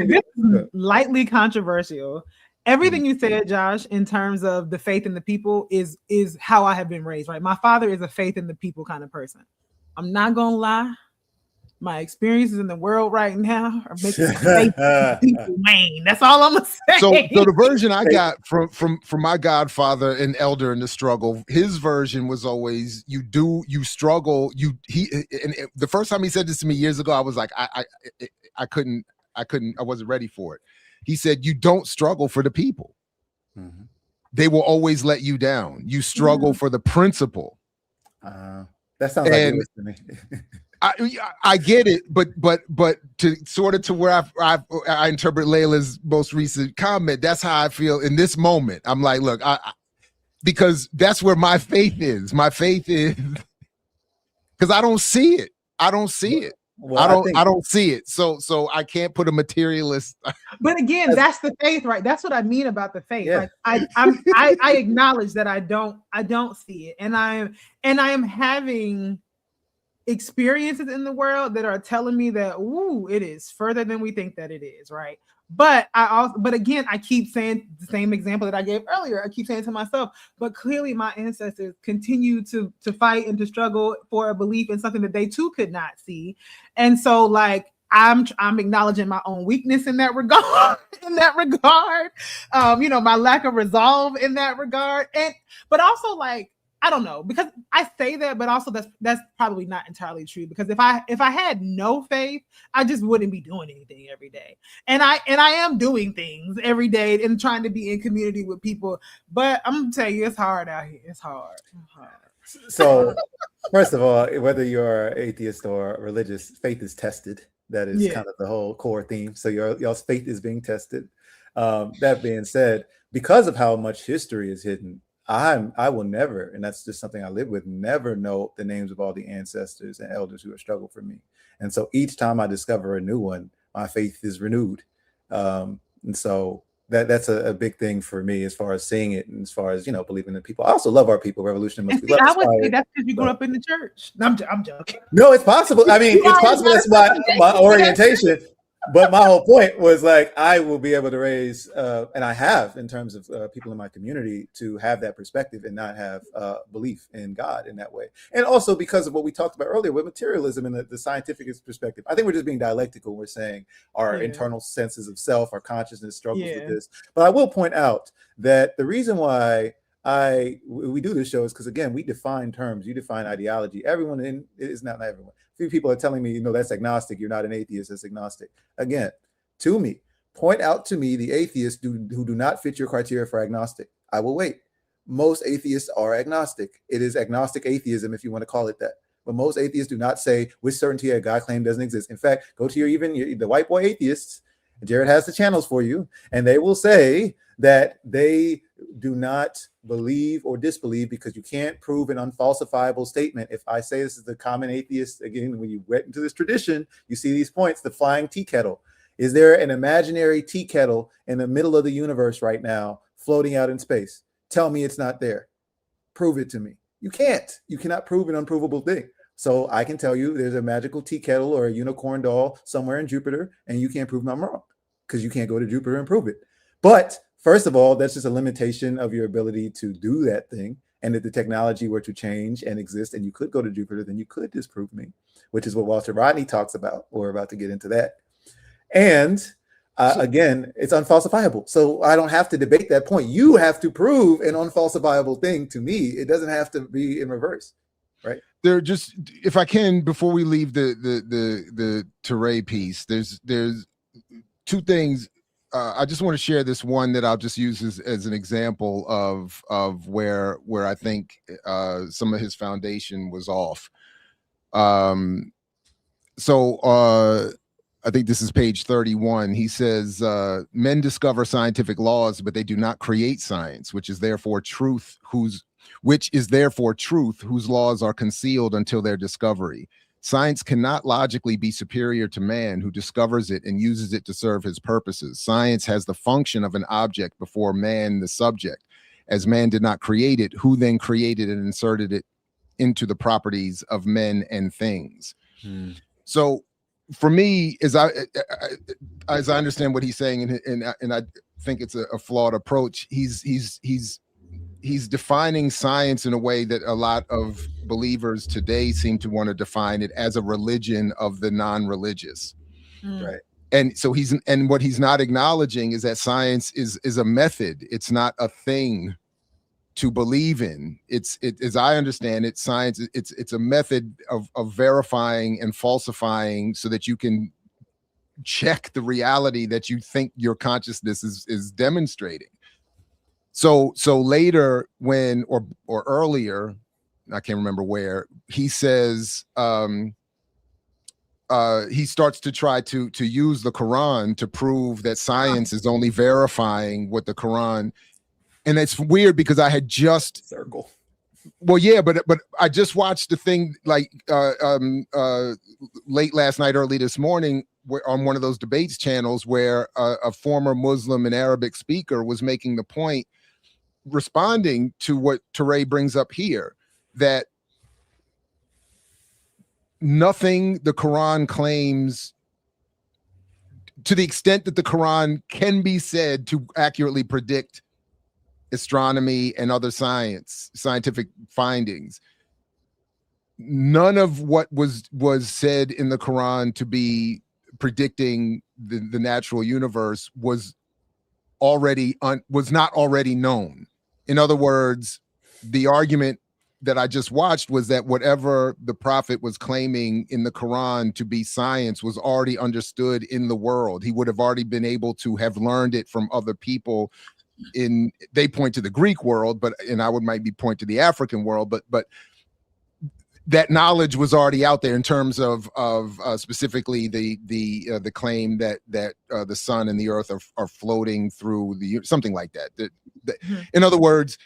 this is lightly controversial. Everything you said, Josh, in terms of the faith in the people is how I have been raised, right? My father is a faith in the people kind of person. I'm not gonna lie. My experiences in the world right now are making my faith in people wane. That's all I'm gonna say. So the version I got from my godfather and elder in the struggle, his version was always you struggle. And the first time he said this to me years ago, I was like, I wasn't ready for it. He said, you don't struggle for the people. Mm-hmm. They will always let you down. You struggle for the principle. That sounds like it was to me. I get it, but to sort of to where I interpret Layla's most recent comment, that's how I feel in this moment. I'm like, look, because that's where my faith is. My faith is because I don't see it. I don't see it. Well, I don't see it. So I can't put a materialist. But again, that's the faith, right? That's what I mean about the faith. Yeah. Like I acknowledge that I don't see it, and I am having experiences in the world that are telling me that it is further than we think that it is, right? But again, I keep saying the same example that I gave earlier. I keep saying to myself, but clearly my ancestors continue to fight and to struggle for a belief in something that they too could not see. And so like I'm acknowledging my own weakness in that regard, my lack of resolve in that regard. But also like, I don't know, because I say that, but also that's probably not entirely true, because if I had no faith, I just wouldn't be doing anything every day. And I am doing things every day and trying to be in community with people. But I'm gonna tell you, it's hard out here. It's hard. So first of all, whether you're atheist or religious, faith is tested. That is kind of the whole core theme. So y'all's faith is being tested. That being said, because of how much history is hidden, I will never, and that's just something I live with, never know the names of all the ancestors and elders who have struggled for me. And so each time I discover a new one, my faith is renewed. And so that's a big thing for me as far as seeing it and as far as, believing in people. I also love our people. Revolution must be I would say that's because you grew up in the church. No, I'm joking. No, it's possible. I mean, it's possible. That's my orientation. But my whole point was like, I will be able to raise, and I have in terms of people in my community, to have that perspective and not have belief in God in that way. And also because of what we talked about earlier with materialism and the scientific perspective, I think we're just being dialectical. We're saying our internal senses of self, our consciousness struggles with this. But I will point out that the reason why we do this show is because, again, we define terms. You define ideology. Everyone is not everyone. Few people are telling me, that's agnostic. You're not an atheist. That's agnostic. Again, point out to me the atheists who do not fit your criteria for agnostic. I will wait. Most atheists are agnostic. It is agnostic atheism, if you want to call it that. But most atheists do not say with certainty a God claim doesn't exist. In fact, go to the white boy atheists. Jared has the channels for you, and they will say that they do not believe or disbelieve because you can't prove an unfalsifiable statement. If I say this is the common atheist, again, when you went into this tradition, you see these points, the flying tea kettle. Is there an imaginary tea kettle in the middle of the universe right now floating out in space? Tell me it's not there. Prove it to me. You can't. You cannot prove an unprovable thing. So I can tell you there's a magical tea kettle or a unicorn doll somewhere in Jupiter, and you can't prove I'm wrong because you can't go to Jupiter and prove it. But first of all, that's just a limitation of your ability to do that thing. And if the technology were to change and exist and you could go to Jupiter, then you could disprove me, which is what Walter Rodney talks about. We're about to get into that. And again, it's unfalsifiable. So I don't have to debate that point. You have to prove an unfalsifiable thing to me. It doesn't have to be in reverse, right? There just, if I can, before we leave the Teray piece, there's two things. I just want to share this one that I'll just use as an example of where I think some of his foundation was off. I think this is page 31. He says, men discover scientific laws, but they do not create science, which is therefore truth, whose laws are concealed until their discovery. Science cannot logically be superior to man, who discovers it and uses it to serve his purposes. Science has the function of an object before man, the subject. As man did not create it, who then created and inserted it into the properties of men and things? So for me, as I understand what he's saying, and I think it's a flawed approach. He's defining science in a way that a lot of believers today seem to want to define it, as a religion of the non-religious. Right. And so what he's not acknowledging is that science is a method. It's not a thing to believe in. As I understand it, science, it's a method of verifying and falsifying so that you can check the reality that you think your consciousness is demonstrating. So later, when or earlier, I can't remember where, he says he starts to try to use the Quran to prove that science is only verifying what the Quran. And it's weird because I had just circle. Well, yeah, but I just watched the thing like late last night, early this morning, on one of those debates channels where a former Muslim and Arabic speaker was making the point, responding to what Teray brings up here, that nothing the Quran claims, to the extent that the Quran can be said to accurately predict astronomy and other scientific findings, none of what was said in the Quran to be predicting the natural universe was not already known. In other words, the argument that I just watched was that whatever the prophet was claiming in the Quran to be science was already understood in the world. He would have already been able to have learned it from other people. They point to the Greek world, and I might be point to the African world, but that knowledge was already out there in terms of specifically the claim that the sun and the earth are floating through something like that. In other words,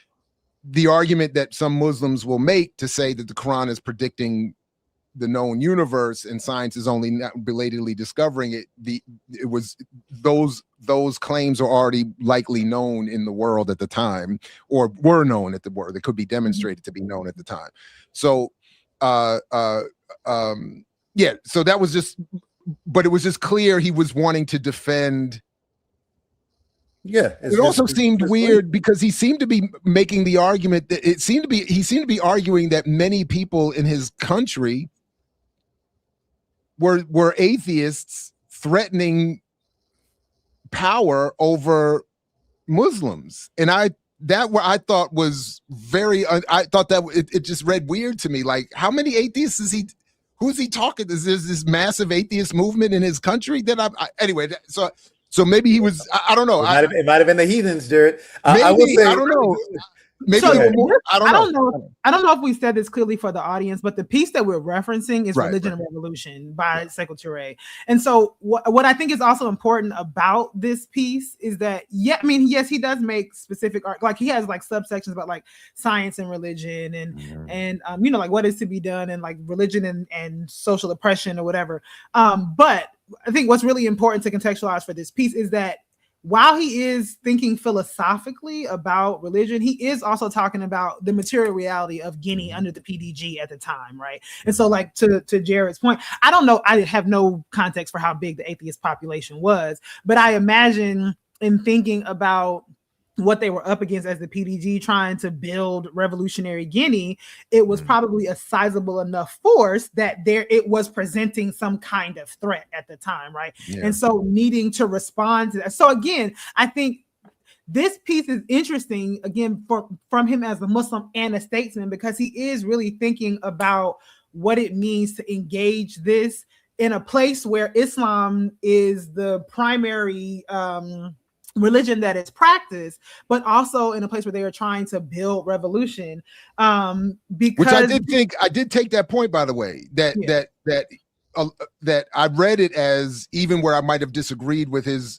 the argument that some Muslims will make to say that the Quran is predicting the known universe and science is only belatedly discovering it, it was those claims are already likely known in the world at the time, or were known at the world. They could be demonstrated to be known at the time. So yeah, so that was just, but it was just clear he was wanting to defend. Yeah, it also seemed weird because he seemed to be making the argument that he seemed to be arguing that many people in his country were atheists threatening power over Muslims, and I thought was very. I thought that it just read weird to me. Like, how many atheists is he? Who's he talking? Is there this massive atheist movement in his country that anyway? So maybe he was. I don't know. It might have been the heathens, Jared. Maybe, I will say, I don't know. Maybe so I don't know. I don't know if we said this clearly for the audience, but the piece that we're referencing is Religion and Revolution by Sekou Touré. And so what I think is also important about this piece is that, yes, he does make specific art, like he has like subsections about like science and religion and like what is to be done and like religion and social oppression or whatever. But I think what's really important to contextualize for this piece is that while he is thinking philosophically about religion, he is also talking about the material reality of Guinea under the PDG at the time, right? And so, like, to Jared's point, I don't know, I have no context for how big the atheist population was, but I imagine in thinking about what they were up against as the PDG trying to build revolutionary Guinea, it was probably a sizable enough force that it was presenting some kind of threat at the time, right? Yeah. And so needing to respond to that. So again, I think this piece is interesting, again, from him as a Muslim and a statesman, because he is really thinking about what it means to engage this in a place where Islam is the primary religion that is practiced, but also in a place where they are trying to build revolution. Because which I did take that point, by the way, that I read it as, even where I might have disagreed with his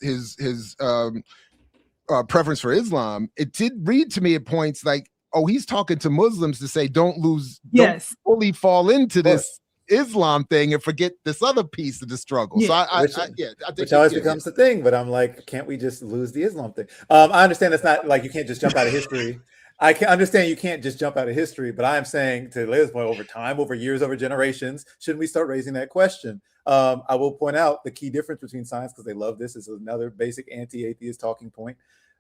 preference for Islam, it did read to me at points like, oh, he's talking to Muslims to say don't fully fall into this Islam thing and forget this other piece of the struggle. So I think which always becomes the thing, but I'm like, can't we just lose the Islam thing? I understand it's not like you can't just jump out of history. I can understand you can't just jump out of history, but I'm saying, to Layla's point, over time, over years, over generations, shouldn't we start raising that question? I will point out the key difference between science, because they love this, is another basic anti-atheist talking point.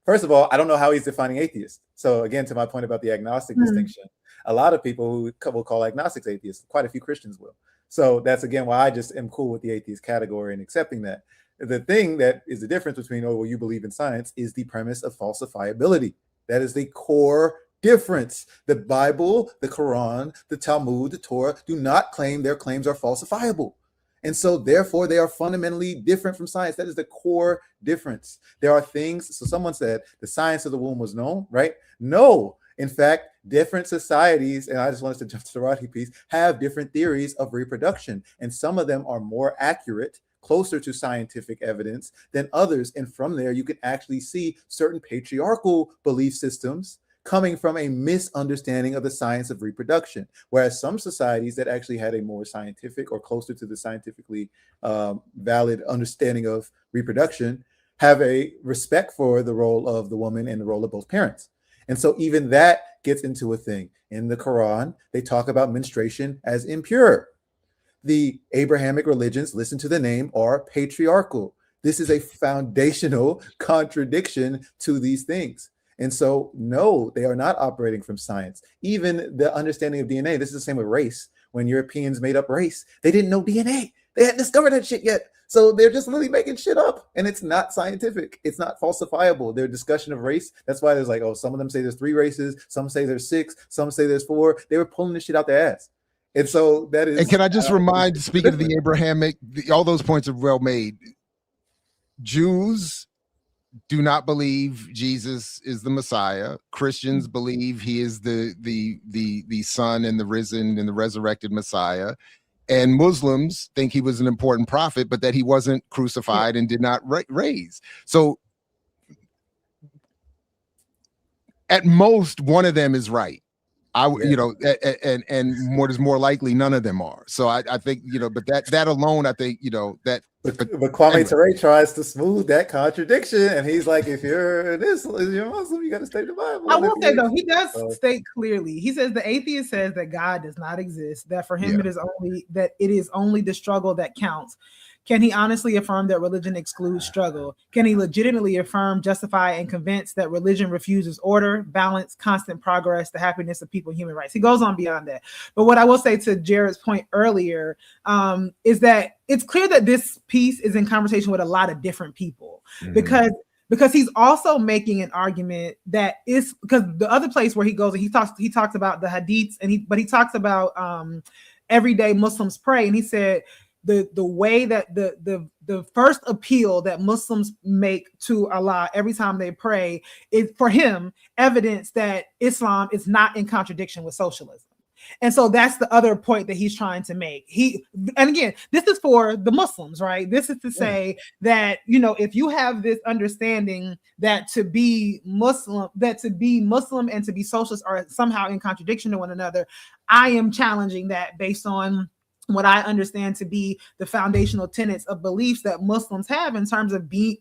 First of all, I don't know how he's defining atheist. So again, to my point about the agnostic distinction, a lot of people who will call agnostics atheists, quite a few Christians will. So that's, again, why I just am cool with the atheist category and accepting that. The thing that is the difference between, oh, well, you believe in science, is the premise of falsifiability. That is the core difference. The Bible, the Quran, the Talmud, the Torah do not claim their claims are falsifiable. And so therefore they are fundamentally different from science. That is the core difference. There are things, so someone said the science of the womb was known, right? No, in fact, different societies, and I just want us to jump to the Rodney piece, have different theories of reproduction. And some of them are more accurate, closer to scientific evidence than others. And from there, you can actually see certain patriarchal belief systems coming from a misunderstanding of the science of reproduction. Whereas some societies that actually had a more scientific or closer to the scientifically valid understanding of reproduction have a respect for the role of the woman and the role of both parents. And so even that gets into a thing. In the Quran, they talk about menstruation as impure. The Abrahamic religions, listen to the name, are patriarchal. This is a foundational contradiction to these things. And so, no, they are not operating from science. Even the understanding of DNA, this is the same with race. When Europeans made up race, they didn't know DNA. They hadn't discovered that shit yet. So they're just really making shit up. And it's not scientific. It's not falsifiable. Their discussion of race, that's why there's like, oh, some of them say there's 3 races. Some say there's 6. Some say there's 4. They were pulling this shit out their ass. And so that is. And can I just remind, speaking of the Abrahamic, all those points are well made. Jews do not believe Jesus is the Messiah. Christians believe he is the Son and the risen and the resurrected Messiah. And Muslims think he was an important prophet, but that he wasn't crucified and did not raise. So at most, one of them is right. And what is more likely, none of them are. So I think, but that alone, I think, that. But Kwame Ture tries to smooth that contradiction, and he's like, if you're Muslim, you got to state the Bible. I will say though, he does state clearly. He says the atheist says that God does not exist. That for him it is only the struggle that counts. Can he honestly affirm that religion excludes struggle? Can he legitimately affirm, justify, and convince that religion refuses order, balance, constant progress, the happiness of people, and human rights? He goes on beyond that. But what I will say to Jared's point earlier is that it's clear that this piece is in conversation with a lot of different people, because he's also making an argument that is, because the other place where he goes and he talks about the hadiths, but he talks about everyday Muslims pray, and he said the way that the first appeal that Muslims make to Allah every time they pray is, for him, evidence that Islam is not in contradiction with socialism. And so that's the other point that he's trying to make. And again, this is for the Muslims, right? This is to say that, if you have this understanding that to be Muslim and to be socialist are somehow in contradiction to one another, I am challenging that based on what I understand to be the foundational tenets of beliefs that Muslims have in terms of being,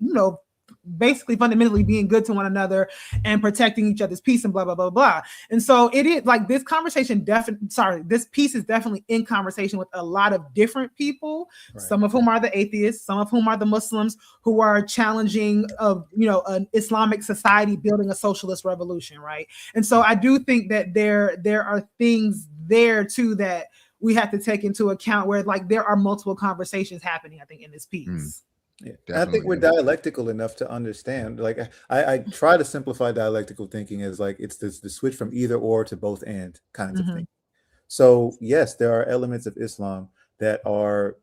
basically fundamentally being good to one another and protecting each other's peace and blah, blah, blah, blah. And so it is like this conversation, this piece is definitely in conversation with a lot of different people, right. Some of whom are the atheists, some of whom are the Muslims who are challenging of, an Islamic society building a socialist revolution, right? And so I do think that there are things there too that we have to take into account where there are multiple conversations happening, I think, in this piece. Yeah, I think we're dialectical enough to understand. I try to simplify dialectical thinking as it's the switch from either or to both and kinds of thing. So yes, there are elements of Islam that are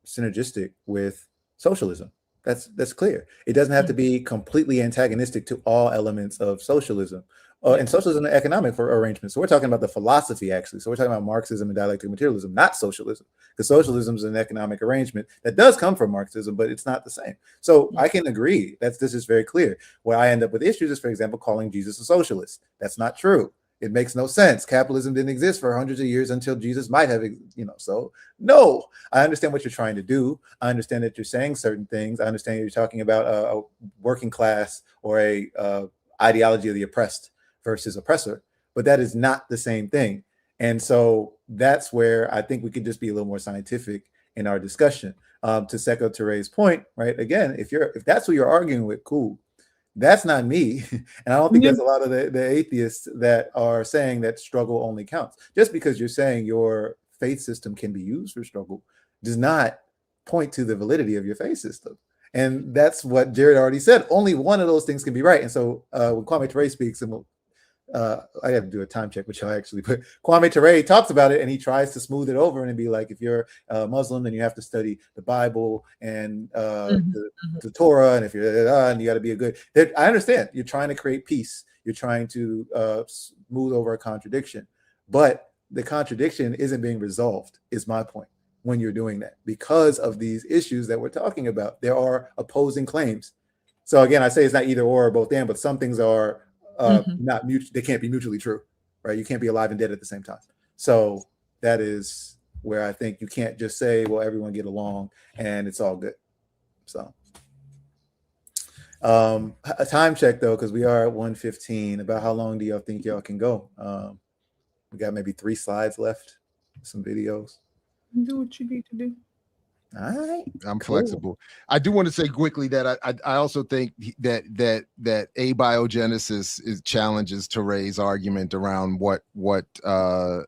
synergistic with socialism. That's clear. It doesn't have to be completely antagonistic to all elements of socialism. And socialism and economic arrangements. So we're talking about the philosophy, actually. So we're talking about Marxism and dialectical materialism, not socialism. Because socialism is an economic arrangement that does come from Marxism, but it's not the same. So I can agree that this is very clear. Where I end up with issues is, for example, calling Jesus a socialist. That's not true. It makes no sense. Capitalism didn't exist for hundreds of years until Jesus might have, So no, I understand what you're trying to do. I understand that you're saying certain things. I understand you're talking about a working class or a ideology of the oppressed. versus oppressor, but that is not the same thing. And so that's where I think we could just be a little more scientific in our discussion. To Sekou Touré's point, right? Again, if that's who you're arguing with, cool. That's not me. And I don't think that's a lot of the atheists that are saying that struggle only counts. Just because you're saying your faith system can be used for struggle does not point to the validity of your faith system. And that's what Jared already said. Only one of those things can be right. And so when Kwame Ture speaks, and I have to do a time check, which I actually put. Kwame Ture talks about it, and he tries to smooth it over and be like, if you're a Muslim, then you have to study the Bible and the Torah, and if you're and you got to be a good. I understand you're trying to create peace. You're trying to smooth over a contradiction, but the contradiction isn't being resolved. Is my point when you're doing that because of these issues that we're talking about. There are opposing claims. So again, I say it's not either or both and, but some things are. Not they can't be mutually true, right? You can't be alive and dead at the same time. So that is where I think you can't just say, well, everyone get along and it's all good. So a time check though, because we are at 1:15. About how long do y'all think y'all can go? We got maybe 3 slides left, some videos. Do what you need to do. All right, I'm flexible. I do want to say quickly that I also think that abiogenesis challenges Touré's argument around what about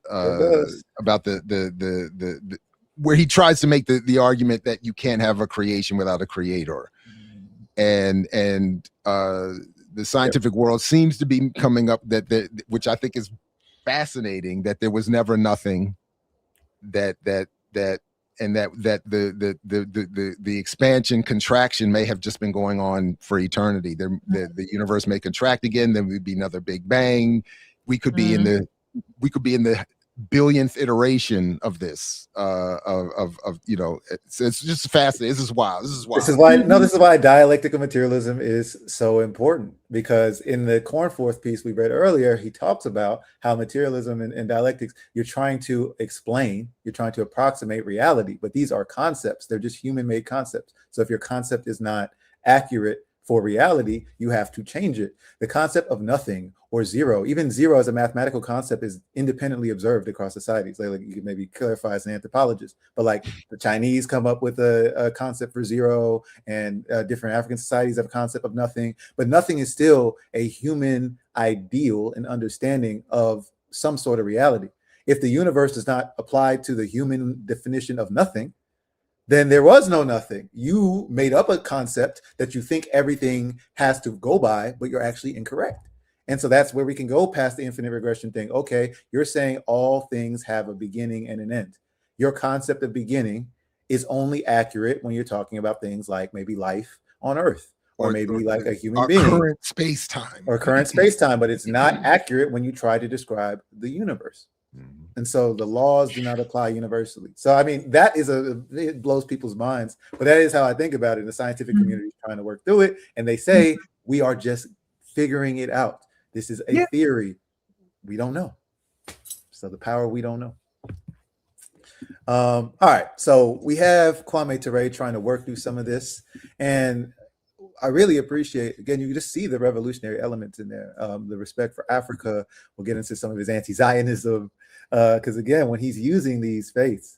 the where he tries to make the argument that you can't have a creation without a creator, and the scientific world seems to be coming up that which I think is fascinating, that there was never nothing, and that the expansion contraction may have just been going on for eternity. The universe may contract again, then we'd be another big bang. We could be in the billionth iteration of this it's just fascinating. This is wild. This is why dialectical materialism is so important, because in the Cornforth piece we read earlier, he talks about how materialism and dialectics, you're trying to explain, you're trying to approximate reality, but these are concepts. They're just human-made concepts. So if your concept is not accurate for reality, you have to change it. The concept of nothing or zero, even zero as a mathematical concept, is independently observed across societies. Like you could maybe clarify as an anthropologist, but like the Chinese come up with a concept for zero, and different African societies have a concept of nothing, but nothing is still a human ideal and understanding of some sort of reality. If the universe does not apply to the human definition of nothing, then there was no nothing. You made up a concept that you think everything has to go by, but you're actually incorrect. And so that's where we can go past the infinite regression thing. Okay, you're saying all things have a beginning and an end. Your concept of beginning is only accurate when you're talking about things like maybe life on Earth, or maybe like a human being. Current space-time. Or current space-time, but it's not accurate when you try to describe the universe. And so the laws do not apply universally. So, I mean, it blows people's minds, but that is how I think about it. The scientific community is trying to work through it. And they say, we are just figuring it out. This is a theory. We don't know. So the power, we don't know. All right. So we have Kwame Ture trying to work through some of this. And I really appreciate, again, you just see the revolutionary elements in there. The respect for Africa. We'll get into some of his anti-Zionism. Because again, when he's using these faiths,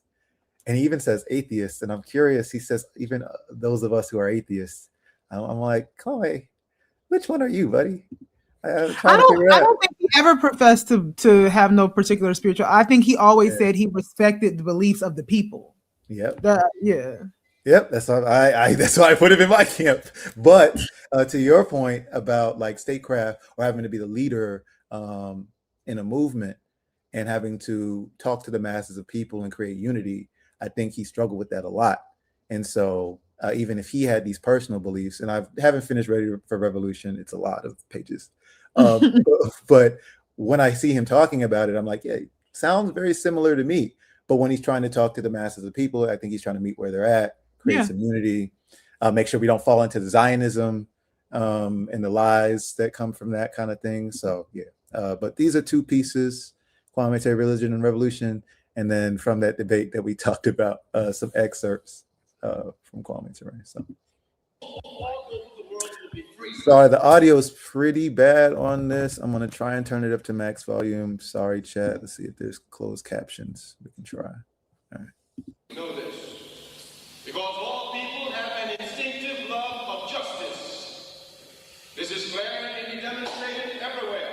and he even says atheists, and I'm curious, he says even those of us who are atheists, I'm like, Chloe, which one are you, buddy? I don't think he ever professed to have no particular spiritual. I think he always said he respected the beliefs of the people. Yep. Yep, that's why that's why I put him in my camp. But to your point about like statecraft or having to be the leader in a movement and having to talk to the masses of people and create unity, I think he struggled with that a lot. And so even if he had these personal beliefs, and I haven't finished Ready for Revolution, it's a lot of pages. But when I see him talking about it, I'm like, yeah, it sounds very similar to me. But when he's trying to talk to the masses of people, I think he's trying to meet where they're at, create some unity, make sure we don't fall into the Zionism and the lies that come from that kind of thing. So, but these are 2 pieces. Kwame Ture, Religion and Revolution, and then from that debate that we talked about, some excerpts from Kwame Ture. So, Sorry, the audio is pretty bad on this. I'm gonna try and turn it up to max volume. Sorry, chat. Let's see if there's closed captions. We can try. All right. Know this, because all people have an instinctive love of justice. This is glaringly demonstrated everywhere.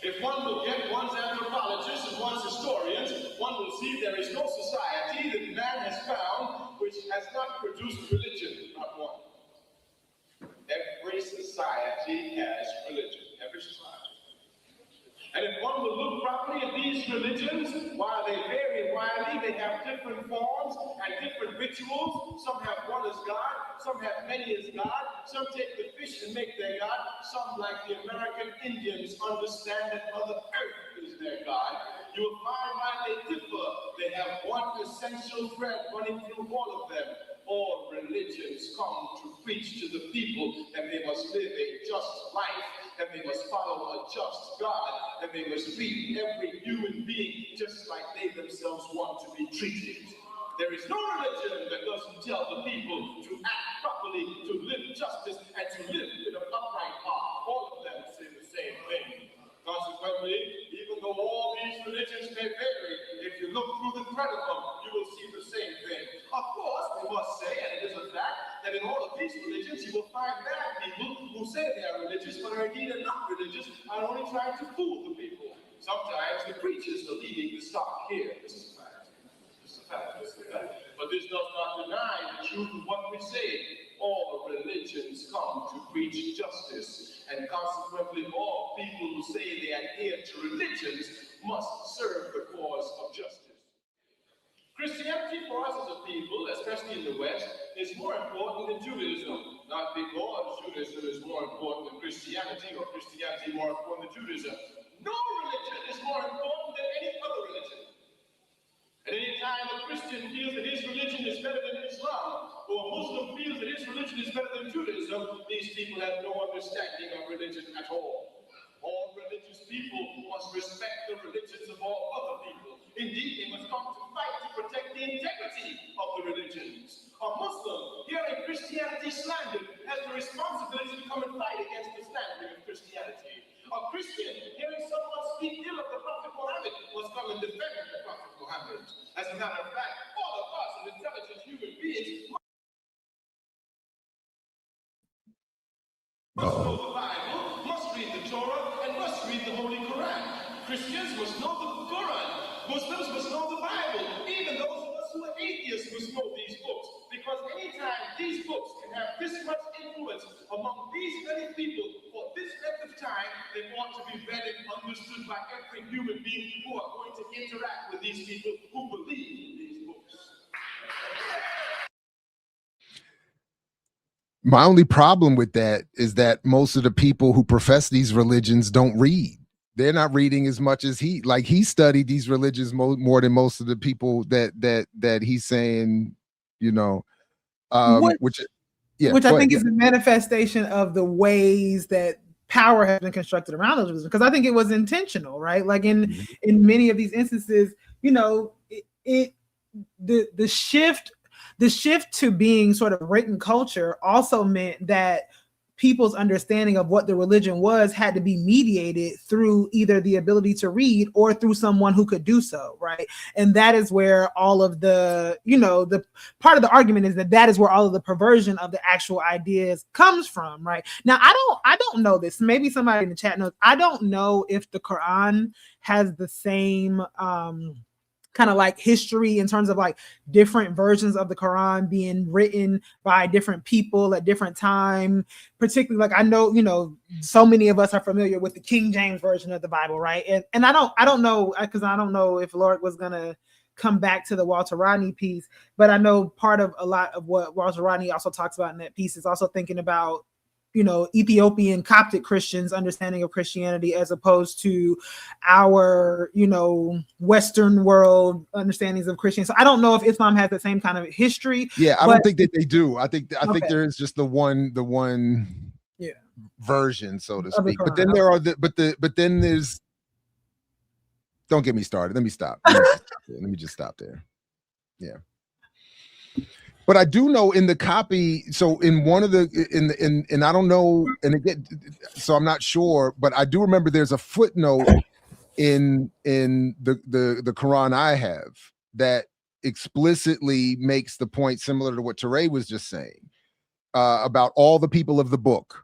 If one will get one's anthropologists and one's historians, one will see there is no society that man has found which has not produced religion, not one. Every society has religion, every society. And if one will look properly at these religions, while they vary widely, they have different forms and different rituals. Some have one as God, some have many as God, some take the fish and make their God, some, like the American Indians, understand that Mother Earth is their God. You will find while they differ, they have one essential thread running through all of them. All religions come to preach to the people that they must live a just life, that they must follow a just God, that they must treat every human being just like they themselves want to be treated. There is no religion that doesn't tell the people to act properly, to live justice, and to live with an upright heart. All of them say the same thing. Consequently, even though all these religions may vary, if you look through the thread of them, you will see the same thing. Of course, we must say, and it is a fact, that in all of these religions, you will find bad people who say they are religious, but are indeed not religious, are only trying to fool the people. Sometimes the preachers are leading the stock here. This is a fact. This is a fact. This is a fact. But this does not deny the truth of what we say. All religions come to preach justice, and consequently, all people who say they adhere to religions must serve the cause of justice. Christianity for us as a people, especially in the West, is more important than Judaism. Not because Judaism is more important than Christianity, or Christianity more important than Judaism. No religion is more important than any other religion. At any time a Christian feels that his religion is better than Islam, or a Muslim feels that his religion is better than Judaism, these people have no understanding of religion at all. All religious people must respect the religions of all other people. Indeed, they must come to fight to protect the integrity of the religions. A Muslim hearing Christianity slandered has the responsibility to come and fight against the slandering of Christianity. A Christian hearing someone speak ill of the Prophet Muhammad must come and defend the Prophet Muhammad. As a matter of fact, all of us as intelligent human beings must know the Bible, must read the Torah, and must read the Holy Quran. Christians must know the Quran. Muslims must know the Bible. Even those of us who are atheists must know these books. Because anytime these books can have this much influence among these many people for this length of time, they ought to be read and understood by every human being who are going to interact with these people who believe in these books. My only problem with that is that most of the people who profess these religions don't read. They're not reading as much as he studied these religions more than most of the people that he's saying, you know, which I think is a manifestation of the ways that power has been constructed around those religions, because I think it was intentional, right? Like in many of these instances, you know, the shift to being sort of written culture also meant that people's understanding of what the religion was had to be mediated through either the ability to read or through someone who could do so, right? And that is where all of the, you know, the part of the argument is that is where all of the perversion of the actual ideas comes from, right? Now, I don't know this. Maybe somebody in the chat knows. I don't know if the Quran has the same kind of like history in terms of like different versions of the Quran being written by different people at different time. Particularly, like I know, you know, so many of us are familiar with the King James version of the Bible, right? And I don't know, because I don't know if Lord was gonna come back to the Walter Rodney piece, but I know part of a lot of what Walter Rodney also talks about in that piece is also thinking about, you know, Ethiopian Coptic Christians' understanding of Christianity as opposed to our, you know, Western world understandings of Christianity. So I don't know if Islam has the same kind of history. Yeah, I don't think that they do. I think there is just the one version, so to speak. But then there are but then there's. Don't get me started. Let me stop. Let me just stop there. Yeah. But I do know in the copy, so in one of the and I don't know, and again, so I'm not sure, but I do remember there's a footnote in the Quran I have that explicitly makes the point similar to what Teray was just saying about all the people of the book.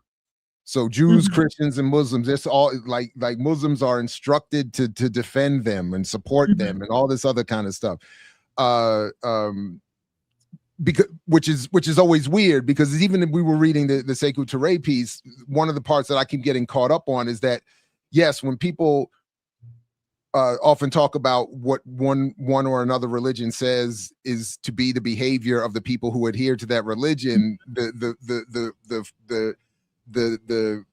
So Jews, Christians, and Muslims, it's all like Muslims are instructed to defend them and support them and all this other kind of stuff. Because which is always weird, because even if we were reading the Sekou Touré piece, one of the parts that I keep getting caught up on is that, yes, when people often talk about what one or another religion says is to be the behavior of the people who adhere to that religion, the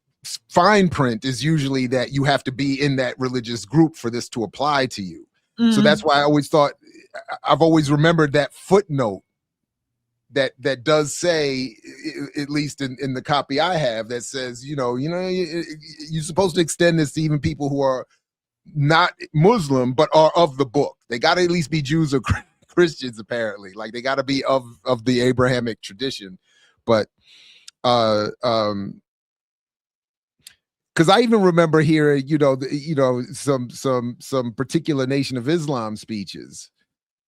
fine print is usually that you have to be in that religious group for this to apply to you. So that's why I've always remembered that footnote that does say, at least in the copy I have, that says, you're supposed to extend this to even people who are not Muslim but are of the book. They got to at least be Jews or Christians, apparently. Like, they got to be of the Abrahamic tradition. But because I even remember hearing, some particular Nation of Islam speeches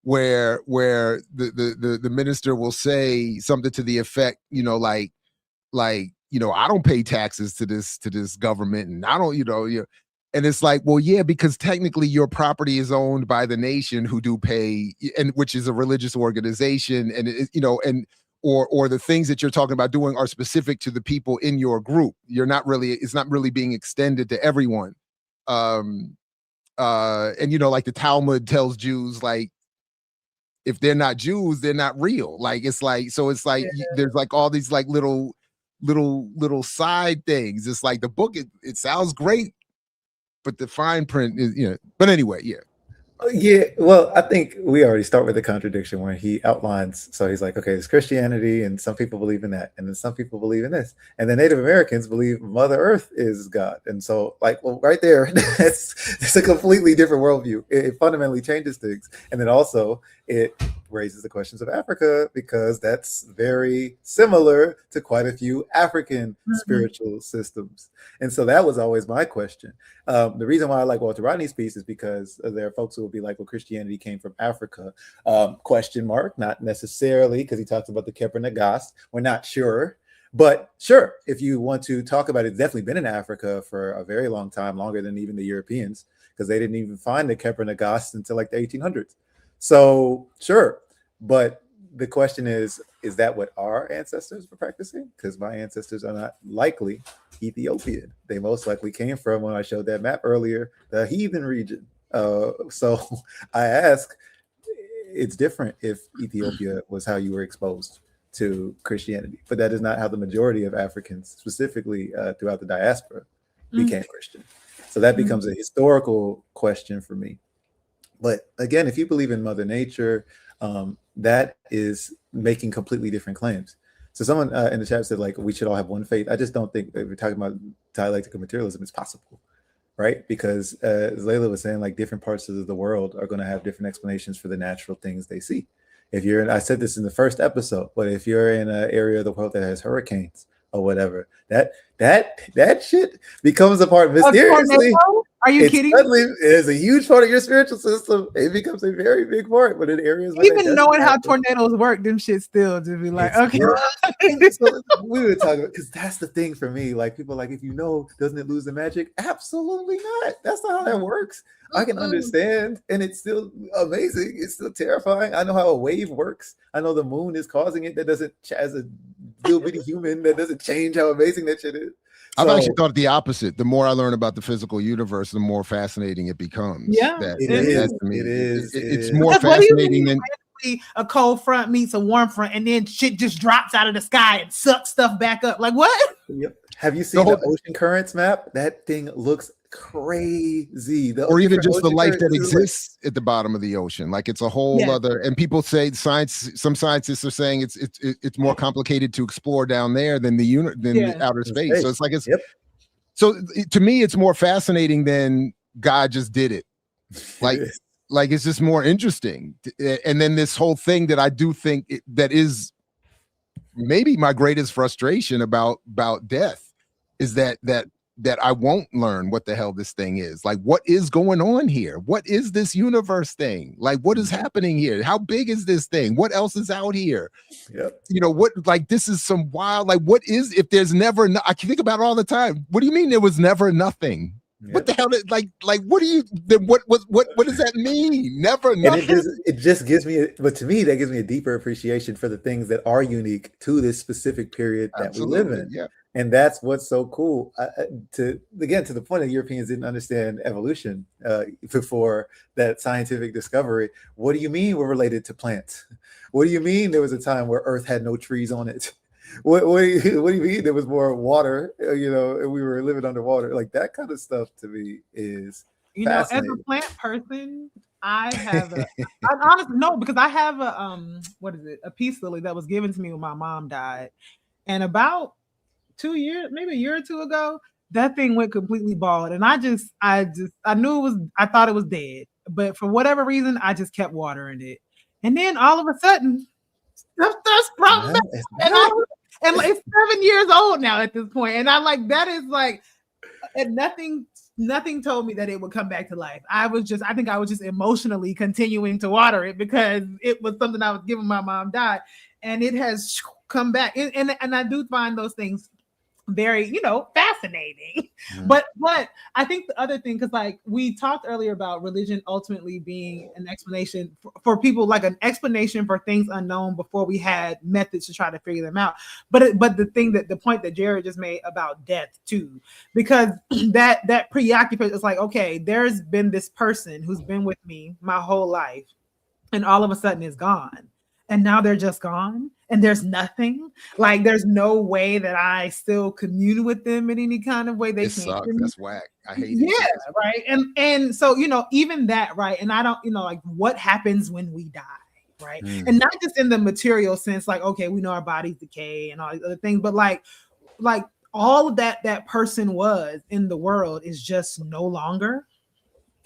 where the minister will say something to the effect, I don't pay taxes to this government, and I don't, and it's like, well, yeah, because technically your property is owned by the nation who do pay, and which is a religious organization, and or the things that you're talking about doing are specific to the people in your group. It's not really being extended to everyone. And like the Talmud tells Jews, like, if they're not Jews, they're not real. Like, it's like, so it's like, there's like all these like little side things. It's like the book, it sounds great, but the fine print is, but anyway, yeah. Yeah, well, I think we already start with the contradiction where he outlines. So he's like, okay, there's Christianity, and some people believe in that, and then some people believe in this, and the Native Americans believe Mother Earth is God. And so, like, well, right there, it's a completely different worldview. It fundamentally changes things, and then also it raises the questions of Africa, because that's very similar to quite a few African spiritual systems. And so that was always my question. The reason why I like Walter Rodney's piece is because there are folks who will be like, well, Christianity came from Africa, ? Not necessarily, because he talks about the Keper Nagast. We're not sure. But sure, if you want to talk about it, it's definitely been in Africa for a very long time, longer than even the Europeans, because they didn't even find the Keper Nagast until like the 1800s. So sure, but the question is that what our ancestors were practicing? Because my ancestors are not likely Ethiopian. They most likely came from, when I showed that map earlier, the heathen region. So I ask, it's different if Ethiopia was how you were exposed to Christianity, but that is not how the majority of Africans, specifically throughout the diaspora, became Christian. So that becomes a historical question for me. But again, if you believe in Mother Nature, that is making completely different claims. So someone in the chat said, like, we should all have one faith. I just don't think, if we're talking about dialectical materialism, it's possible, right? Because as Layla was saying, like, different parts of the world are going to have different explanations for the natural things they see. If you're in, I said this in the first episode, but if you're in an area of the world that has hurricanes or whatever, that shit becomes a part mysteriously. Are you kidding? Suddenly, it's a huge part of your spiritual system. It becomes a very big part, but in areas even knowing how tornadoes work, them shit still just be like, okay. So we were talking about, because that's the thing for me. Like, people like, if you know, doesn't it lose the magic? Absolutely not. That's not how that works. I can understand, and it's still amazing. It's still terrifying. I know how a wave works. I know the moon is causing it. That doesn't, as a little bitty human, that doesn't change how amazing that shit is. I've actually thought the opposite. The more I learn about the physical universe, the more fascinating it becomes. Yeah, it is. It's more fascinating than a cold front meets a warm front, and then shit just drops out of the sky and sucks stuff back up. Like, what? Yep. Have you seen the ocean currents map? That thing looks crazy. Or even just the life that exists at the bottom of the ocean. Like, it's a whole other, and people say some scientists are saying it's more complicated to explore down there than the outer space. So it's like, so to me, it's more fascinating than God just did it. Like, like it's just more interesting. And then this whole thing that I do think that is maybe my greatest frustration about death is that I won't learn what the hell this thing is. Like, what is going on here? What is this universe thing? Like, what is happening here? How big is this thing? What else is out here? Yep. You know, what, like, this is some wild, like, what is, if there's never, I can think about it all the time. What do you mean there was never nothing? Yep. What the hell, like, what do you, what does that mean? Never, nothing? And it just gives me, but to me, that gives me a deeper appreciation for the things that are unique to this specific period that we live in. Yeah. And that's what's so cool. To the point that Europeans didn't understand evolution before that scientific discovery. What do you mean we're related to plants? What do you mean there was a time where Earth had no trees on it? What do you mean there was more water? You know, and we were living underwater. Like, that kind of stuff to me is, you know, as a plant person, I have honestly no, because I have a peace lily that was given to me when my mom died, and about 2 years, maybe a year or two ago, that thing went completely bald, and I knew I thought it was dead, but for whatever reason, I just kept watering it, and then all of a sudden, stuff starts sprouting back, and it's 7 years old now at this point, and I'm like, that is like, and nothing told me that it would come back to life. I think I was just emotionally continuing to water it because it was something I was given my mom died, and it has come back, and I do find those things very, you know, fascinating. But I think the other thing, because like we talked earlier about religion ultimately being an explanation for people, like an explanation for things unknown before we had methods to try to figure them out. But the point that Jared just made about death too, because that preoccupation is like, okay, there's been this person who's been with me my whole life, and all of a sudden is gone. And now they're just gone, and there's nothing. Like, there's no way that I still commune with them in any kind of way. They can't. Sucks. That's whack. I hate it. Yeah, right. And so, you know, even that, right. And I don't, you know, like, what happens when we die, right? And not just in the material sense, like, okay, we know our bodies decay and all these other things, but like all of that person was in the world is just no longer.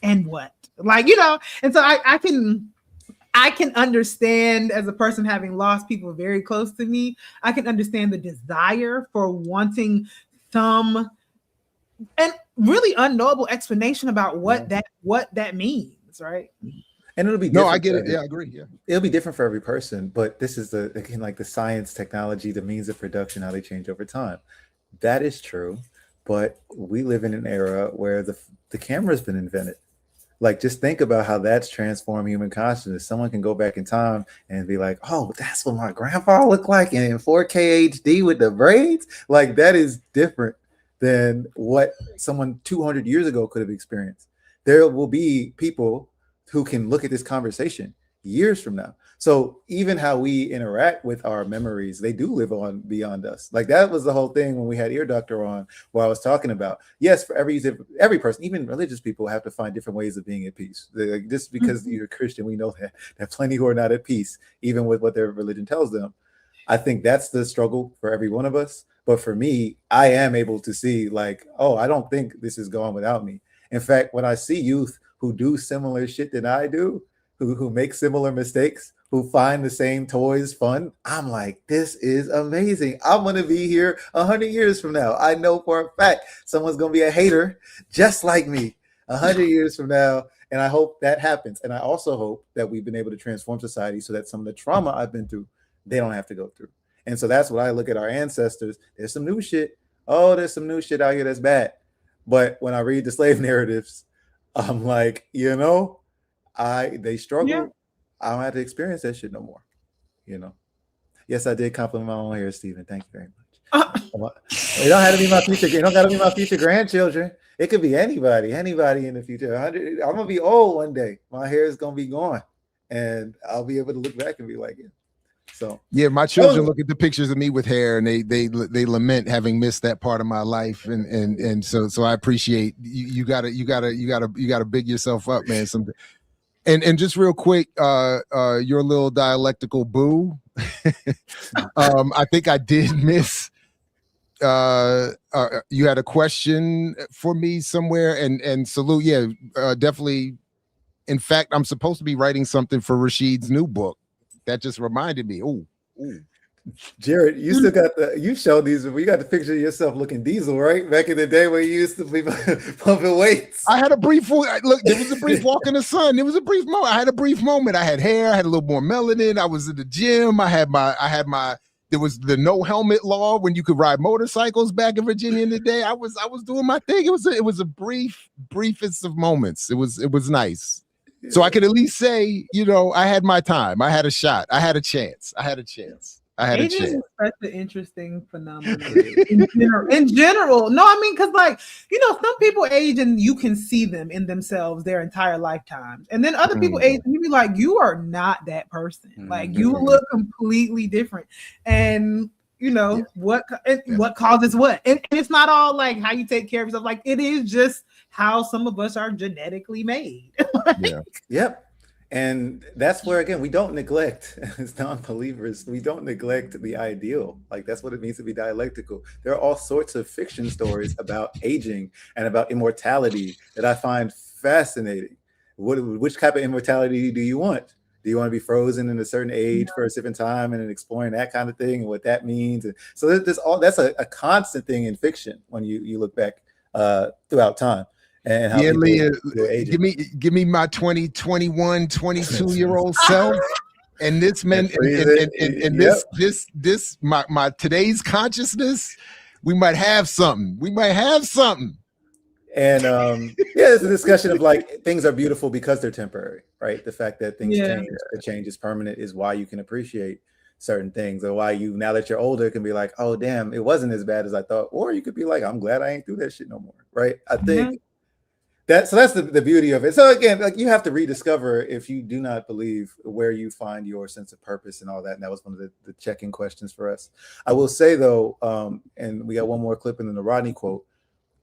And what? Like, you know, and so I can understand, as a person having lost people very close to me, I can understand the desire for wanting some and really unknowable explanation about what that means, right? And it'll be different. No, I get it. Yeah, I agree. Yeah, it'll be different for every person, but this is like the science, technology, the means of production, how they change over time. That is true, but we live in an era where the camera's been invented. Like, just think about how that's transformed human consciousness. Someone can go back in time and be like, oh, that's what my grandpa looked like in 4K HD with the braids. Like, that is different than what someone 200 years ago could have experienced. There will be people who can look at this conversation years from now. So even how we interact with our memories, they do live on beyond us. Like, that was the whole thing when we had Ear Doctor on, where I was talking about, yes, for every person, even religious people, have to find different ways of being at peace. Like, just because you're a Christian, we know that there are plenty who are not at peace, even with what their religion tells them. I think that's the struggle for every one of us. But for me, I am able to see, like, oh, I don't think this is going without me. In fact, when I see youth who do similar shit than I do, who make similar mistakes, who find the same toys fun, I'm like, this is amazing. I'm going to be here 100 years from now. I know for a fact someone's going to be a hater just like me 100 years from now. And I hope that happens. And I also hope that we've been able to transform society so that some of the trauma I've been through, they don't have to go through. And so that's what I look at our ancestors. There's some new shit. Oh, there's some new shit out here that's bad. But when I read the slave narratives, I'm like, you know, they struggle. Yeah. I don't have to experience that shit no more. You know. Yes, I did compliment my own hair, Stephen. Thank you very much. It don't have to be my future. It don't got to be my future grandchildren. It could be anybody in the future. I'm gonna be old one day. My hair is gonna be gone, and I'll be able to look back and be like, yeah. So yeah, my children look at the pictures of me with hair, and they lament having missed that part of my life, and so I appreciate you. Gotta big yourself up, man. And just real quick, your little dialectical boo. I think I did miss. You had a question for me somewhere, and salute. Yeah, definitely In fact, I'm supposed to be writing something for Rashid's new book. That just reminded me. Ooh. Jared, you still got you showed these, we got the picture of yourself looking diesel, right? Back in the day when you used to be pumping weights. I had a brief look, there was a brief walk in the sun. There was a brief moment. I had a brief moment. I had hair, I had a little more melanin. I was in the gym. There was the no helmet law when you could ride motorcycles back in Virginia in the day. I was doing my thing. It was a briefest of moments. It was nice. So I could at least say, I had my time. I had a shot. I had a chance. Aging is such an interesting phenomenon in general. No, I mean, because some people age and you can see them in themselves their entire lifetimes. And then other people age and you be like, you are not that person. Like you look completely different. And what causes what? And it's not all like how you take care of yourself. Like it is just how some of us are genetically made. Yep. And that's where, again, we don't neglect, as non-believers, we don't neglect the ideal. Like, that's what it means to be dialectical. There are all sorts of fiction stories about aging and about immortality that I find fascinating. Which type of immortality do you want? Do you want to be frozen in a certain age for a certain time and then exploring that kind of thing and what that means? And so that's a constant thing in fiction when you look back throughout time. And how Leah, give me my 20, 21, 22-year-old self, and this man, and this my today's consciousness. We might have something. And there's a discussion of like things are beautiful because they're temporary, right? The fact that things change, the change is permanent, is why you can appreciate certain things, or why you, now that you're older, can be like, oh damn, it wasn't as bad as I thought, or you could be like, I'm glad I ain't do that shit no more, right? I think. That's the beauty of it. So again, like you have to rediscover, if you do not believe, where you find your sense of purpose and all that. And that was one of the check-in questions for us. I will say though, and we got one more clip in the Rodney quote,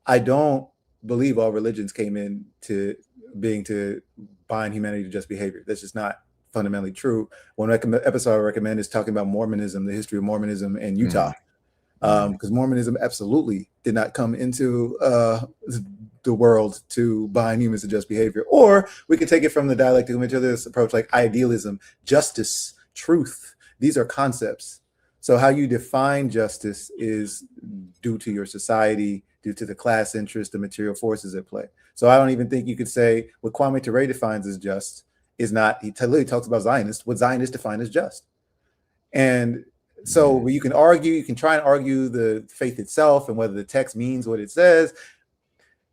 I don't believe all religions came in to being to bind humanity to just behavior. That's just not fundamentally true. One episode I recommend is talking about Mormonism, the history of Mormonism in Utah. Because Mormonism absolutely did not come into the world to bind humans to just behavior. Or we can take it from the dialectical materialist approach, like idealism, justice, truth. These are concepts. So how you define justice is due to your society, due to the class interest, the material forces at play. So I don't even think you could say what Kwame Ture defines as just is not, he literally talks about Zionists, what Zionists define as just. And so you can argue, you can try and argue the faith itself and whether the text means what it says.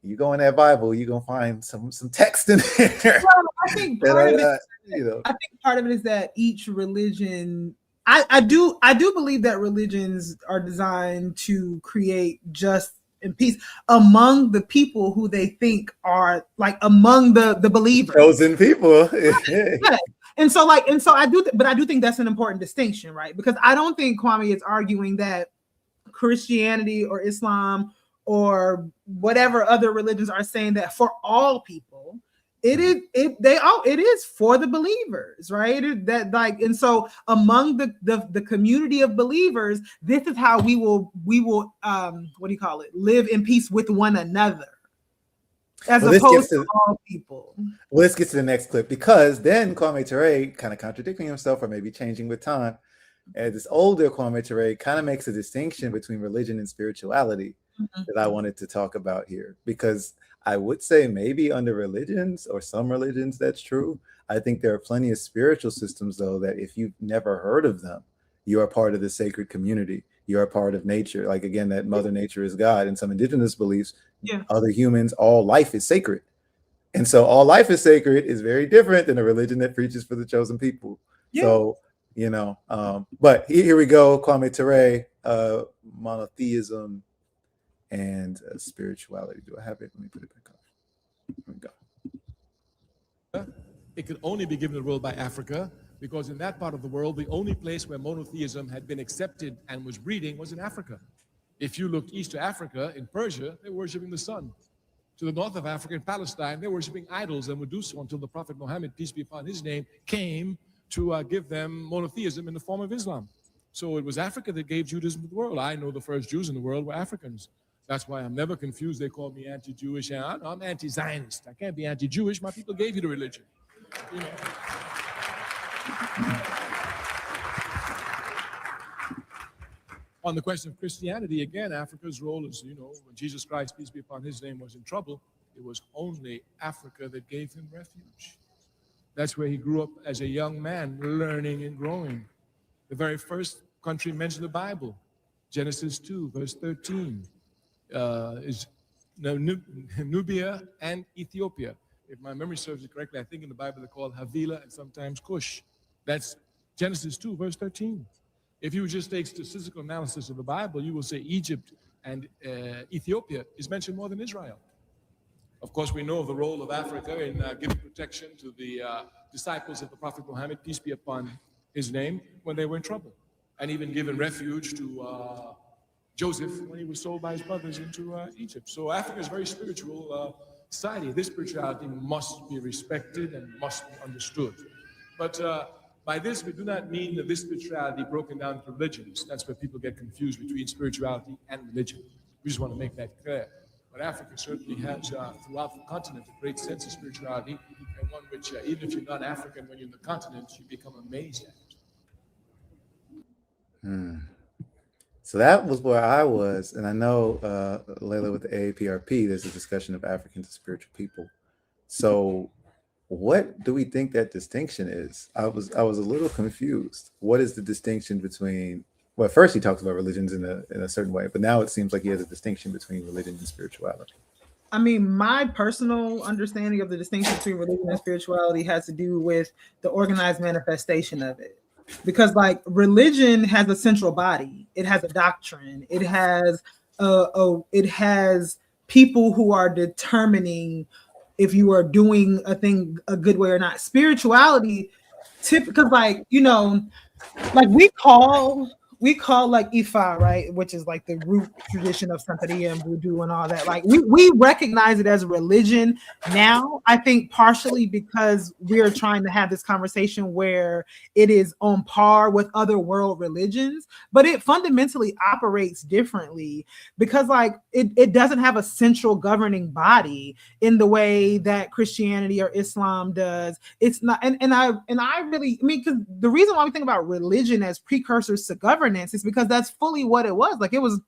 You go in that Bible, you're gonna find some text in there. Well, I think part of it is that each religion, I do believe that religions are designed to create just and peace among the people who they think are like among the believers, chosen people. And so I do think that's an important distinction, right? Because I don't think Kwame is arguing that Christianity or Islam or whatever other religions are saying that for all people, it is for the believers, right? And so among the community of believers, this is how we will live in peace with one another, as opposed to all people. Well, let's get to the next clip, because then Kwame Ture, kind of contradicting himself or maybe changing with time, and this older Kwame Ture kind of makes a distinction between religion and spirituality that I wanted to talk about here, because I would say maybe under religions or some religions that's true. I think there are plenty of spiritual systems, though, that if you've never heard of them, you are part of the sacred community. You are part of nature. Like, again, that Mother Nature is God. And some indigenous beliefs, other humans, all life is sacred. And so all life is sacred is very different than a religion that preaches for the chosen people. So, but here we go. Kwame Ture, monotheism and spirituality. Do I have it? Let me put it back up. Here we go. It could only be given the world by Africa, because in that part of the world, the only place where monotheism had been accepted and was breeding was in Africa. If you looked east to Africa, in Persia, they were worshiping the sun. To the north of Africa, in Palestine, they were worshiping idols and would do so until the Prophet Muhammad, peace be upon his name, came to give them monotheism in the form of Islam. So it was Africa that gave Judaism to the world. I know the first Jews in the world were Africans. That's why I'm never confused. They call me anti-Jewish. I'm anti-Zionist. I can't be anti-Jewish. My people gave you the religion. You know. On the question of Christianity, again, Africa's role is, you know, when Jesus Christ, peace be upon his name, was in trouble, it was only Africa that gave him refuge. That's where he grew up as a young man, learning and growing. The very first country mentioned in the Bible, Genesis 2, verse 13, is Nubia and Ethiopia. If my memory serves me correctly, I think in the Bible they're called Havilah and sometimes Cush. That's Genesis 2, verse 13. If you just take statistical analysis of the Bible, you will say Egypt and Ethiopia is mentioned more than Israel. Of course, we know of the role of Africa in giving protection to the disciples of the Prophet Muhammad, peace be upon his name, when they were in trouble, and even given refuge to Joseph when he was sold by his brothers into Egypt. So Africa is a very spiritual society. This spirituality must be respected and must be understood. But by this, we do not mean that this spirituality broken down into religions. That's where people get confused between spirituality and religion. We just want to make that clear. But Africa certainly has, throughout the continent, a great sense of spirituality, and one which, even if you're not African, when you're in the continent, you become amazed at. So that was where I was. And I know, Layla, with the AAPRP, there's a discussion of Africans as spiritual people. So what do we think that distinction is? I was a little confused. What is the distinction between, well, first he talks about religions in a certain way, but now it seems like he has a distinction between religion and spirituality. I mean, my personal understanding of the distinction between religion and spirituality has to do with the organized manifestation of it. Because like religion has a central body, it has a doctrine, it has people who are determining if you are doing a thing a good way or not. Spirituality, because like, you know, like we call like Ifa, right, which is like the root tradition of Santeria and Voodoo and all that. Like we recognize it as a religion now, I think partially because we're trying to have this conversation where it is on par with other world religions, but it fundamentally operates differently because like it doesn't have a central governing body in the way that Christianity or Islam does. It's not, and I really, I mean, because the reason why we think about religion as precursors to governance is because that's fully what it was. Like it was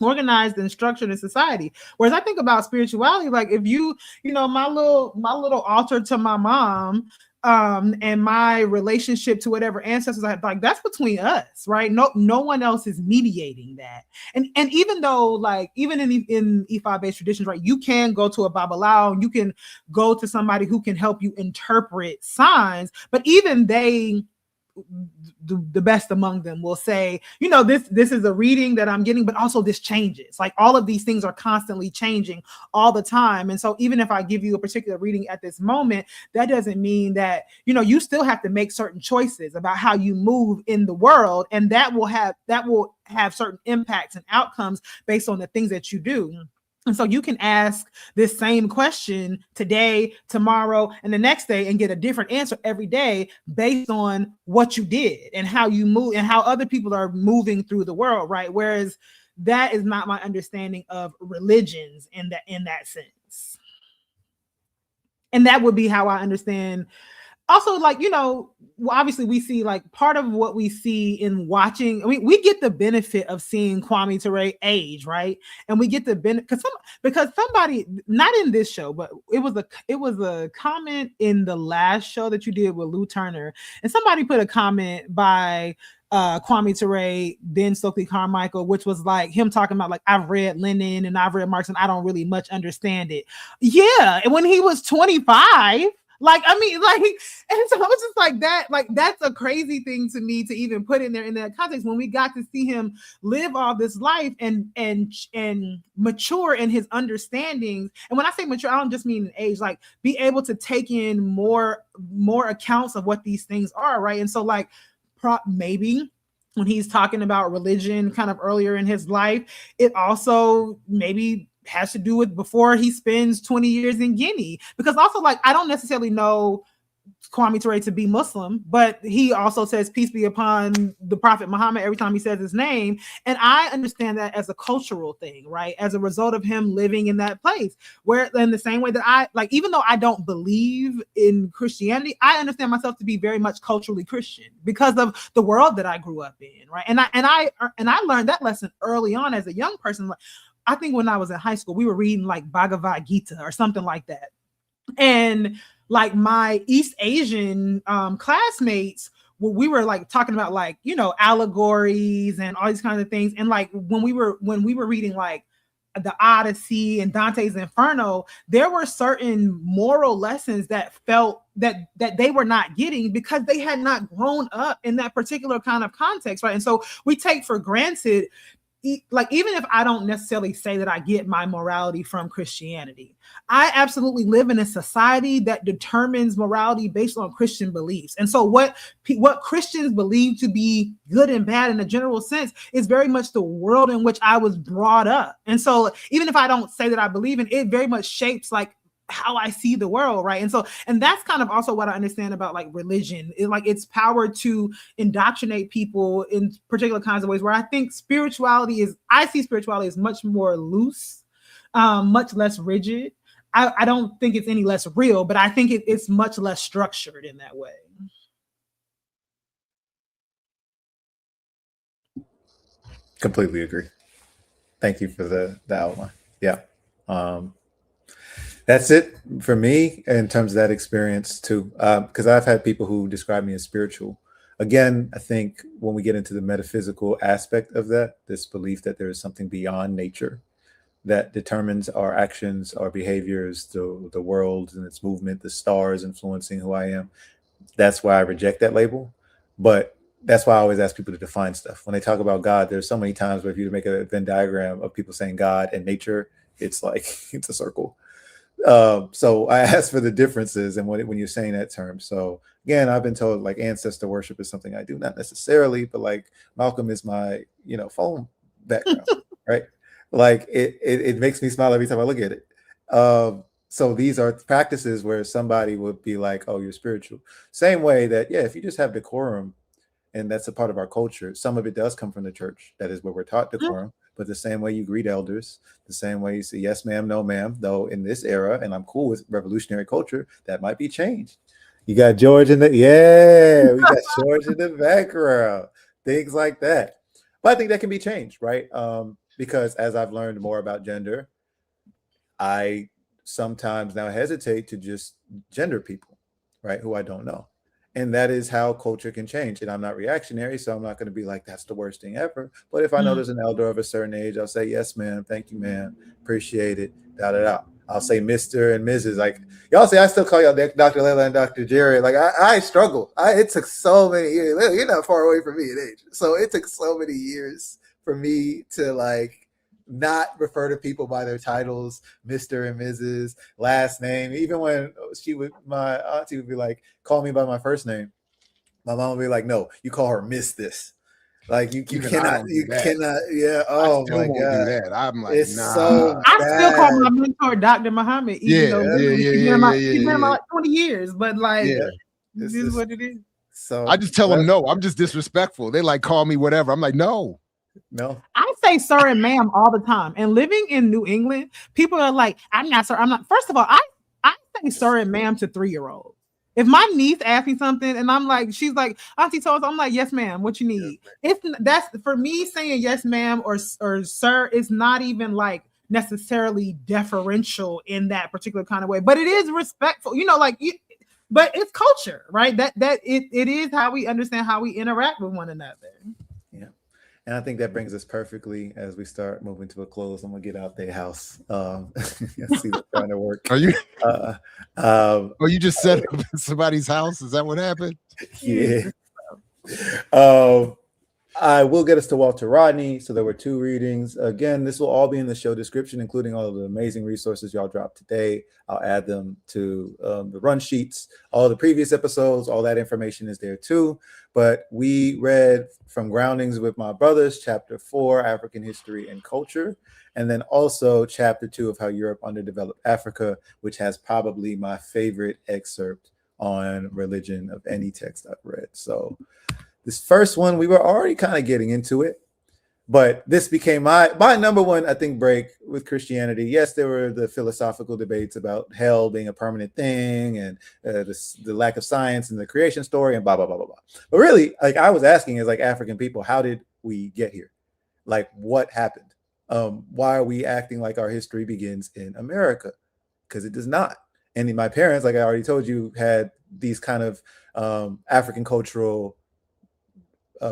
organized and structured in society. Whereas I think about spirituality, like if you know, my little altar to my mom, and my relationship to whatever ancestors I had, like that's between us, right? No one else is mediating that. And even though, like, even in Ifa-based traditions, right, you can go to a Babalawo, you can go to somebody who can help you interpret signs, but even they, the best among them will say, you know, this is a reading that I'm getting, but also this changes. Like all of these things are constantly changing all the time. And so even if I give you a particular reading at this moment, that doesn't mean that, you know, you still have to make certain choices about how you move in the world. And that will have certain impacts and outcomes based on the things that you do. And so you can ask this same question today, tomorrow, and the next day and get a different answer every day based on what you did and how you move and how other people are moving through the world, right? Whereas that is not my understanding of religions in that sense. And that would be how I understand. Also, like, you know, obviously we see like part of what we see in watching, I mean, we get the benefit of seeing Kwame Ture age, right? And we get the benefit because somebody, not in this show, but it was a comment in the last show that you did with Lou Turner, and somebody put a comment by Kwame Ture, then Stokely Carmichael, which was like him talking about like, I've read Lenin and I've read Marx and I don't really much understand it. Yeah, and when he was 25. Like, I mean, like, and so I was just like that, like, that's a crazy thing to me to even put in there in that context when we got to see him live all this life and mature in his understandings. And when I say mature, I don't just mean in age, like be able to take in more accounts of what these things are, right? And so like maybe when he's talking about religion kind of earlier in his life, it also maybe has to do with before he spends 20 years in Guinea, because also like I don't necessarily know Kwame Ture to be Muslim, but he also says peace be upon the Prophet Muhammad every time he says his name. And I understand that as a cultural thing, right? As a result of him living in that place, where in the same way that I like, even though I don't believe in Christianity, I understand myself to be very much culturally Christian because of the world that I grew up in, right? And I learned that lesson early on as a young person. Like, I think when I was in high school, we were reading like Bhagavad Gita or something like that. And like my East Asian classmates, we were like talking about like, you know, allegories and all these kinds of things. And like when we were reading like the Odyssey and Dante's Inferno, there were certain moral lessons that felt that they were not getting because they had not grown up in that particular kind of context, right? And so we take for granted, like, even if I don't necessarily say that I get my morality from Christianity, I absolutely live in a society that determines morality based on Christian beliefs. And so what Christians believe to be good and bad in a general sense is very much the world in which I was brought up. And so even if I don't say that I believe in it, very much shapes like how I see the world, right? And so, and that's kind of also what I understand about like religion, is like its power to indoctrinate people in particular kinds of ways, where I think I see spirituality as much more loose, much less rigid. I don't think it's any less real, but I think it's much less structured in that way. Completely agree. Thank you for the outline. Yeah. That's it for me in terms of that experience too, because I've had people who describe me as spiritual. Again, I think when we get into the metaphysical aspect of that, this belief that there is something beyond nature that determines our actions, our behaviors, the world and its movement, the stars influencing who I am, that's why I reject that label. But that's why I always ask people to define stuff. When they talk about God, there's so many times where if you make a Venn diagram of people saying God and nature, it's like, it's a circle. So I asked for the differences and when you're saying that term. So again, I've been told like ancestor worship is something I do, not necessarily, but like Malcolm is my, phone background, right? Like it makes me smile every time I look at it. So these are practices where somebody would be like, oh, you're spiritual. Same way that, yeah, if you just have decorum, and that's a part of our culture, some of it does come from the church. That is where we're taught decorum. But the same way you greet elders, the same way you say yes, ma'am, no, ma'am, though in this era, and I'm cool with revolutionary culture, that might be changed. You got George we got George in the background, things like that. But I think that can be changed, right? Because as I've learned more about gender, I sometimes now hesitate to just gender people, right, who I don't know. And that is how culture can change. And I'm not reactionary, so I'm not going to be like, that's the worst thing ever. But if I know there's an elder of a certain age, I'll say, yes, ma'am. Thank you, ma'am. Appreciate it. I'll say Mr. and Mrs. Like, y'all say, I still call y'all Dr. Layla and Dr. Jerry. Like, I struggle. It took so many years. You're not far away from me in age. So it took so many years for me to like not refer to people by their titles, Mr. and Mrs., last name. Even when my auntie would be like, call me by my first name. My mom would be like, no, you call her Miss this. Like you cannot. Yeah. Oh my God. Do that. I'm like, it's nah. So I still call my mentor Dr. Muhammad, even though he's been in my like 20 years, but like, this is what it is. So I just tell them no. I'm just disrespectful. They like call me whatever. I'm like, no. I say sir and ma'am all the time. And living in New England, people are like, I'm not sir. I'm not. First of all, I say sir and ma'am to 3-year-olds. If my niece asks me something and I'm like, she's like, Auntie told us, I'm like, yes, ma'am, what you need? That's for me saying yes, ma'am, or sir is not even like necessarily deferential in that particular kind of way, but it is respectful, but it's culture, right? That it is how we understand how we interact with one another. And I think that brings us perfectly as we start moving to a close. I'm gonna get out their house. See what's trying to work. Are you? You just set up in somebody's house? Is that what happened? Yeah. I will get us to Walter Rodney. So there were 2 readings. Again, this will all be in the show description, including all of the amazing resources y'all dropped today. I'll add them to the run sheets. All the previous episodes, all that information is there too. But we read From Groundings with My Brothers, Chapter 4, African History and Culture. And then also Chapter 2 of How Europe Underdeveloped Africa, which has probably my favorite excerpt on religion of any text I've read. So this first one, we were already kind of getting into it, but this became my number one, I think, break with Christianity. Yes, there were the philosophical debates about hell being a permanent thing and the lack of science and the creation story and blah, blah, blah, blah, blah. But really, like I was asking as like African people, how did we get here? Like what happened? Why are we acting like our history begins in America? Because it does not. And my parents, like I already told you, had these kind of African cultural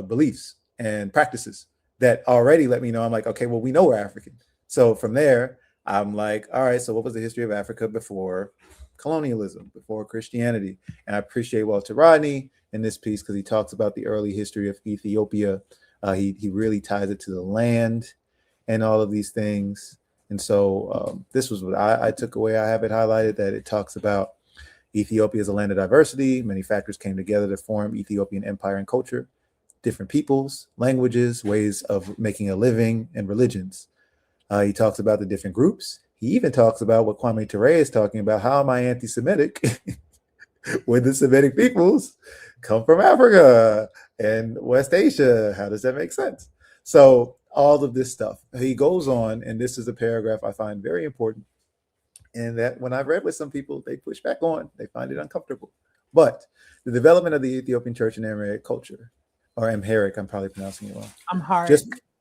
beliefs and practices that already let me know. I'm like, okay, well, we know we're African. So from there, I'm like, all right, so what was the history of Africa before colonialism, before Christianity? And I appreciate Walter Rodney in this piece because he talks about the early history of Ethiopia. He really ties it to the land and all of these things. And so this was what I took away. I have it highlighted that it talks about Ethiopia as a land of diversity. Many factors came together to form Ethiopian empire and culture, different peoples, languages, ways of making a living, and religions. He talks about the different groups. He even talks about what Kwame Ture is talking about. How am I anti-Semitic when the Semitic peoples come from Africa and West Asia? How does that make sense? So all of this stuff. He goes on, and this is a paragraph I find very important, and that when I've read with some people, they push back on. They find it uncomfortable. But the development of the Ethiopian church and Amharic culture, or Amharic, I'm probably pronouncing it wrong.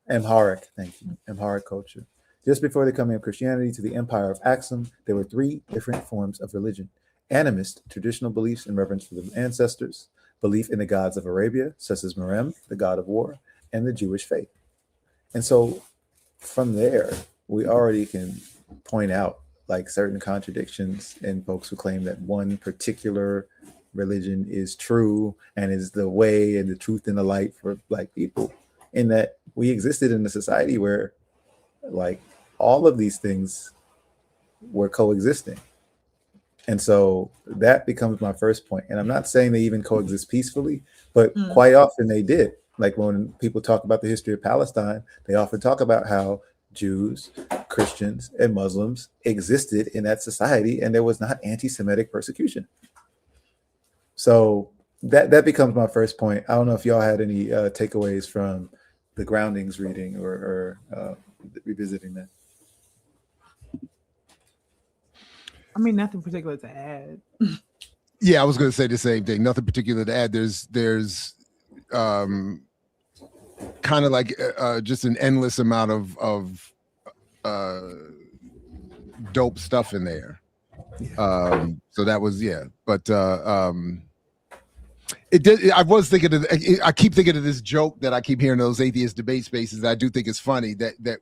Amharic, thank you. Amharic culture. Just before the coming of Christianity to the empire of Aksum, there were three different forms of religion. Animist, traditional beliefs and reverence for the ancestors, belief in the gods of Arabia, such as Merem, the god of war, and the Jewish faith. And so from there, we already can point out like certain contradictions in folks who claim that one particular religion is true and is the way and the truth and the light for Black people, in that we existed in a society where like all of these things were coexisting. And so that becomes my first point. And I'm not saying they even coexist peacefully, but quite often they did. Like when people talk about the history of Palestine, they often talk about how Jews, Christians, and Muslims existed in that society, and there was not anti-Semitic persecution. So that becomes my first point. I don't know if y'all had any takeaways from the Groundings reading or revisiting that. I mean, nothing particular to add. Yeah, I was going to say the same thing. Nothing particular to add. There's kind of like just an endless amount of dope stuff in there. So that was, but it did. I was thinking of, I keep thinking of this joke that I keep hearing in those atheist debate spaces. I do think it's funny that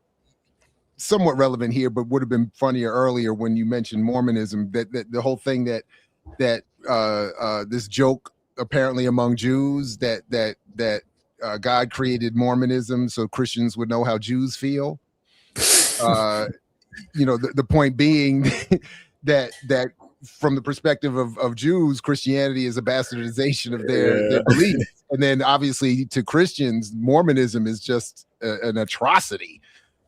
somewhat relevant here, but would have been funnier earlier when you mentioned Mormonism, that the whole thing that this joke apparently among Jews that God created Mormonism so Christians would know how Jews feel. The point being that from the perspective of Jews, Christianity is a bastardization of their beliefs. And then obviously to Christians, Mormonism is just an atrocity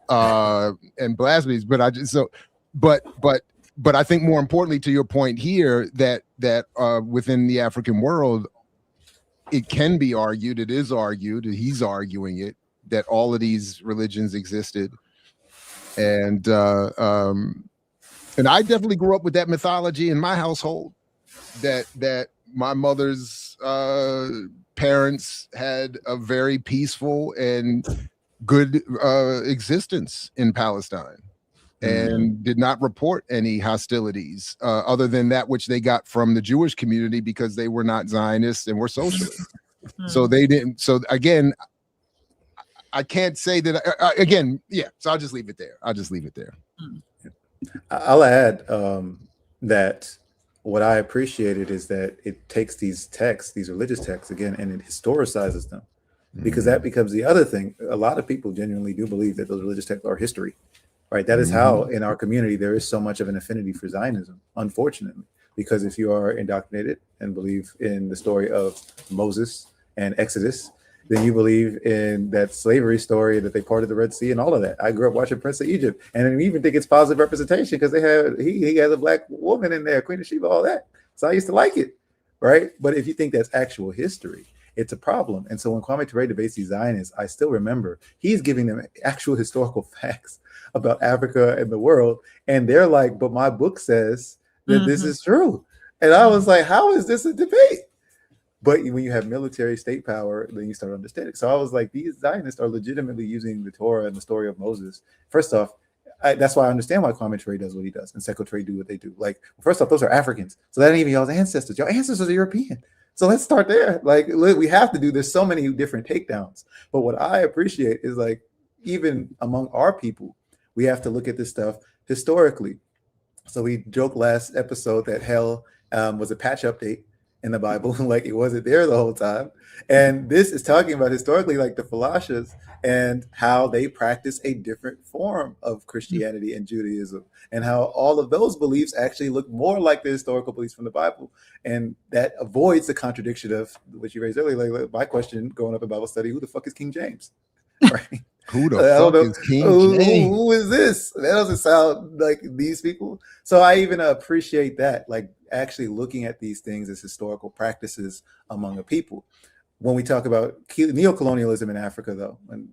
and blasphemies. But I think more importantly to your point here that within the African world, it can be argued, it is argued, he's arguing it, that all of these religions existed. And I definitely grew up with that mythology in my household, that my mother's parents had a very peaceful and good existence in Palestine and did not report any hostilities other than that which they got from the Jewish community because they were not Zionists and were socialists. So they didn't. So again, I can't say that so I'll just leave it there. I'll add that what I appreciated is that it takes these texts, these religious texts again, and it historicizes them, because that becomes the other thing. A lot of people genuinely do believe that those religious texts are history, right? That is how in our community there is so much of an affinity for Zionism, unfortunately, because if you are indoctrinated and believe in the story of Moses and Exodus, then you believe in that slavery story, that they parted the Red Sea and all of that. I grew up watching Prince of Egypt, and I even think it's positive representation because he has a Black woman in there, Queen of Sheba, all that. So I used to like it. right? But if you think that's actual history, it's a problem. And so when Kwame Ture debates these Zionists, I still remember he's giving them actual historical facts about Africa and the world. And they're like, but my book says that this is true. And I was like, how is this a debate? But when you have military state power, then you start understanding. So I was like, these Zionists are legitimately using the Torah and the story of Moses. First off, that's why I understand why Kwame Ture does what he does and Sekou Ture do what they do. Like, first off, those are Africans. So that ain't even y'all's ancestors. Your ancestors are European. So let's start there. Like, we have to do, there's so many different takedowns. But what I appreciate is, like, even among our people, we have to look at this stuff historically. So we joked last episode that hell was a patch update in the Bible, like it wasn't there the whole time. And this is talking about historically, like the Falashas and how they practice a different form of Christianity and Judaism, and how all of those beliefs actually look more like the historical beliefs from the Bible. And that avoids the contradiction of what you raised earlier. Like my question growing up in Bible study, who the fuck is King James? Right? Who the fuck is King James? Who is this? That doesn't sound like these people. So I even appreciate that, like actually looking at these things as historical practices among a people. When we talk about neocolonialism in Africa, though, when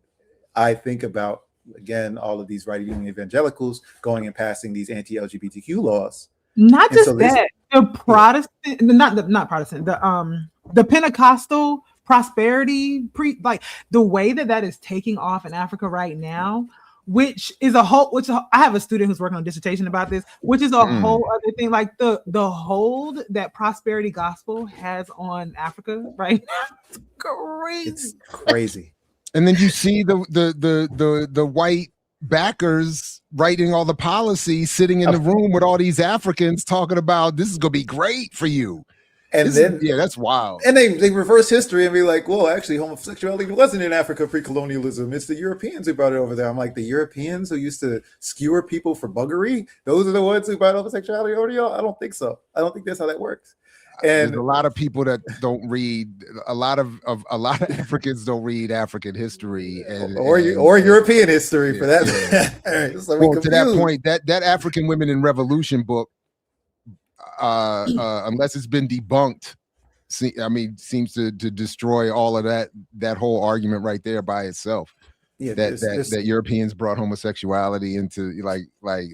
I think about, again, all of these right-wing evangelicals going and passing these anti-LGBTQ laws. Not and just so that, the Protestant, not Protestant, the Pentecostal prosperity, like the way that is taking off in Africa right now, which is a whole, I have a student who's working on a dissertation about this, which is a whole other thing. Like the hold that prosperity gospel has on Africa right now, it's crazy. It's crazy. And then you see the white backers writing all the policy, sitting in the room with all these Africans talking about this is gonna be great for you. And then that's wild. And they reverse history and be like, well, actually, homosexuality wasn't in Africa pre-colonialism. It's the Europeans who brought it over there. I'm like, the Europeans who used to skewer people for buggery, those are the ones who brought homosexuality over to y'all? I don't think so. I don't think that's how that works. And there's a lot of people that don't read. A lot of Africans don't read African history or European history for that. Yeah. So well, to that point, that African Women in Revolution book, unless it's been debunked, seems to destroy all of that whole argument right there by itself. Yeah, that Europeans brought homosexuality into like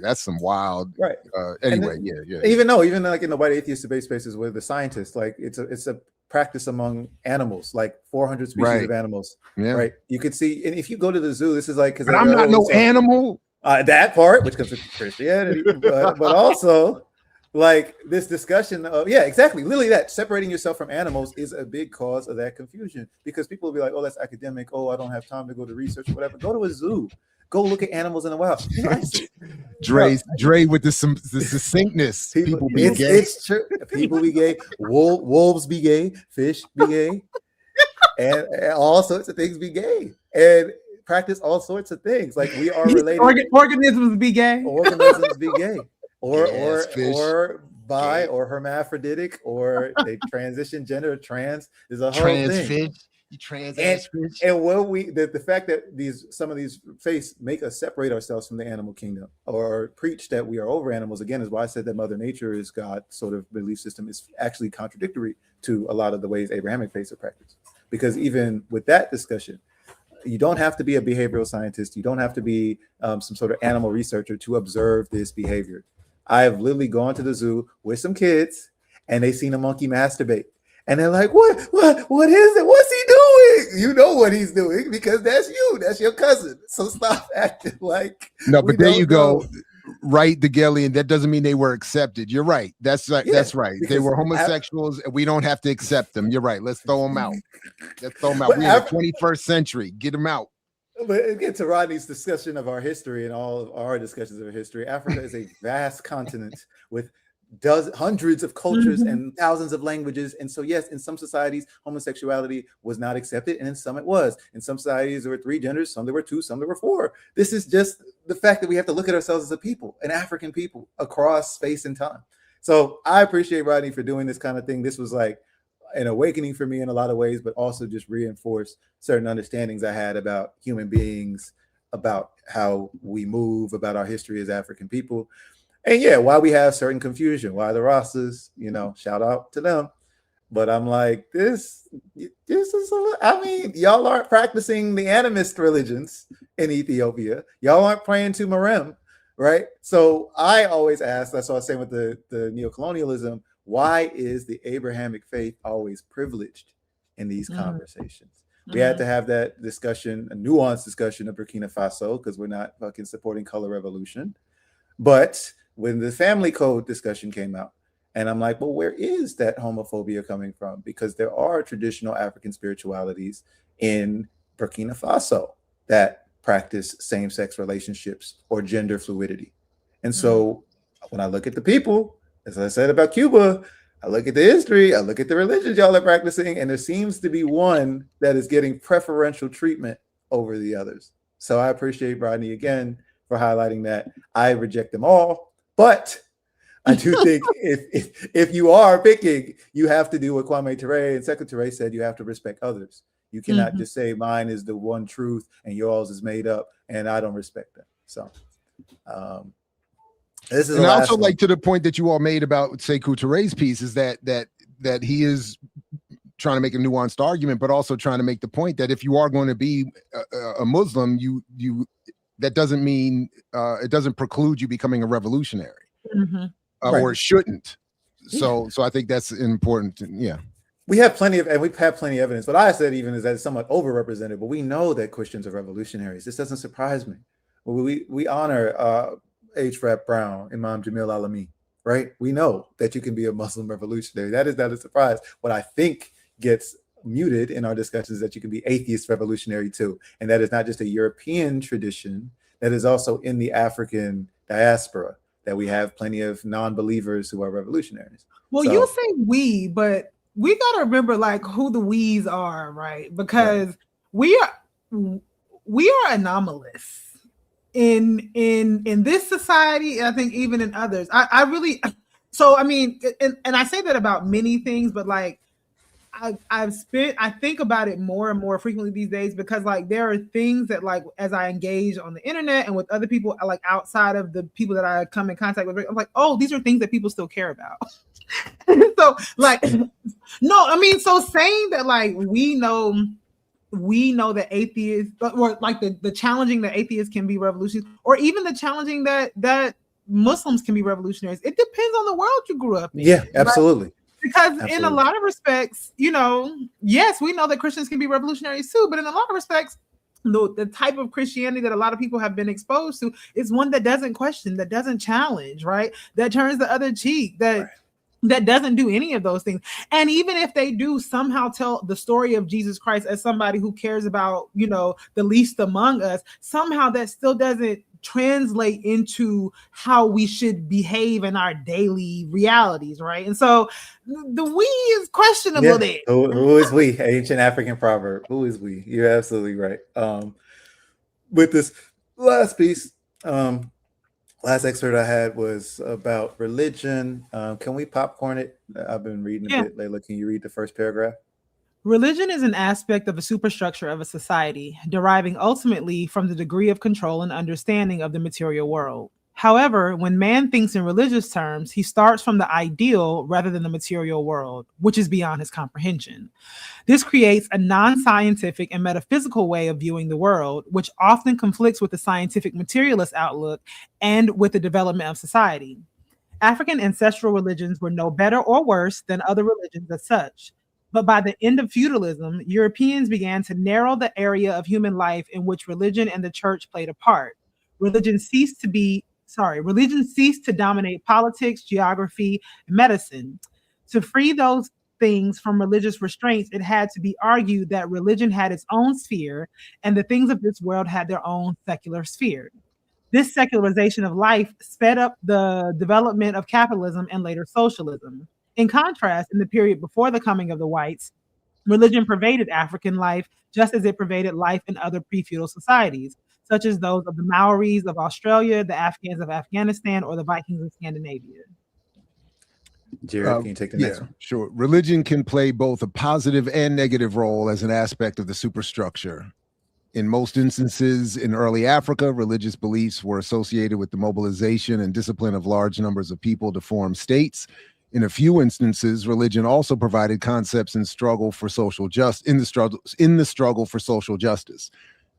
that's some wild right. Anyway, then, yeah. Even like in the white atheist debate spaces with the scientists, like it's a practice among animals, like 400 species of animals. Yeah. Right. You could see, and if you go to the zoo, this is like because I'm not no animal. That part, which comes with Christianity, but also. Like this discussion of, yeah, exactly. Literally that separating yourself from animals is a big cause of that confusion, because people will be like, oh, that's academic. Oh, I don't have time to go to research or whatever. Go to a zoo. Go look at animals in the wild. You know, Dre with the succinctness. People be gay. It's true. People be gay. Wolves be gay. Fish be gay. and all sorts of things be gay. And practice all sorts of things. Like we are related. Organisms be gay. Organisms be gay. Or bi or hermaphroditic, or they transition gender, trans. There's a whole thing. Fish. You trans fish. And when the fact that some of these faiths make us separate ourselves from the animal kingdom or preach that we are over animals, again, is why I said that Mother Nature is God's sort of belief system is actually contradictory to a lot of the ways Abrahamic faiths are practiced. Because even with that discussion, you don't have to be a behavioral scientist. You don't have to be some sort of animal researcher to observe this behavior. I have literally gone to the zoo with some kids and they seen a monkey masturbate. And they're like, what is it? What's he doing? You know what he's doing because that's you. That's your cousin. So stop acting like. No, but there you go. Right, the Gillian. That doesn't mean they were accepted. You're right. That's right. Yeah, that's right. They were homosexuals. We don't have to accept them. You're right. Let's throw them out. We're in the 21st century. Get them out. But again, to Rodney's discussion of our history and all of our discussions of our history, Africa is a vast continent with hundreds of cultures and thousands of languages. And so, yes, in some societies, homosexuality was not accepted, and in some it was. In some societies, there were 3 genders, some there were 2, some there were 4. This is just the fact that we have to look at ourselves as a people, an African people, across space and time. So I appreciate Rodney for doing this kind of thing. This was like an awakening for me in a lot of ways, but also just reinforced certain understandings I had about human beings, about how we move, about our history as African people. And yeah, why we have certain confusion, why the Rastas, shout out to them. But I'm like, this is, I mean, y'all aren't practicing the animist religions in Ethiopia. Y'all aren't praying to Marem, right? So I always ask, that's what I was saying with the neocolonialism, why is the Abrahamic faith always privileged in these conversations? We had to have that discussion, a nuanced discussion of Burkina Faso, because we're not fucking supporting color revolution. But when the family code discussion came out, and I'm like, well, where is that homophobia coming from? Because there are traditional African spiritualities in Burkina Faso that practice same-sex relationships or gender fluidity. And so when I look at the people, as I said about Cuba, I look at the history, I look at the religions y'all are practicing, and there seems to be one that is getting preferential treatment over the others. So I appreciate Rodney again for highlighting that. I reject them all, but I do think if you are picking, you have to do what Kwame Ture and Sekou Touré said. You have to respect others. You cannot just say mine is the one truth and yours is made up, and I don't respect that. So this is. And I also like to the point that you all made about Sekou Touré's piece is that he is trying to make a nuanced argument, but also trying to make the point that if you are going to be a Muslim, you that doesn't mean it doesn't preclude you becoming a revolutionary. Or it shouldn't. So I think that's important. Yeah. We've had plenty of evidence. What I said even is that it's somewhat overrepresented, but we know that Christians are revolutionaries. This doesn't surprise me. We honor H. Rap Brown, Imam Jamil Alami, right? We know that you can be a Muslim revolutionary. That is not a surprise. What I think gets muted in our discussions is that you can be atheist revolutionary too. And that is not just a European tradition, that is also in the African diaspora, that we have plenty of non-believers who are revolutionaries. Well, you say we, but we got to remember like who the we's are, right? Because we are anomalous in this society. I think even in others. I really, so I mean, and I say that about many things, but like I think about it more and more frequently these days because like there are things that like as I engage on the internet and with other people like outside of the people that I come in contact with, I'm like, oh, these are things that people still care about. So like, no, I mean, so saying that like we know that atheists or like the challenging that atheists can be revolutionaries, or even the challenging that Muslims can be revolutionaries. It depends on the world you grew up in. Yeah, absolutely. Right? Because in a lot of respects, you know, yes, we know that Christians can be revolutionaries too, but in a lot of respects, the type of Christianity that a lot of people have been exposed to is one that doesn't question, that doesn't challenge, right? That turns the other cheek, that doesn't do any of those things. And even if they do somehow tell the story of Jesus Christ as somebody who cares about, you know, the least among us, somehow that still doesn't translate into how we should behave in our daily realities, right? And so the we is questionable there. Who is we? Ancient African proverb. Who is we? You're absolutely right. With this last piece, last excerpt I had was about religion. Can we popcorn it? I've been reading a bit. Layla, can you read the first paragraph? Religion is an aspect of a superstructure of a society, deriving ultimately from the degree of control and understanding of the material world. However, when man thinks in religious terms, he starts from the ideal rather than the material world, which is beyond his comprehension. This creates a non-scientific and metaphysical way of viewing the world, which often conflicts with the scientific materialist outlook and with the development of society. African ancestral religions were no better or worse than other religions as such. But by the end of feudalism, Europeans began to narrow the area of human life in which religion and the church played a part. Religion ceased to dominate politics, geography, and medicine. To free those things from religious restraints, it had to be argued that religion had its own sphere and the things of this world had their own secular sphere. This secularization of life sped up the development of capitalism and later socialism. In contrast, in the period before the coming of the whites, religion pervaded African life just as it pervaded life in other pre-feudal societies, such as those of the Maoris of Australia, the Afghans of Afghanistan, or the Vikings of Scandinavia. Jared, can you take the next one? Sure. Religion can play both a positive and negative role as an aspect of the superstructure. In most instances in early Africa, religious beliefs were associated with the mobilization and discipline of large numbers of people to form states. In a few instances, religion also provided concepts in the struggle for social justice.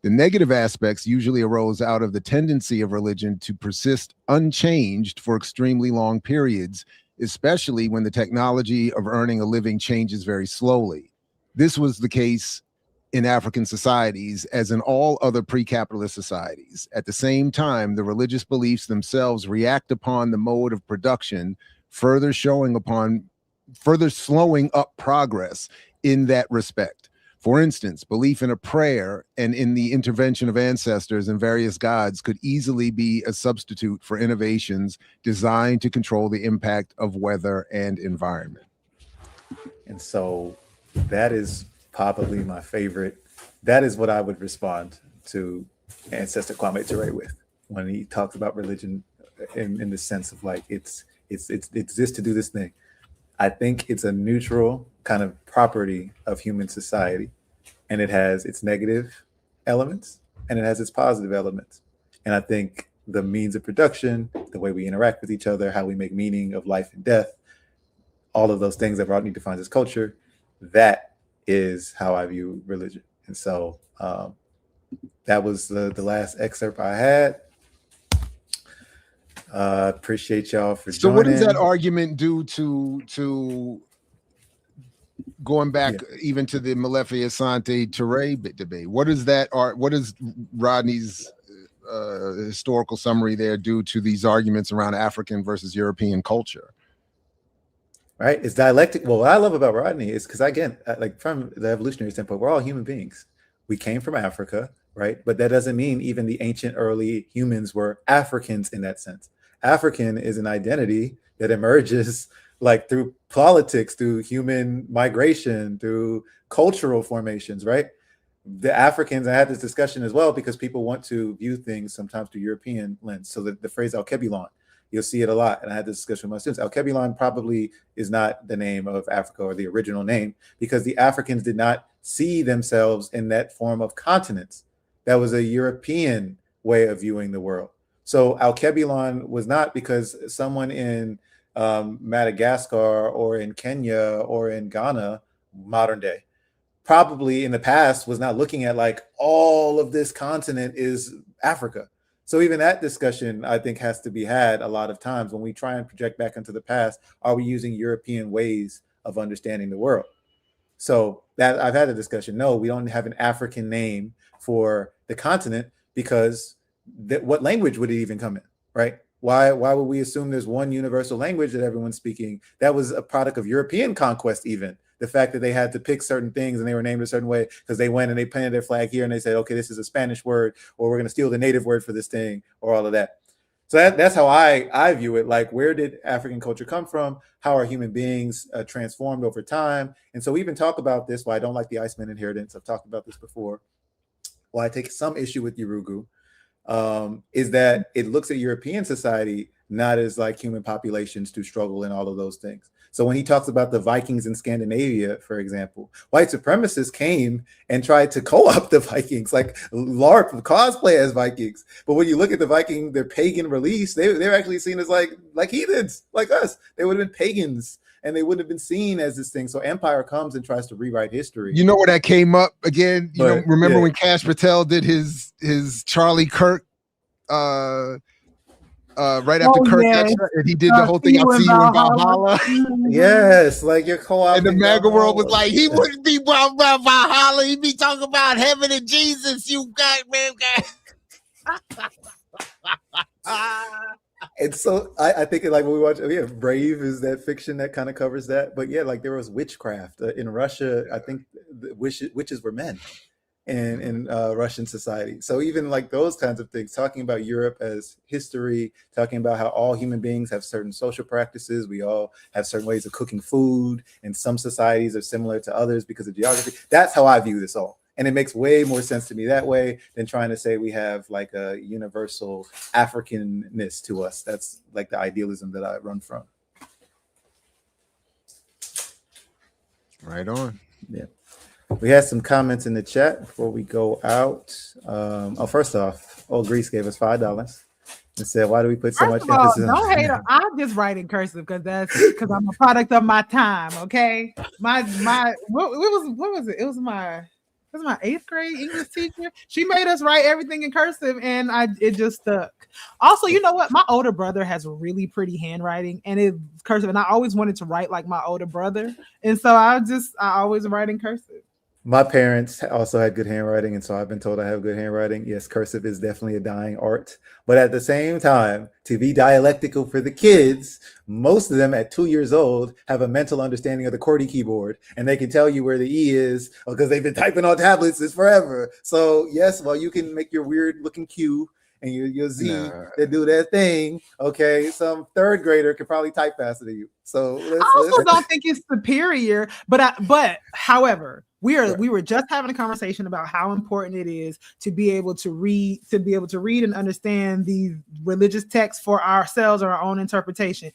The negative aspects usually arose out of the tendency of religion to persist unchanged for extremely long periods, especially when the technology of earning a living changes very slowly. This was the case in African societies as in all other pre-capitalist societies. At the same time, the religious beliefs themselves react upon the mode of production, further slowing up progress in that respect. For instance, belief in a prayer and in the intervention of ancestors and various gods could easily be a substitute for innovations designed to control the impact of weather and environment. And so that is probably my favorite. That is what I would respond to Ancestor Kwame Ture with when he talks about religion in the sense of like it's this to do this thing. I think it's a neutral kind of property of human society, and it has its negative elements and it has its positive elements. And I think the means of production, the way we interact with each other, how we make meaning of life and death, all of those things that Rodney defines as culture, that is how I view religion. And so that was the last excerpt I had. Appreciate y'all for joining. So what does that argument do to going back even to the Molefi Asante Ture debate? What is Rodney's historical summary there do to these arguments around African versus European culture? Right, it's dialectic. Well, what I love about Rodney is because, again, like from the evolutionary standpoint, we're all human beings. We came from Africa, right? But that doesn't mean even the ancient early humans were Africans in that sense. African is an identity that emerges like through politics, through human migration, through cultural formations, right? The Africans, I had this discussion as well because people want to view things sometimes through European lens. So the phrase Al-Kebilon, you'll see it a lot. And I had this discussion with my students. Al-Kebilon probably is not the name of Africa or the original name because the Africans did not see themselves in that form of continents. That was a European way of viewing the world. So Al-Kebilon was not because someone in Madagascar or in Kenya or in Ghana, modern day, probably in the past was not looking at like all of this continent is Africa. So even that discussion, I think, has to be had a lot of times when we try and project back into the past. Are we using European ways of understanding the world? So that I've had a discussion. No, we don't have an African name for the continent because what language would it even come in, right? Why would we assume there's one universal language that everyone's speaking? That was a product of European conquest even. The fact that they had to pick certain things and they were named a certain way because they went and they planted their flag here and they said, okay, this is a Spanish word, or we're going to steal the native word for this thing, or all of that. So that's how I view it. Like, where did African culture come from? How are human beings transformed over time? And so we even talk about this, why I don't like the Iceman inheritance. I've talked about this before. Why I take some issue with Yurugu is that it looks at European society not as like human populations to struggle in all of those things. So when he talks about the Vikings in Scandinavia, for example, white supremacists came and tried to co-opt the Vikings, like LARP, cosplay as Vikings. But when you look at the Viking, their pagan release, they're actually seen as like heathens, like us. They would have been pagans and they wouldn't have been seen as this thing. So empire comes and tries to rewrite history. You know where that came up again? Remember when Cash Patel did his Charlie Kirk right after Kirk and he did the whole thing, I'll see you in Valhalla. Yes, like your co-op. And the MAGA world was like, he wouldn't be about Valhalla, he'd be talking about heaven and Jesus, you got man. And so I think like when we watch, Brave is that fiction that kind of covers that. But yeah, like there was witchcraft in Russia. I think witches were men in Russian society. So even like those kinds of things, talking about Europe as history, talking about how all human beings have certain social practices. We all have certain ways of cooking food, and some societies are similar to others because of geography. That's how I view this all. And it makes way more sense to me that way than trying to say we have like a universal Africanness to us. That's like the idealism that I run from. Right on. Yeah. We had some comments in the chat before we go out. First off, Old Grease gave us $5. and said, "Why do we put so much First of all, emphasis don't on hate her. I'm just writing cursive because I'm a product of my time. Okay, what was it? It was my 8th grade English teacher. She made us write everything in cursive, and it just stuck. Also, you know what? My older brother has really pretty handwriting, and it's cursive. And I always wanted to write like my older brother, and so I always write in cursive. My parents also had good handwriting, and so I've been told I have good handwriting. Yes, cursive is definitely a dying art. But at the same time, to be dialectical for the kids, most of them at 2 years old have a mental understanding of the QWERTY keyboard, and they can tell you where the E is because they've been typing on tablets this forever. So yes, while you can make your weird looking Q and your Z that do their thing, okay, some 3rd grader could probably type faster than you. So I also don't think it's superior, but however, we were just having a conversation about how important it is to be able to read and understand these religious texts for ourselves or our own interpretation.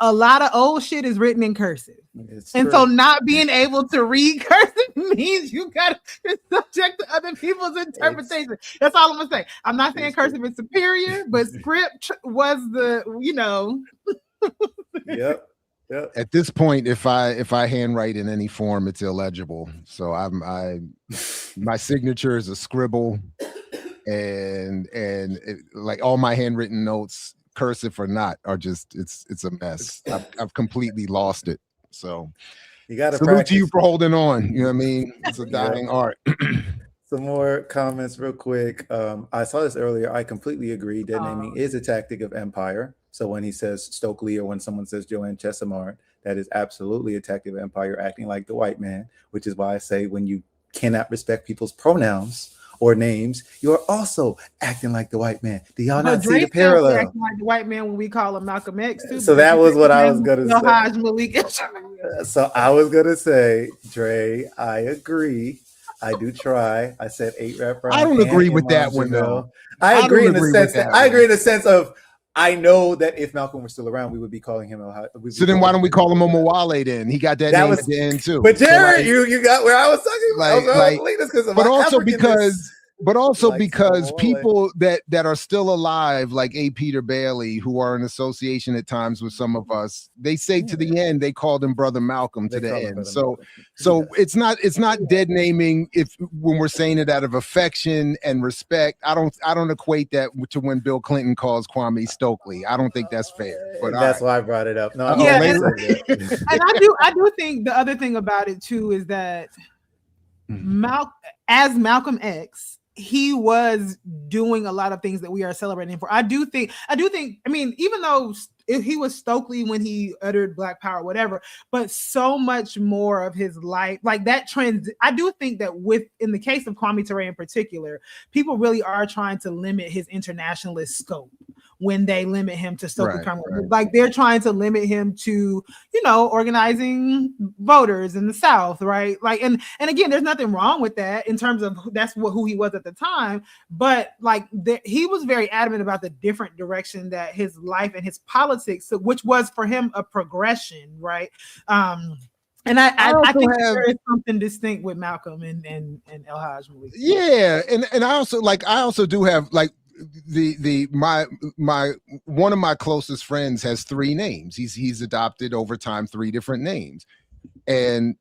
A lot of old shit is written in cursive. So not being able to read cursive means you got to be subject to other people's interpretation. That's all I'm gonna say. I'm not saying cursive is superior, but script was Yep. At this point, if I handwrite in any form, it's illegible. So my signature is a scribble, and like all my handwritten notes, cursive or not, are just it's a mess. I've completely lost it. So you got to salute to you for holding on. You know what I mean? It's a dying art. Some more comments real quick. I saw this earlier. I completely agree. Dead naming is a tactic of empire. So when he says Stokely or when someone says Joanne Chesimard, that is absolutely a tactic of empire, acting like the white man, which is why I say when you cannot respect people's pronouns or names, you are also acting like the white man. Do y'all not see the parallel? Acting like the white man when we call him Malcolm X too. So that was what I was going to say. So I was going to say, Dre, I agree. I do try. I said 8 rep. I don't agree with that one though. I agree in the sense that I agree in the sense of I know that if Malcolm were still around, we would be calling him. So then why don't we call him Omowale then? He got that name at the end too. But Jared, so you got where I was talking about. But also because people that are still alive, like A. Peter Bailey, who are in association at times with some of us, they say to the end they called him Brother Malcolm to the end. So it's not dead naming when we're saying it out of affection and respect. I don't equate that to when Bill Clinton calls Kwame Stokely. I don't think that's fair. But that's why I brought it up. No, and I do think the other thing about it too is that Malcolm X, he was doing a lot of things that we are celebrating for. I do think, I mean, even though he was Stokely when he uttered Black Power, whatever, but so much more of his life, like that trend. I do think that in the case of Kwame Ture in particular, people really are trying to limit his internationalist scope when they limit him to Stokely Carmichael. Right. Like they're trying to limit him to, organizing voters in the South, right? Like, and again, there's nothing wrong with that in terms of that's who he was at the time. But like he was very adamant about the different direction that his life and his politics, which was for him a progression, right? And I think there is something distinct with Malcolm and El Hajj Malik. Yeah, and I also do have like my one of my closest friends has 3 names. He's adopted over time 3 different names, and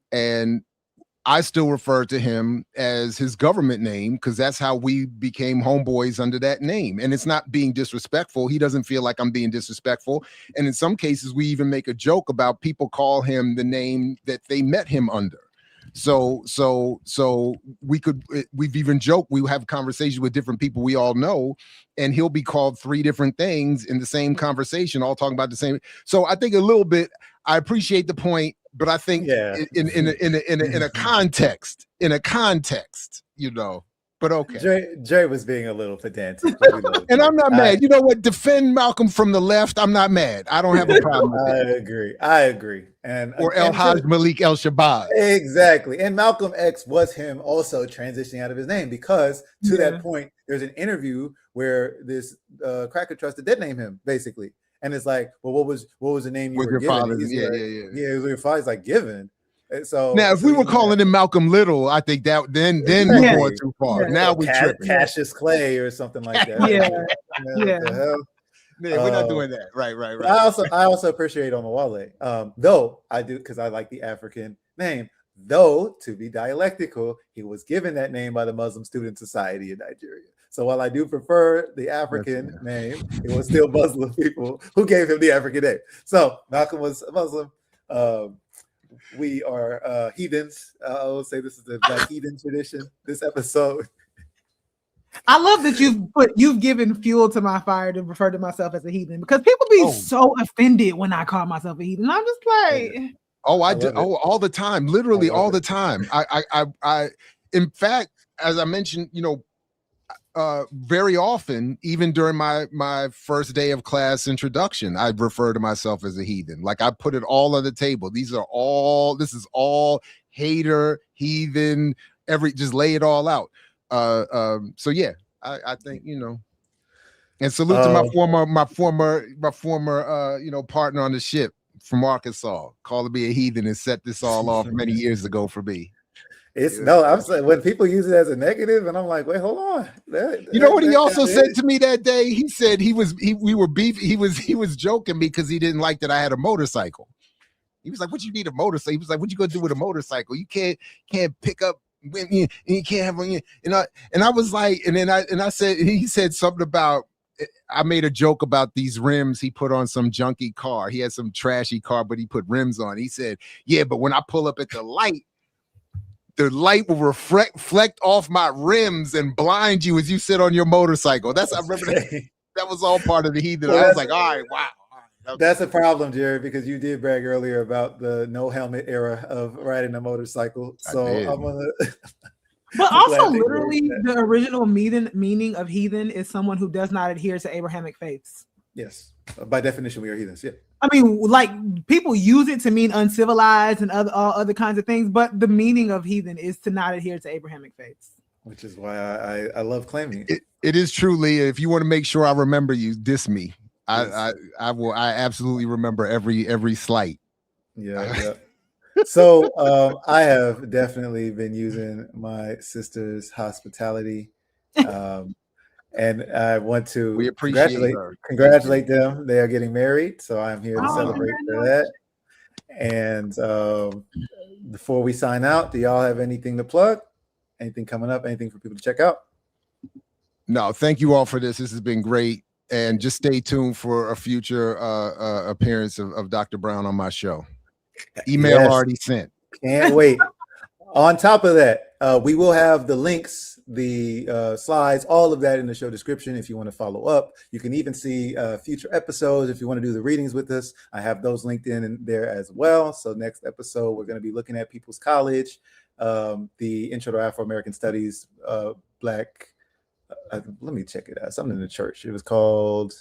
I still refer to him as his government name because that's how we became homeboys under that name. And it's not being disrespectful. He doesn't feel like I'm being disrespectful. And in some cases, we even make a joke about people call him the name that they met him under. So we've even joked, we have conversations with different people we all know, and he'll be called 3 different things in the same conversation, all talking about the same. So I think a little bit, I appreciate the point, but I think in a context, but okay. Dre was being a little pedantic. And I'm not mad. You know what? Defend Malcolm from the left. I'm not mad. I don't have a problem with that. I agree. Or El Hajj Malik El Shabazz. Exactly. And Malcolm X was him also transitioning out of his name because to that point, there's an interview where this cracker trusted dead name him, basically. And it's like, well, what was the name you were given? Father? Yeah, it was your father's like given. So now, if we were calling him Malcolm Little, I think that then we're going too far. Now we trip. Cassius Clay or something like that. Yeah. The hell? Yeah, we're not doing that. Right. I also appreciate Omawale. Though I do, because I like the African name. Though, to be dialectical, he was given that name by the Muslim Student Society in Nigeria. So while I do prefer the African name, it was still Muslim people who gave him the African name. So Malcolm was a Muslim. We are heathens. I will say this is the Black heathen tradition. This episode. I love that you've given fuel to my fire to refer to myself as a heathen, because people be so offended when I call myself a heathen. I'm just like, I do. Oh, all the time, literally all the time. I, in fact, as I mentioned, very often, even during my first day of class introduction, I refer to myself as a heathen. Like I put it all on the table. This is all hater, heathen, just lay it all out. So yeah, I think, and salute to my former partner on the ship from Arkansas, calling me a heathen and set this all off many years ago for me. I'm saying when people use it as a negative, and I'm like, wait, hold on. You know what he also said to me that day? He said we were beefing. He was joking me because he didn't like that I had a motorcycle. He was like, "What you need a motorcycle?" He was like, "What you gonna do with a motorcycle? You can't pick up when you can't have one." And I was like, and I said, he said something about. I made a joke about these rims he put on some junky car. He had some trashy car, but he put rims on. He said, "Yeah, but when I pull up at the light will reflect off my rims and blind you as you sit on your motorcycle." I remember that was all part of the heathen. I was like, all right, wow. That's a problem, Jared, because you did brag earlier about the no helmet era of riding a motorcycle. So I'm gonna. But also, literally, the original meaning of heathen is someone who does not adhere to Abrahamic faiths. Yes, by definition, we are heathens. Yeah. I mean, like people use it to mean uncivilized and all other kinds of things, but the meaning of heathen is to not adhere to Abrahamic faiths. Which is why I love claiming it. It is true, Leah. If you want to make sure I remember you, diss me. Yes. I will. I absolutely remember every slight. Yeah. So I have definitely been using my sister's hospitality, and I want to congratulate them. They are getting married, so I'm here to celebrate for that. And before we sign out, do y'all have anything to plug? Anything coming up? Anything for people to check out? No, thank you all for this. This has been great, and just stay tuned for a future appearance of Dr. Brown on my show. Email already sent. Can't wait. On top of that, we will have the links, the slides, all of that in the show description if you want to follow up. You can even see future episodes if you want to do the readings with us. I have those linked in there as well. So next episode, we're going to be looking at People's College, the Intro to Afro-American Studies, Black. Let me check it out. Something in the church. It was called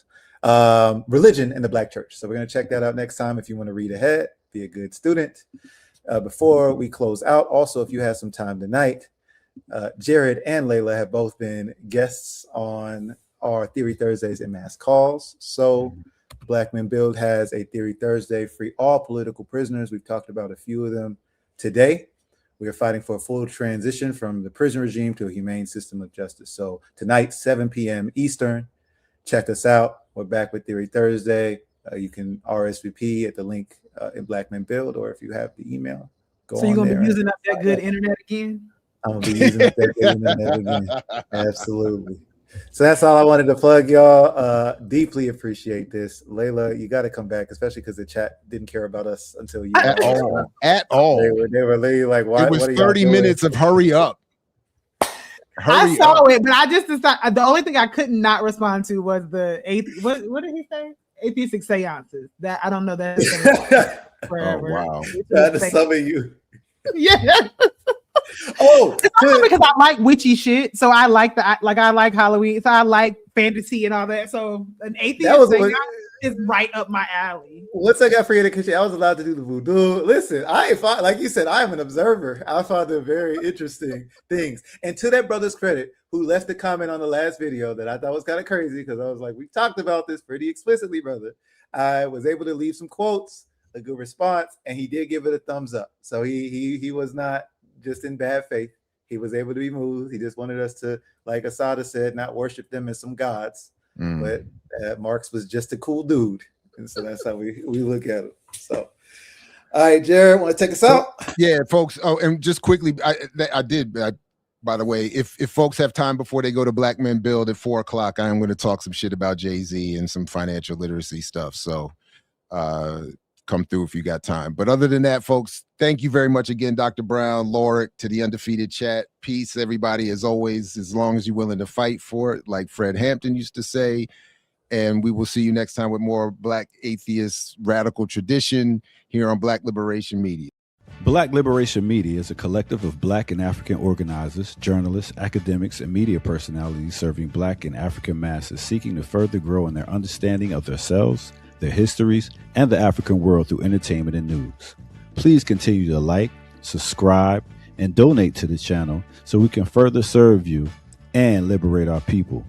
Religion in the Black Church. So we're going to check that out next time if you want to read ahead. Be a good student. Before we close out, also, if you have some time tonight, Jared and Layla have both been guests on our Theory Thursdays and Mass Calls. So Black Men Build has a Theory Thursday, free all political prisoners. We've talked about a few of them today. We are fighting for a full transition from the prison regime to a humane system of justice. So tonight, 7 p.m. Eastern, check us out. We're back with Theory Thursday. You can RSVP at the link in Black Men Build, or if you have the email, go on. So you're going to be using up that good internet again? I'm going to be using up that good internet again. Absolutely. So that's all I wanted to plug, y'all. Deeply appreciate this. Layla, you got to come back, especially because the chat didn't care about us until you. At all. They were literally like, why? It was 30 minutes of hurry up. I saw it, but I just decided the only thing I could not respond to was the what did he say? Atheistic seances. That I don't know that. Forever. Oh wow! Trying to summon you. Yeah. It's because I like witchy shit, so I like I like Halloween, so I like fantasy and all that. So an atheist seance is right up my alley. Once I got free education, I was allowed to do the voodoo. Listen, like you said, I am an observer. I found them very interesting things. And to that brother's credit, who left a comment on the last video that I thought was kind of crazy, because I was like, we talked about this pretty explicitly, brother. I was able to leave some quotes, a good response, and he did give it a thumbs up. So he was not just in bad faith. He was able to be moved. He just wanted us to, like Asada said, not worship them as some gods. but Marx was just a cool dude. And so that's how we look at it. So, all right, Jared, want to take us out? Yeah, folks. Oh, and just quickly, by the way, if folks have time before they go to Black Men Build at 4:00, I am going to talk some shit about Jay-Z and some financial literacy stuff. So come through if you got time. But other than that, folks, thank you very much again, Dr. Brown, Lorick, to the Undefeated Chat. Peace, everybody, as always, as long as you're willing to fight for it, like Fred Hampton used to say. And we will see you next time with more Black Atheist Radical Tradition here on Black Liberation Media. Black Liberation Media is a collective of Black and African organizers, journalists, academics, and media personalities serving Black and African masses seeking to further grow in their understanding of themselves, their histories, and the African world through entertainment and news. Please continue to like, subscribe, and donate to the channel so we can further serve you and liberate our people.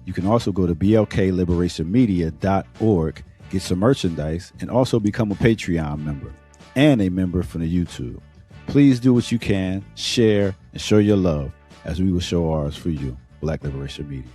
You can also go to blkliberationmedia.org, get some merchandise, and also become a Patreon member and a member from the YouTube. Please do what you can, share, and show your love as we will show ours for you. Black Liberation Media.